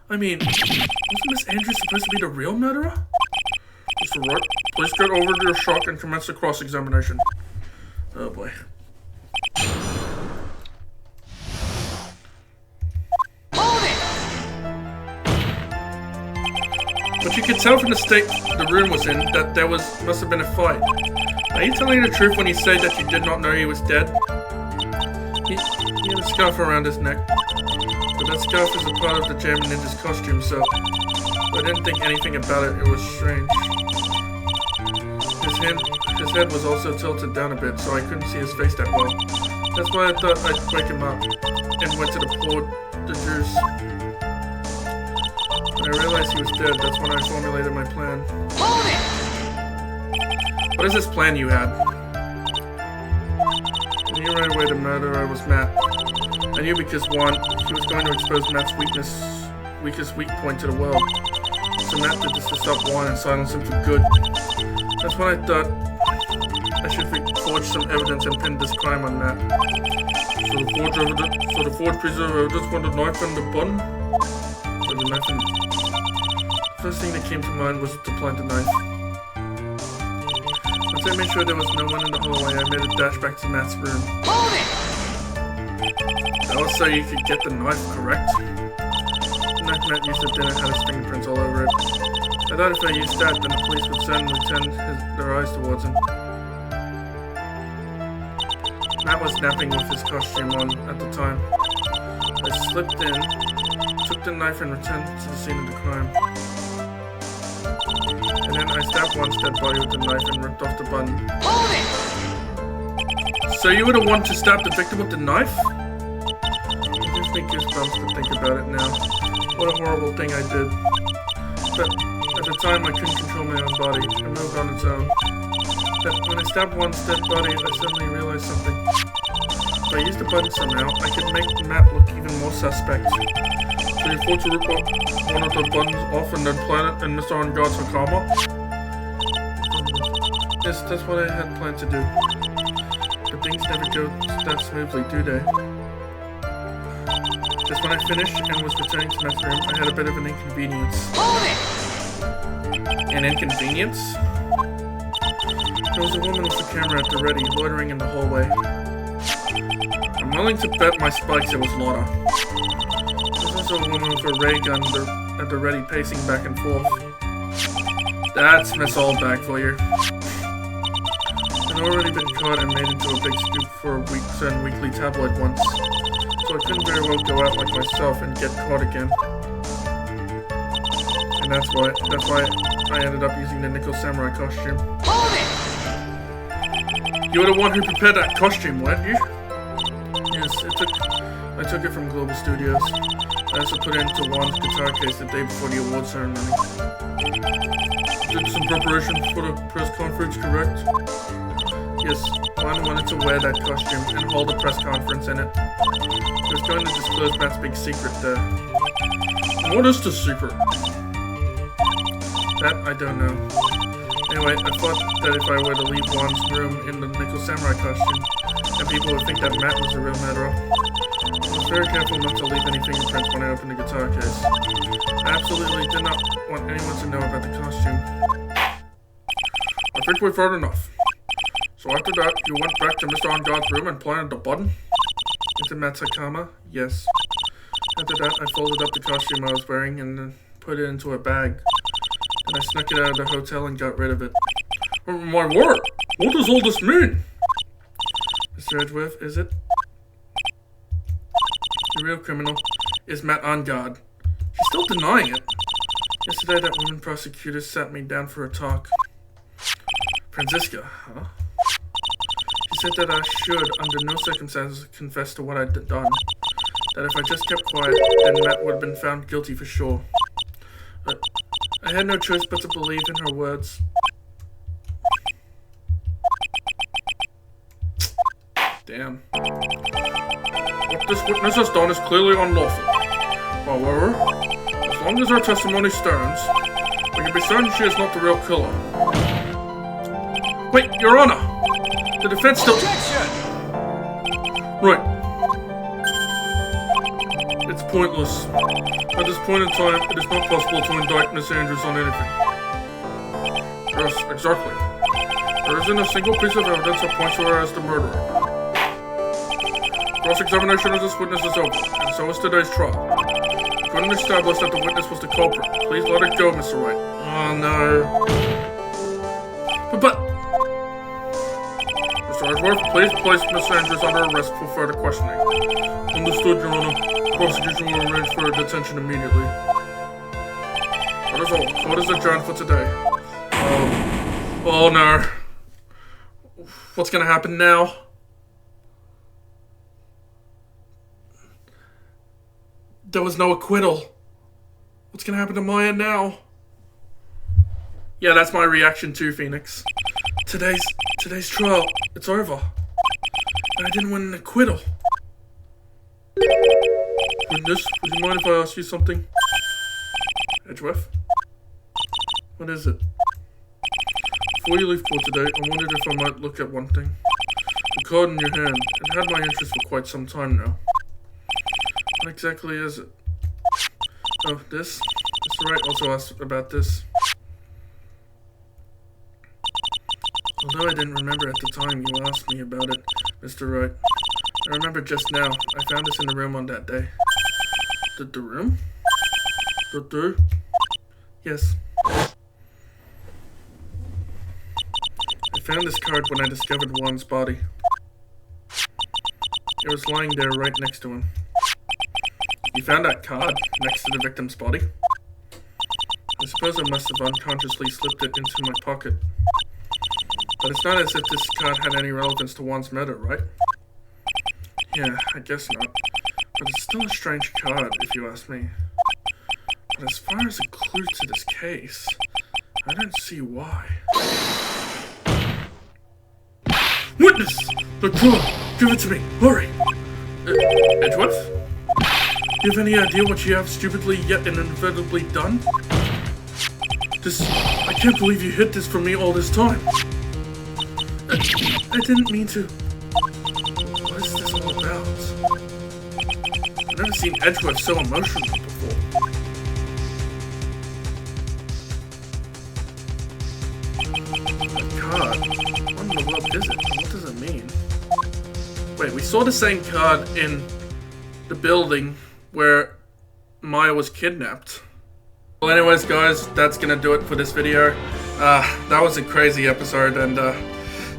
Speaker 1: I mean, wasn't Miss Andrews supposed to be the real murderer? Mr. Wright, please get over your shock and commence the cross-examination. Oh boy. But But you could tell from the state the room was in that there must have been a fight. Are you telling the truth when you say that you did not know he was dead? He had a scarf around his neck. But that scarf is a part of the German ninja's costume, so I didn't think anything about it. It was strange. His head was also tilted down a bit, so I couldn't see his face that well. That's why I thought I'd wake him up and went to the juice. When I realized he was dead, that's when I formulated my plan.
Speaker 5: Hold it!
Speaker 1: What is this plan you had? I knew right away the murderer was Matt. I knew because, one, he was going to expose Matt's weakest weak point to the world. So Matt did this to stop Juan and silence him for good. That's when I thought I should forge some evidence and pin this crime on Matt.
Speaker 3: So the forged piece of evidence for the knife and the bun?
Speaker 1: For the knife and... The first thing that came to mind was to plant the knife. Once I made sure there was no one in the hallway, I made a dash back to Matt's room.
Speaker 5: Hold it!
Speaker 1: That was so you could get the knife correct. The knife Matt used at dinner had his fingerprints all over it. I thought if I used that, then the police would certainly turn their eyes towards him. Matt was napping with his costume on at the time. I slipped in, took the knife and returned to the scene of the crime. And then I stabbed Juan's dead body with the knife and ripped off the button.
Speaker 5: Hold it!
Speaker 1: So you were the one to stab the victim with the knife? It gives me goosebumps to think about it now. What a horrible thing I did. But at the time I couldn't control my own body. It moved on its own. But when I stabbed Juan's dead body, I suddenly realized something. If I used the button somehow, I could make Matt look even more suspect.
Speaker 3: So you thought to rip one of the buttons off and then plant it in Mr. Ungod's Hakama?
Speaker 1: Yes, that's what I had planned to do. But things never go that smoothly, do they? Just when I finished and was returning to Matt's room, I had a bit of an inconvenience.
Speaker 5: Hold it!
Speaker 1: An inconvenience? There was a woman with a camera at the ready, loitering in the hallway. I'm willing to bet my spikes it was Lotta. There's also a woman with a ray gun at the ready, pacing back and forth. That's Miss Oldback for you. I'd already been caught and made into a big scoop for a certain weekly tabloid once, so I couldn't very well go out like myself and get caught again. And that's why I ended up using the Nickel Samurai costume.
Speaker 5: Hold it!
Speaker 1: You were the one who prepared that costume, weren't you? Yes, I took it from Global Studios. I also put it into Juan's guitar case the day before the award ceremony.
Speaker 3: Did some preparation for the press conference, correct?
Speaker 1: Yes, Juan wanted to wear that costume and hold a press conference in it. He was going to disclose Matt's big secret there.
Speaker 3: What is the secret?
Speaker 1: That I don't know. Anyway, I thought that if I were to leave Juan's room in the Nickel Samurai costume, then people would think that Matt was the real murderer. I was very careful not to leave any fingerprints when I opened the guitar case. I absolutely did not want anyone to know about the costume.
Speaker 3: I think we've heard enough. So after that, you went back to Mr. Ungod's room and planted the button?
Speaker 1: Into Matt's Hakama? Yes. After that, I folded up the costume I was wearing and then put it into a bag. And I snuck it out of the hotel and got rid of it.
Speaker 3: My word! What does all this mean?
Speaker 1: Mr. Edgeworth, is it? The real criminal is Matt Ungod. He's still denying it. Yesterday, that woman prosecutor sat me down for a talk. Franziska, huh? She said that I should, under no circumstances, confess to what I'd done. That if I just kept quiet, then Matt would have been found guilty for sure. But I had no choice but to believe in her words. Damn.
Speaker 3: What this witness has done is clearly unlawful. However, as long as her testimony stands, we can be certain she is not the real killer.
Speaker 1: Wait, Your Honor! The defense still...
Speaker 5: Objection!
Speaker 3: Right. It's pointless. At this point in time, it is not possible to indict Miss Andrews on anything. Yes, exactly. There isn't a single piece of evidence that points to her as the murderer. Cross-examination of this witness is over, and so is today's trial.
Speaker 1: couldn't establish that the witness was the culprit. Please let it go, Mr. Wright. Oh no. But... Mr. Edgeworth, please place Miss Andrews under arrest for further questioning. Understood, Your Honor. The prosecution will arrange for her detention immediately. That is all. Court is adjourned for today. Oh no. What's gonna happen now? There was no acquittal. What's gonna happen to Maya now? Yeah, that's my reaction too, Phoenix. Today's trial, it's over. And I didn't win an acquittal. Witness, would you mind if I ask you something? Edgeworth? What is it? Before you leave court today, I wondered if I might look at one thing. The card in your hand. It had my interest for quite some time now. What exactly is it? Oh, this? Mr. Wright also asked about this. Although I didn't remember at the time you asked me about it, Mr. Wright. I remember just now. I found this in the room on that day. The room? The door? Yes. I found this card when I discovered Juan's body. It was lying there right next to him. You found that card next to the victim's body? I suppose I must have unconsciously slipped it into my pocket. But it's not as if this card had any relevance to Juan's murder, right? Yeah, I guess not. But it's still a strange card, if you ask me. But as far as a clue to this case, I don't see why. Witness! The card! Give it to me! Hurry! Edgeworth? Do you have any idea what you have stupidly yet inevitably done? I can't believe you hid this from me all this time. I didn't mean to. What is this all about? I've never seen Edgeworth so emotional before. A card? What in the world is it? What does it mean? Wait, we saw the same card in the building where Maya was kidnapped. Well, anyways, guys, that's gonna do it for this video. That was a crazy episode, and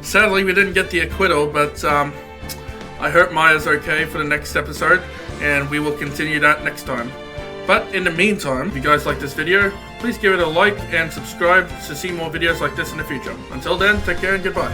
Speaker 1: sadly we didn't get the acquittal, but I hope Maya's okay for the next episode, and we will continue that next time. But in the meantime, if you guys like this video, please give it a like and subscribe to see more videos like this in the future. Until then, take care and goodbye.